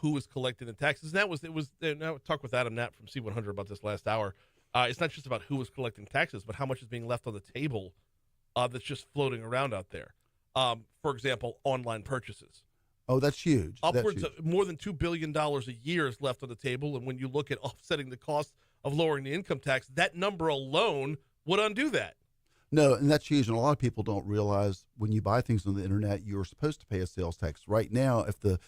who is collecting the taxes. And now talk with Adam Knapp from C100 about this last hour. It's not just about who is collecting taxes, but how much is being left on the table that's just floating around out there. For example, online purchases. Oh, that's huge. Upwards of more than $2 billion a year is left on the table. And when you look at offsetting the cost of lowering the income tax, that number alone would undo that. No, and that's huge. And a lot of people don't realize when you buy things on the internet, you're supposed to pay a sales tax. Right now, if the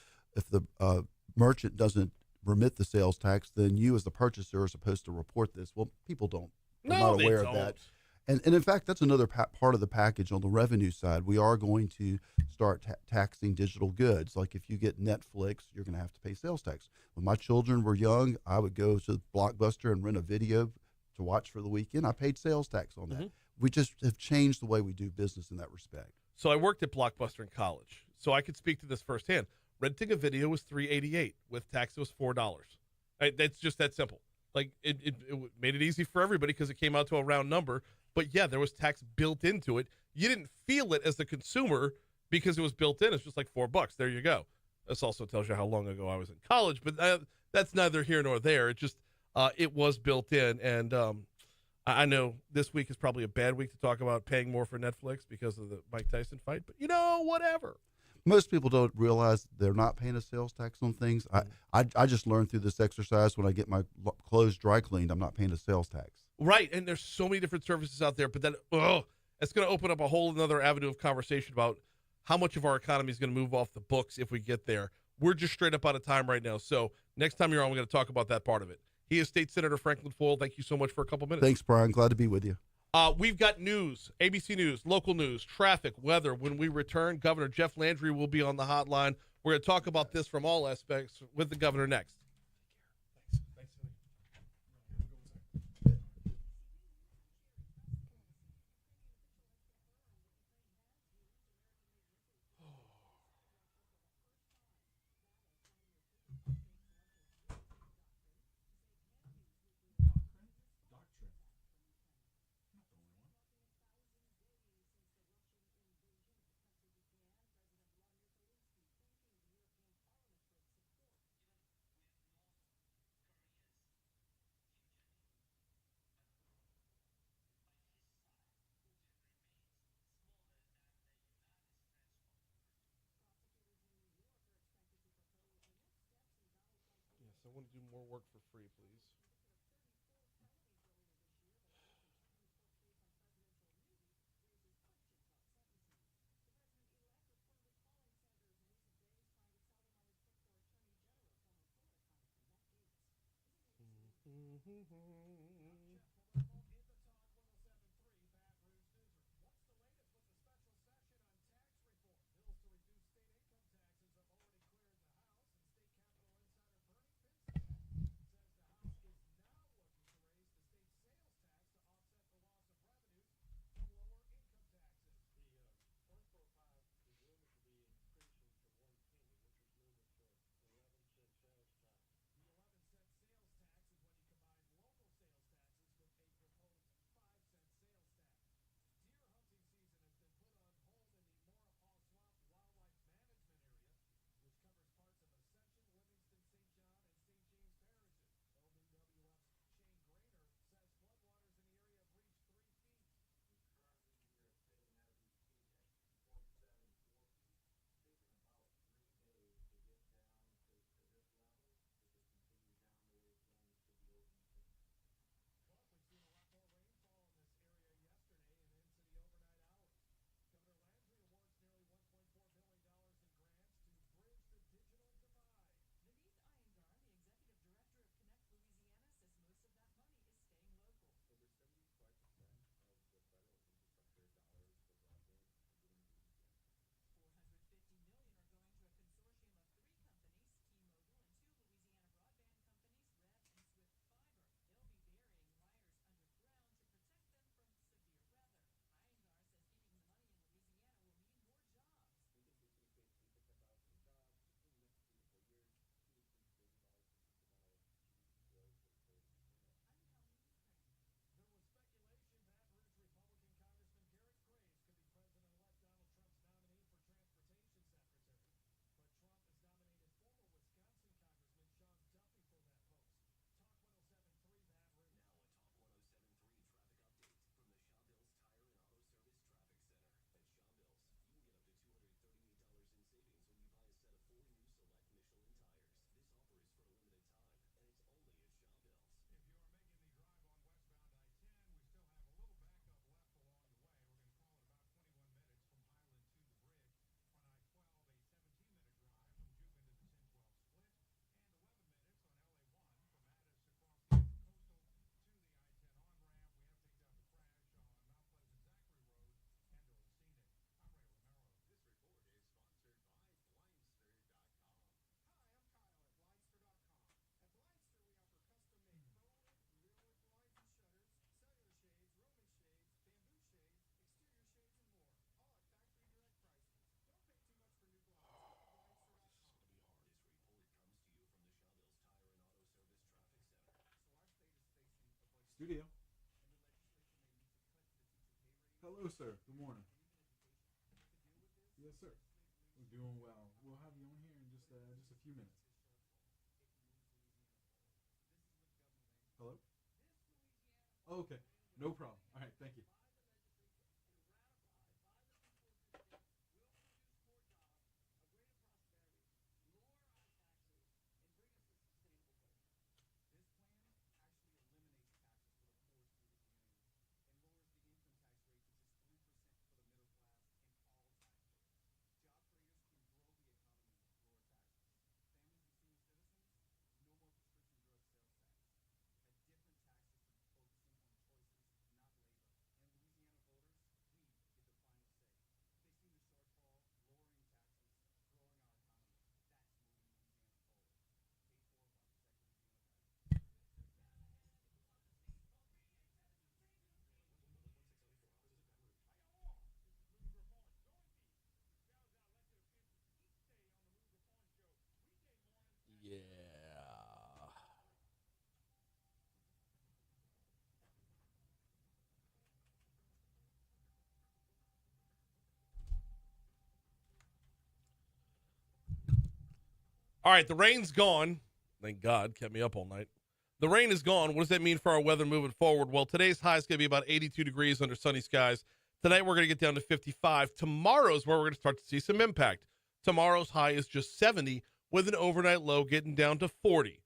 merchant doesn't remit the sales tax, then you as the purchaser are supposed to report this. Well, people are not aware of that. And in fact, that's another part of the package on the revenue side. We are going to start taxing digital goods. Like if you get Netflix, you're going to have to pay sales tax. When my children were young, I would go to Blockbuster and rent a video to watch for the weekend. I paid sales tax on that. We just have changed the way we do business in that respect. So I worked at Blockbuster in college, so I could speak to this firsthand. Renting a video was $3.88. With tax, it was $4. That's just that simple. Like it made it easy for everybody because it came out to a round number. But yeah, there was tax built into it. You didn't feel it as the consumer because it was built in. It's just like $4. There you go. This also tells you how long ago I was in college, but that's neither here nor there. It just it was built in, and I know this week is probably a bad week to talk about paying more for Netflix because of the Mike Tyson fight. But whatever. Most people don't realize they're not paying a sales tax on things. I just learned through this exercise when I get my clothes dry cleaned, I'm not paying a sales tax. Right, and there's so many different services out there, but then it's going to open up a whole another avenue of conversation about how much of our economy is going to move off the books if we get there. We're just straight up out of time right now, so next time you're on, we're going to talk about that part of it. He is State Senator Frank LaFoyle. Thank you so much for a couple minutes. Thanks, Brian. Glad to be with you. We've got news, ABC News, local news, traffic, weather. When we return, Governor Jeff Landry will be on the hotline. We're going to talk about this from all aspects with the governor next. want to do more work for free, please. Studio. Hello, sir. Good morning. Yes, sir. We're doing well. We'll have you on here in just a few minutes. Hello? Oh, okay. No problem. All right. Thank you. Yeah. All right, the rain's gone. Thank God, kept me up all night. The rain is gone. What does that mean for our weather moving forward? Well, today's high is going to be about 82 degrees under sunny skies. Tonight, we're going to get down to 55. Tomorrow's where we're going to start to see some impact. Tomorrow's high is just 70 with an overnight low getting down to 40.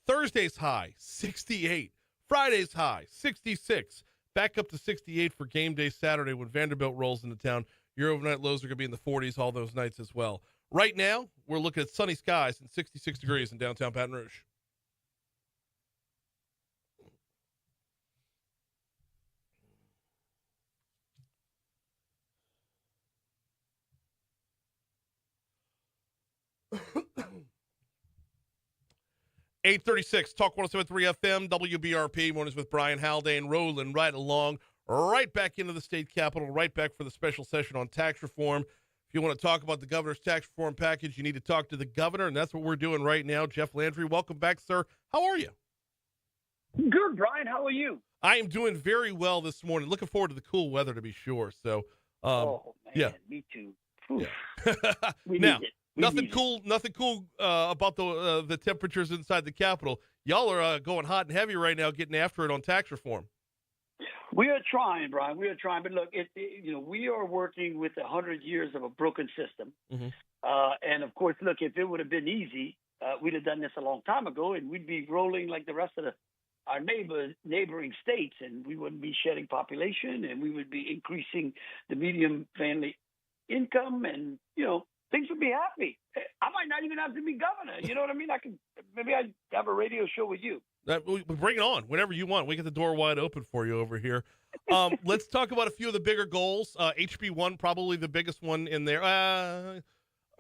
Thursday's high, 68. Friday's high, 66. Back up to 68 for game day Saturday when Vanderbilt rolls into town. Your overnight lows are going to be in the 40s all those nights as well. Right now, we're looking at sunny skies and 66 degrees in downtown Baton Rouge. (8:36) Talk 107.3 FM, WBRP. Mornings with Brian Haldane, rolling right along, right back into the state capitol, right back for the special session on tax reform. If you want to talk about the governor's tax reform package, you need to talk to the governor, and that's what we're doing right now. Jeff Landry, welcome back, sir. How are you? Good, Brian. How are you? I am doing very well this morning. Looking forward to the cool weather, to be sure. So, oh man, yeah, me too. Yeah. We now, need it. Nothing cool about the temperatures inside the Capitol. Y'all are going hot and heavy right now, getting after it on tax reform. We are trying, Brian. We are trying, but look, we are working with 100 years of a broken system, and of course, look, if it would have been easy, we'd have done this a long time ago, and we'd be rolling like the rest of our neighboring states, and we wouldn't be shedding population, and we would be increasing the median family income, and things would be happy. I might not even have to be governor. You know what I mean? Maybe I'd have a radio show with you. Bring it on whenever you want. We get the door wide open for you over here. Let's talk about a few of the bigger goals. HB1, probably the biggest one in there.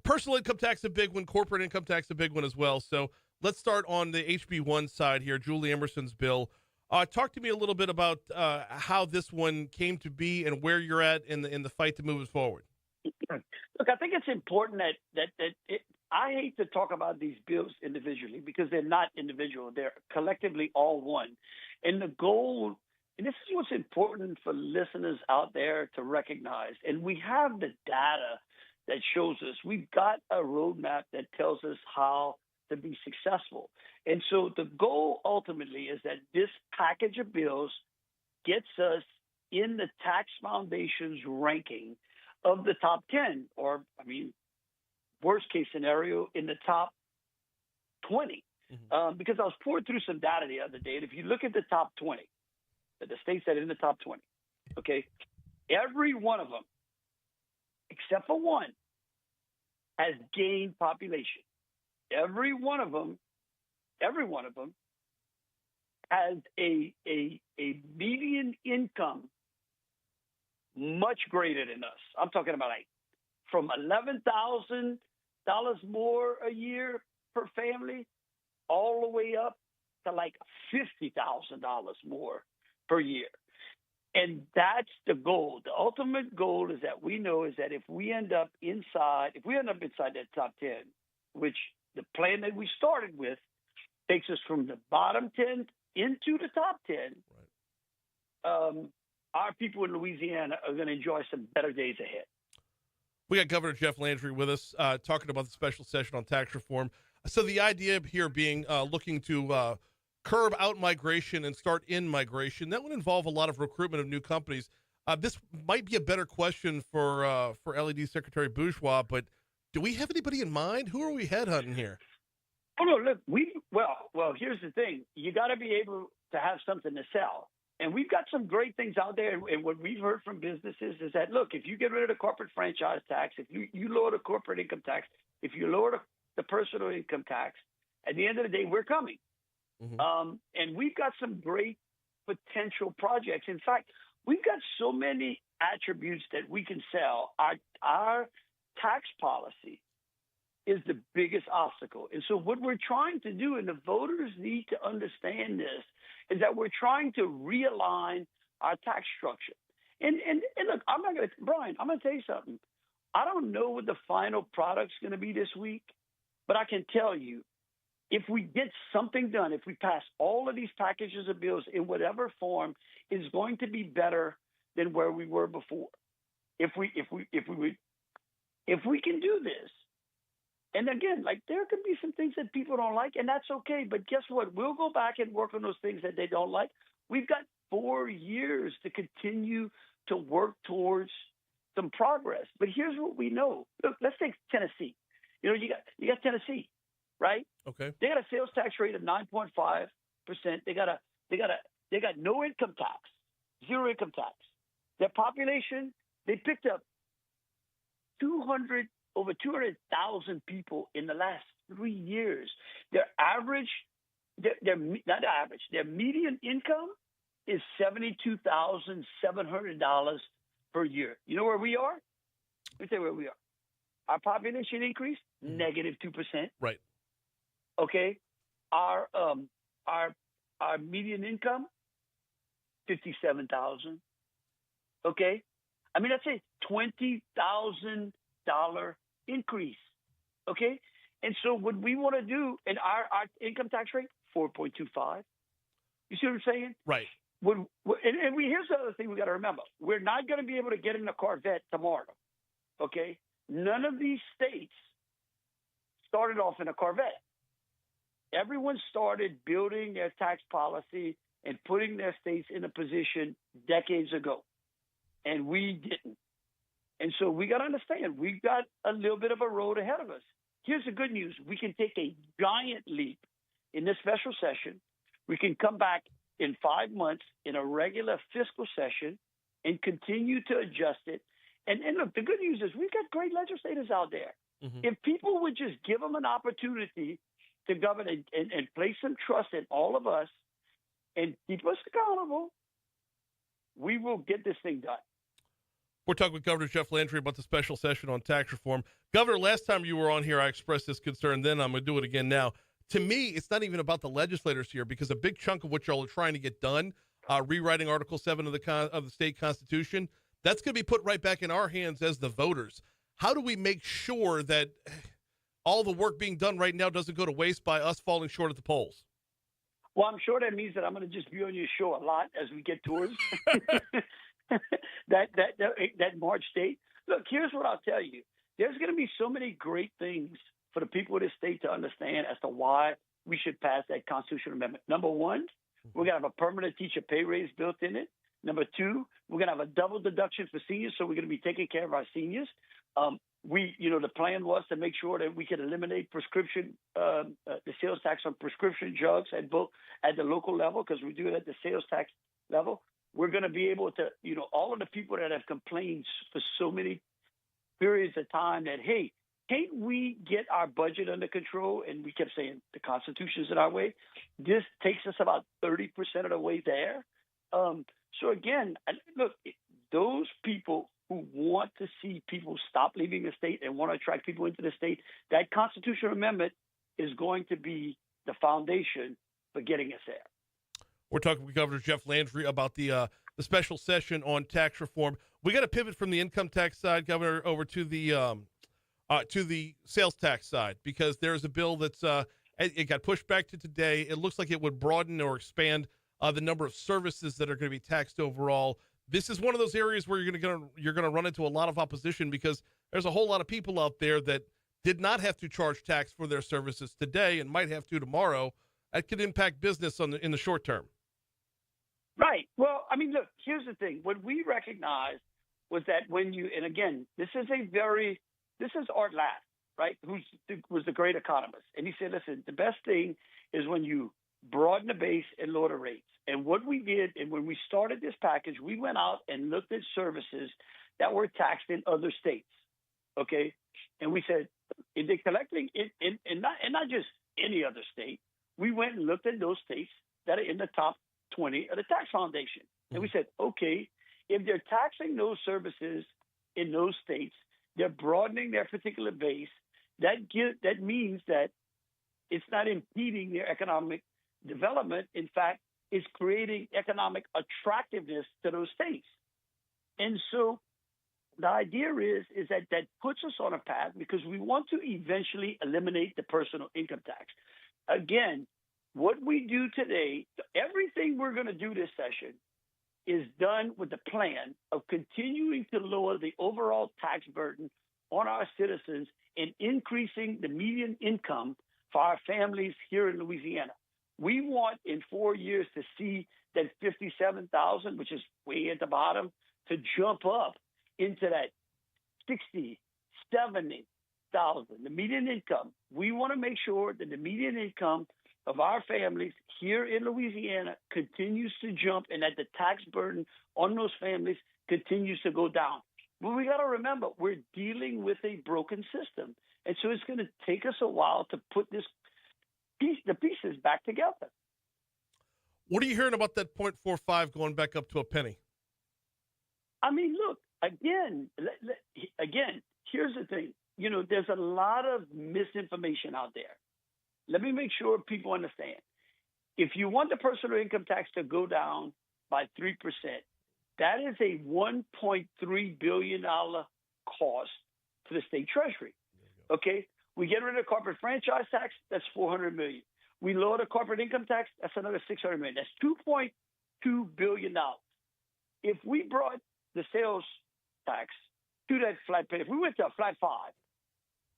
Personal income tax, a big one. Corporate income tax, a big one as well. So let's start on the HB1 side here. Julie Emerson's bill. Talk to me a little bit about how this one came to be and where you're at in the fight to move it forward. Look, I think it's important that I hate to talk about these bills individually because they're not individual. They're collectively all one. And the goal, and this is what's important for listeners out there to recognize, and we have the data that shows us. We've got a roadmap that tells us how to be successful. And so the goal ultimately is that this package of bills gets us in the Tax Foundation's ranking of the top 10, or, worst case scenario, in the top 20. Because I was pouring through some data the other day, and if you look at the top 20, the states that are in the top 20, okay, every one of them, except for one, has gained population. Every one of them has a median income much greater than us. I'm talking about from $11,000 more a year per family all the way up to $50,000 more per year. And that's the goal. The ultimate goal is that we know is that if we end up inside that top 10, which the plan that we started with takes us from the bottom 10 into the top 10, our people in Louisiana are going to enjoy some better days ahead. We got Governor Jeff Landry with us talking about the special session on tax reform. So the idea here being looking to curb out migration and start in migration, that would involve a lot of recruitment of new companies. This might be a better question for LED Secretary Bourgeois, but do we have anybody in mind? Who are we headhunting here? Oh, no, look, well, here's the thing. You got to be able to have something to sell. And we've got some great things out there. And what we've heard from businesses is that, look, if you get rid of the corporate franchise tax, if you lower the corporate income tax, if you lower the personal income tax, at the end of the day, we're coming. And we've got some great potential projects. In fact, we've got so many attributes that we can sell. Our tax policy is the biggest obstacle. And so what we're trying to do, and the voters need to understand this, is that we're trying to realign our tax structure. And look, Brian, I'm going to tell you something. I don't know what the final product's going to be this week, but I can tell you, if we get something done, if we pass all of these packages of bills in whatever form, it's going to be better than where we were before. If we can do this. And again, there could be some things that people don't like, and that's okay. But guess what? We'll go back and work on those things that they don't like. We've got 4 years to continue to work towards some progress. But here's what we know. Look, let's take Tennessee. You got Tennessee. right? Okay. They got a sales tax rate of 9.5%. They got no income tax, zero income tax. Their population, they picked up over 200,000 people in the last 3 years. Their average, their not the average, their median income is $72,700 per year. You know where we are? Let me tell you where we are. Our population increase, -2%. Right. Okay. Our median income, 57,000. Okay. I mean, that's a $20,000 increase. Okay. And so what we want to do, and our income tax rate, 4.25. You see what I'm saying? Right. Here's the other thing we got to remember. We're not going to be able to get in a Corvette tomorrow. Okay. None of these states started off in a Corvette. Everyone started building their tax policy and putting their states in a position decades ago. And we didn't. And so we got to understand, we've got a little bit of a road ahead of us. Here's the good news. We can take a giant leap in this special session. We can come back in 5 months in a regular fiscal session and continue to adjust it. And look, the good news is we've got great legislators out there. Mm-hmm. If people would just give them an opportunity to govern and place some trust in all of us and keep us accountable, we will get this thing done. We're talking with Governor Jeff Landry about the special session on tax reform. Governor, last time you were on here, I expressed this concern. Then I'm going to do it again now. To me, it's not even about the legislators here, because a big chunk of what y'all are trying to get done, rewriting Article 7 of the state constitution, that's going to be put right back in our hands as the voters. How do we make sure that all the work being done right now doesn't go to waste by us falling short at the polls? Well, I'm sure that means that I'm going to just be on your show a lot as we get towards that March date. Look, here's what I'll tell you. There's going to be so many great things for the people of this state to understand as to why we should pass that constitutional amendment. Number one, we're going to have a permanent teacher pay raise built in it. Number two, we're going to have a double deduction for seniors, so we're going to be taking care of our seniors. The plan was to make sure that we could eliminate prescription, the sales tax on prescription drugs at the local level, because we do it at the sales tax level. We're going to be able to, all of the people that have complained for so many periods of time that, hey, can't we get our budget under control? And we kept saying the Constitution's in our way. This takes us about 30% of the way there. So again, look, those people who want to see people stop leaving the state and want to attract people into the state, that constitutional amendment is going to be the foundation for getting us there. We're talking with Governor Jeff Landry about the special session on tax reform. We got to pivot from the income tax side, Governor, over to the sales tax side, because there's a bill that's it got pushed back to today. It looks like it would broaden or expand the number of services that are going to be taxed overall. This is one of those areas where you're going to run into a lot of opposition, because there's a whole lot of people out there that did not have to charge tax for their services today and might have to tomorrow. That could impact business in the short term. Right. Well, I mean, look, here's the thing. What we recognized was that and again, this is Art Ladd, right, who was the great economist. And he said, listen, the best thing is when you broaden the base and lower the rates. And what we did, and when we started this package, we went out and looked at services that were taxed in other states, okay? And we said, if they're collecting and not just any other state, we went and looked at those states that are in the top 20 of the tax foundation. And we said, okay, if they're taxing those services in those states, they're broadening their particular base. That means that it's not impeding their economic development. In fact, it's creating economic attractiveness to those states. And so the idea is that puts us on a path, because we want to eventually eliminate the personal income tax. Again, what we do today, everything we're going to do this session is done with the plan of continuing to lower the overall tax burden on our citizens and increasing the median income for our families here in Louisiana. We want in 4 years to see that 57,000, which is way at the bottom, to jump up into that 60, 70, $100,000, the median income, we want to make sure that the median income of our families here in Louisiana continues to jump and that the tax burden on those families continues to go down. But we got to remember, we're dealing with a broken system. And so it's going to take us a while to put the pieces back together. What are you hearing about that 0.45 going back up to a penny? I mean, look, again, here's the thing. You know, there's a lot of misinformation out there. Let me make sure people understand. If you want the personal income tax to go down by 3%, that is a $1.3 billion cost to the state treasury. Okay? We get rid of the corporate franchise tax, that's $400 million. We lower the corporate income tax, that's another $600 million. That's $2.2 billion. If we brought the sales tax to that flat penny, if we went to a flat 5,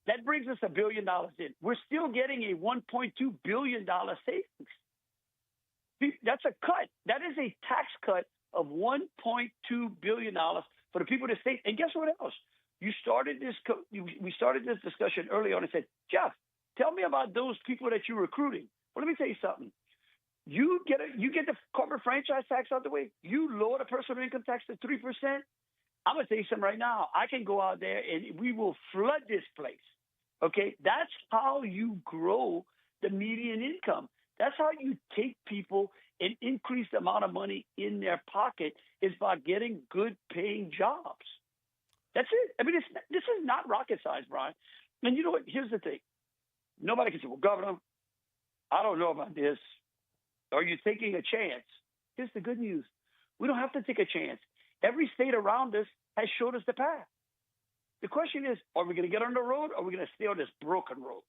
that brings us $1 billion in. We're still getting a $1.2 billion savings. That's a cut. That is a tax cut of $1.2 billion for the people of the state. And guess what else? We started this discussion early on and said, Jeff, tell me about those people that you're recruiting. Well, let me tell you something. You get the corporate franchise tax out the way. You lower the personal income tax to 3%. I'm going to tell you something right now. I can go out there and we will flood this place. Okay? That's how you grow the median income. That's how you take people and increase the amount of money in their pocket is by getting good paying jobs. That's it. I mean, this is not rocket science, Brian. And you know what? Here's the thing. Nobody can say, well, Governor, I don't know about this. Are you taking a chance? Here's the good news. We don't have to take a chance. Every state around us has showed us the path. The question is, are we going to get on the road or are we going to stay on this broken road?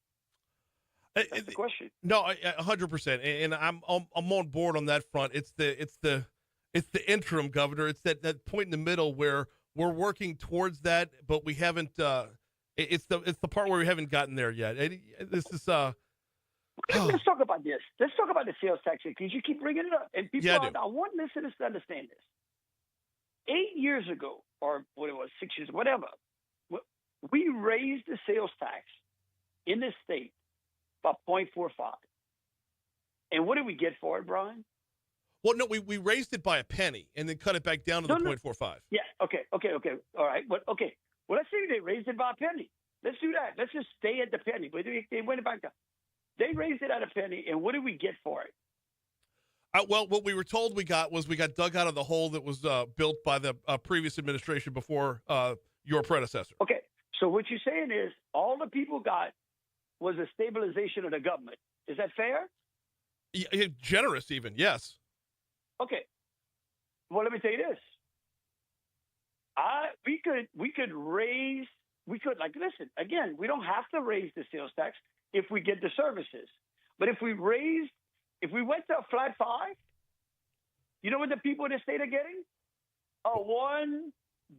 That's the question. No, 100%. And I'm on board on that front. It's the interim, Governor. It's that point in the middle where we're working towards that, but we haven't. It's the part where we haven't gotten there yet. This is. Let's talk about this. Let's talk about the sales tax because you keep bringing it up, and people. I want listeners to understand this. 8 years ago, or what it was, 6 years, whatever, we raised the sales tax in this state by 0.45. And what did we get for it, Brian? Well, no, we raised it by a penny and then cut it back down to the 0.45. Yeah. Okay. All right. Well, okay. Well, let's say they raised it by a penny. Let's do that. Let's just stay at the penny. But they went back down. They raised it at a penny, and what did we get for it? Well, what we were told we got dug out of the hole that was built by the previous administration before your predecessor. Okay. So what you're saying is all the people got was a stabilization of the government. Is that fair? Yeah, generous even, yes. Okay. Well, let me tell you this. We could listen, again, we don't have to raise the sales tax if we get the services. But if we went to a flat 5, you know what the people in the state are getting? Over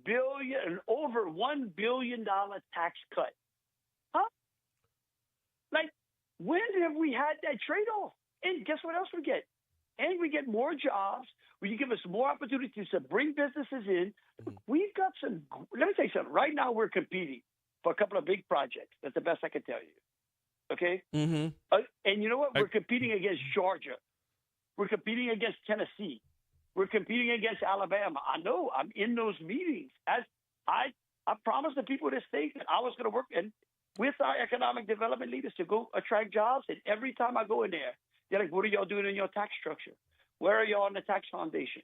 $1 billion tax cut. Huh? Like, when have we had that trade-off? And guess what else we get? And we get more jobs. You give us more opportunities to bring businesses in. We've got some. Let me tell you something. Right now, we're competing for a couple of big projects. That's the best I can tell you. Okay? Mm-hmm. And you know what? We're competing against Georgia. We're competing against Tennessee. We're competing against Alabama. I know. I'm in those meetings. As I promised the people of this state that I was going to work with our economic development leaders to go attract jobs. And every time I go in there, they're like, what are y'all doing in your tax structure? Where are y'all in the tax foundation?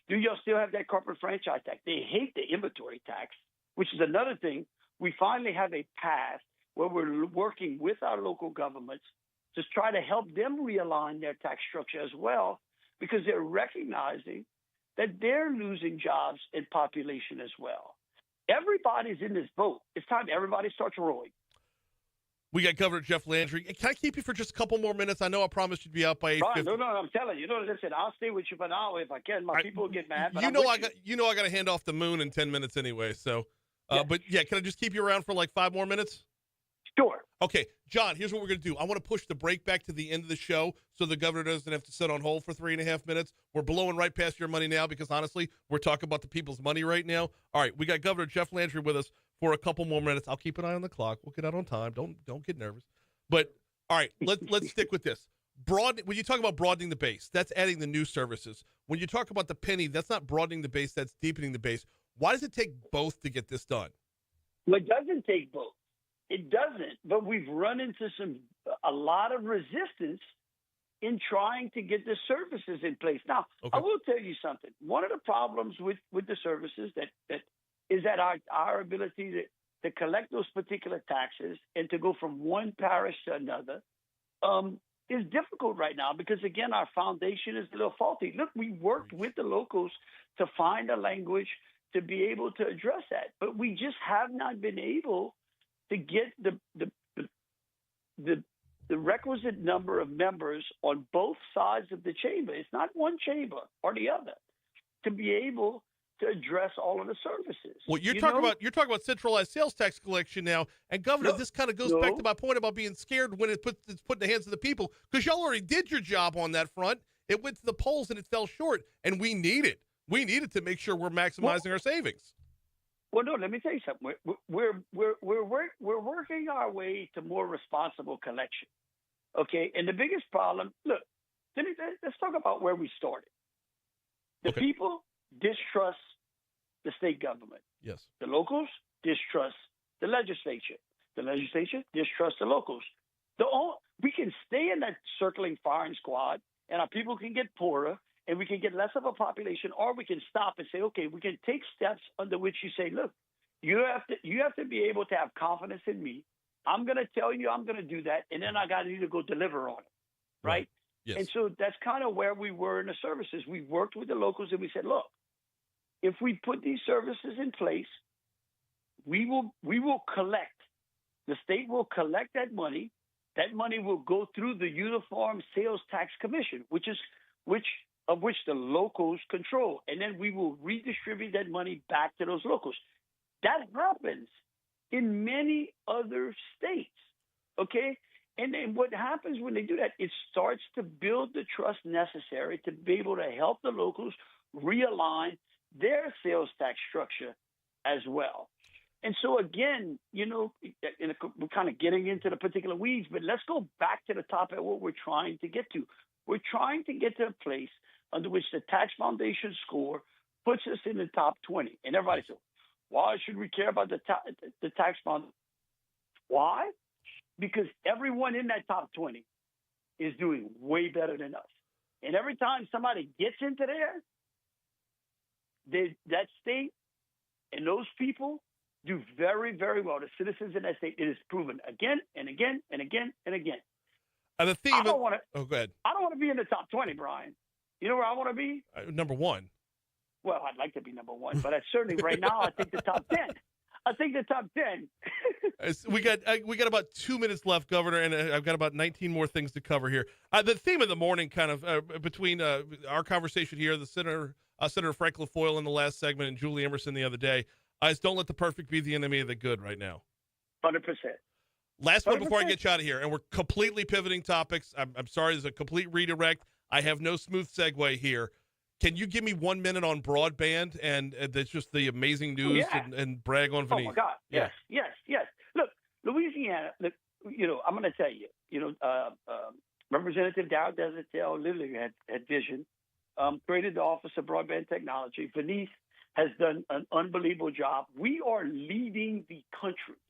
Do y'all still have that corporate franchise tax? They hate the inventory tax, which is another thing. We finally have a path where we're working with our local governments to try to help them realign their tax structure as well, because they're recognizing that they're losing jobs and population as well. Everybody's in this boat. It's time everybody starts rowing. We got Governor Jeff Landry. Can I keep you for just a couple more minutes? I know I promised you'd be out by 8:50. No, I'm telling you. Listen, I'll stay with you for an hour if I can. My people will get mad. But I got to hand off the moon in 10 minutes anyway. So, but yeah, can I just keep you around for like 5 more minutes? Sure. Okay, John, here's what we're going to do. I want to push the break back to the end of the show so the governor doesn't have to sit on hold for 3.5 minutes. We're blowing right past your money now because, honestly, we're talking about the people's money right now. All right, we got Governor Jeff Landry with us for a couple more minutes. I'll keep an eye on the clock. We'll get out on time. Don't get nervous. But all right, let's stick with this. When you talk about broadening the base, that's adding the new services. When you talk about the penny, that's not broadening the base, that's deepening the base. Why does it take both to get this done? Well, it doesn't take both. It doesn't. But we've run into a lot of resistance in trying to get the services in place. Now, I will tell you something. One of the problems with the services that is that our ability to collect those particular taxes and to go from one parish to another is difficult right now because, again, our foundation is a little faulty. Look, we worked with the locals to find a language to be able to address that, but we just have not been able to get the requisite number of members on both sides of the chamber. It's not one chamber or the other to be able to address all of the services. Well, you're talking about centralized sales tax collection now, and Governor, this kind of goes back to my point about being scared when it's put in the hands of the people, because y'all already did your job on that front. It went to the polls and it fell short, and we need it. We need it to make sure we're maximizing our savings. Well, no, let me tell you something. We're working our way to more responsible collection. Okay, and the biggest problem. Look, let's talk about where we started. The people distrust the state government. Yes. The locals distrust the legislature. The legislature distrusts the locals. We can stay in that circling firing squad, and our people can get poorer, and we can get less of a population, or we can stop and say, okay, we can take steps under which you say, look, you have to be able to have confidence in me. I'm going to tell you I'm going to do that, and then I got you to go deliver on it, right? Yes. And so that's kind of where we were in the services. We worked with the locals, and we said, look, if we put these services in place, we will collect. The state will collect that money. That money will go through the Uniform Sales Tax Commission, which the locals control, and then we will redistribute that money back to those locals. That happens in many other states, okay? And then what happens when they do that, it starts to build the trust necessary to be able to help the locals realign their sales tax structure as well. And so, again, we're kind of getting into the particular weeds, but let's go back to the top of what we're trying to get to. We're trying to get to a place under which the tax foundation score puts us in the top 20. And everybody says, why should we care about the tax foundation? Why? Because everyone in that top 20 is doing way better than us. And every time somebody gets into there, that state and those people do very, very well. The citizens in that state, it is proven again and again and again and again. The theme. Go ahead. I don't want to be in the top 20, Brian. You know where I want to be? Number one. Well, I'd like to be number one, but certainly right now I think the top 10. I think the top 10. We got about 2 minutes left, Governor, and I've got about 19 more things to cover here. The theme of the morning, kind of between our conversation here, the Senator Frank LaFoyle in the last segment and Julie Emerson the other day, is don't let the perfect be the enemy of the good right now. 100%. Last one before I get you out of here, and we're completely pivoting topics. I'm sorry, there's a complete redirect. I have no smooth segue here. Can you give me 1 minute on broadband and that's just the amazing news and brag on Vanessa? Oh, my God. Yes. Look, Louisiana, I'm going to tell you, Representative Dow Desertel literally had vision, created the Office of Broadband Technology. Vanessa has done an unbelievable job. We are leading the country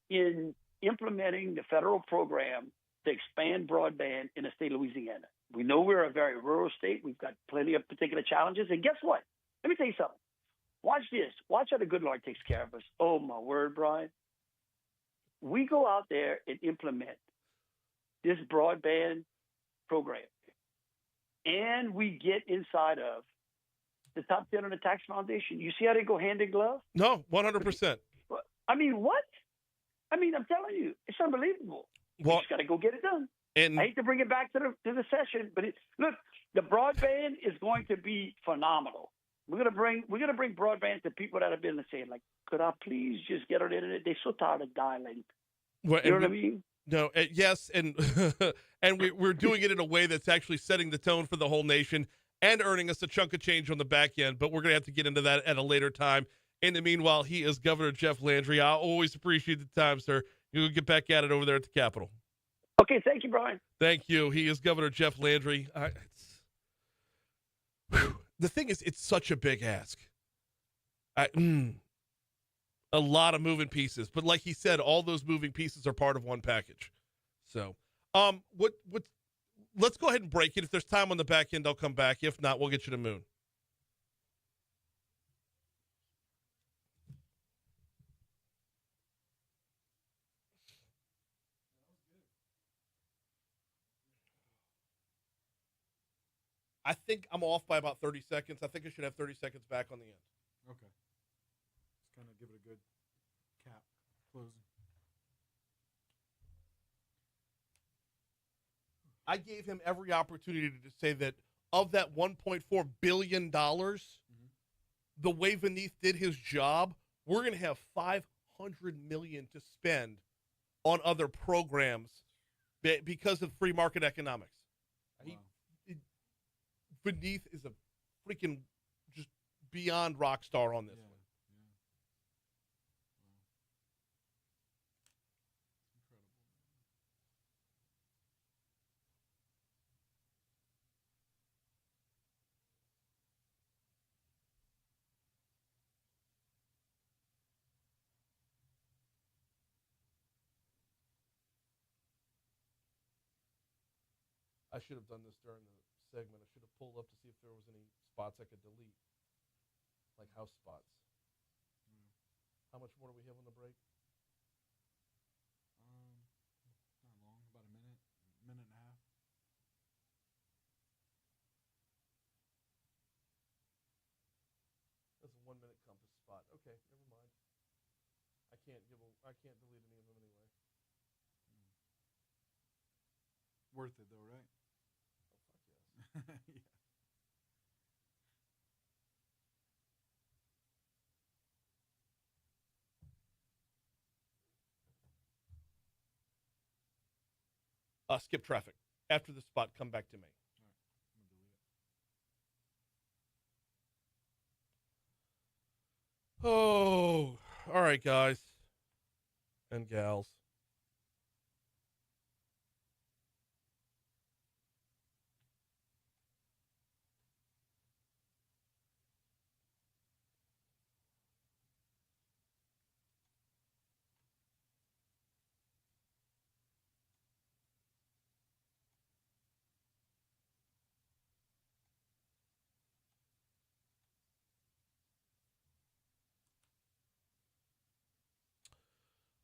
in implementing the federal program to expand broadband in the state of Louisiana. We know we're a very rural state. We've got plenty of particular challenges. And guess what? Let me tell you something. Watch this. Watch how the good Lord takes care of us. Oh, my word, Brian. We go out there and implement this broadband program, and we get inside of the top 10 on the tax foundation. You see how they go hand in glove? No, 100%. I mean, what? I mean, I'm telling you, it's unbelievable. Well, you just got to go get it done. And I hate to bring it back to the session, but look, the broadband is going to be phenomenal. We're gonna bring broadband to people that have been saying, like, could I please just get on the internet? They're so tired of dialing. Well, you know what I mean? No, yes, and and we're doing it in a way that's actually setting the tone for the whole nation and earning us a chunk of change on the back end. But we're gonna have to get into that at a later time. In the meanwhile, he is Governor Jeff Landry. I always appreciate the time, sir. You'll get back at it over there at the Capitol. Okay, thank you, Brian. Thank you. He is Governor Jeff Landry. The thing is, it's such a big ask. A lot of moving pieces, but like he said, all those moving pieces are part of one package. So, let's go ahead and break it. If there's time on the back end, I'll come back. If not, we'll get you to Moon. I think I'm off by about 30 seconds. I think I should have 30 seconds back on the end. Okay. Just kind of give it a good cap closing. I gave him every opportunity to say that of that $1.4 billion, the way Beneath did his job, we're going to have $500 million to spend on other programs because of free market economics. Wow. Beneath is a freaking just beyond rock star on this one. I should have done this during the segment. I should have pulled up to see if there was any spots I could delete, like house spots. How much more do we have on the break? Not long, about a minute and a half. That's a 1 minute compass spot. Okay, never mind. I can't delete any of them anyway. Worth it though, right? Oh, fuck yes. Yeah. Skip traffic. After the spot, come back to me. Oh, all right, guys and gals.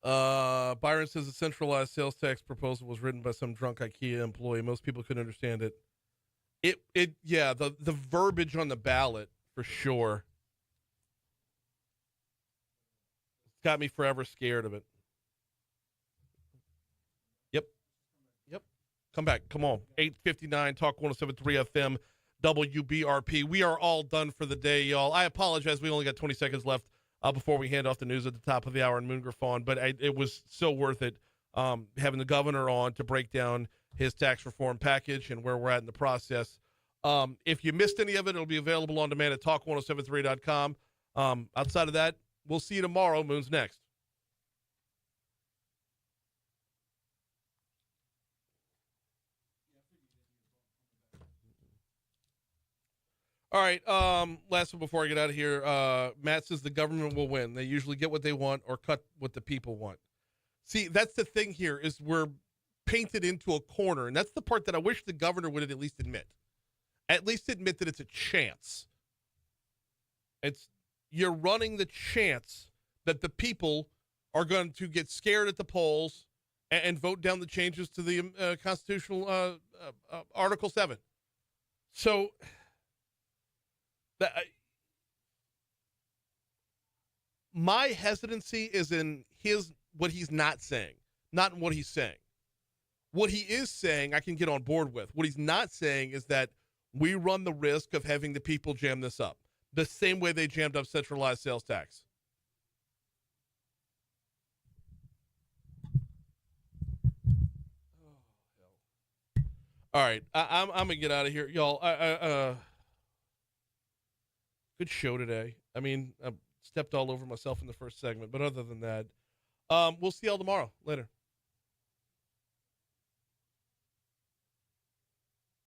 Byron says the centralized sales tax proposal was written by some drunk IKEA employee. Most people couldn't understand it. Yeah, the verbiage on the ballot for sure. It's got me forever scared of it. Yep. Come back. Come on. 8:59 Talk 107.3 FM WBRP. We are all done for the day, y'all. I apologize. We only got 20 seconds left before we hand off the news at the top of the hour in Moon Griffon, but it was so worth it having the governor on to break down his tax reform package and where we're at in the process. If you missed any of it, it'll be available on demand at talk1073.com. Outside of that, we'll see you tomorrow. Moon's next. All right, last one before I get out of here. Matt says the government will win. They usually get what they want or cut what the people want. See, that's the thing here is we're painted into a corner, and that's the part that I wish the governor would at least admit. At least admit that it's a chance. You're running the chance that the people are going to get scared at the polls and vote down the changes to the constitutional Article 7. So my hesitancy is in what he's not saying, not in what he's saying. What he is saying, I can get on board with. What he's not saying is that we run the risk of having the people jam this up the same way they jammed up centralized sales tax. All right, I'm gonna get out of here, y'all. Good show today. I mean, stepped all over myself in the first segment. But other than that, we'll see y'all tomorrow. Later.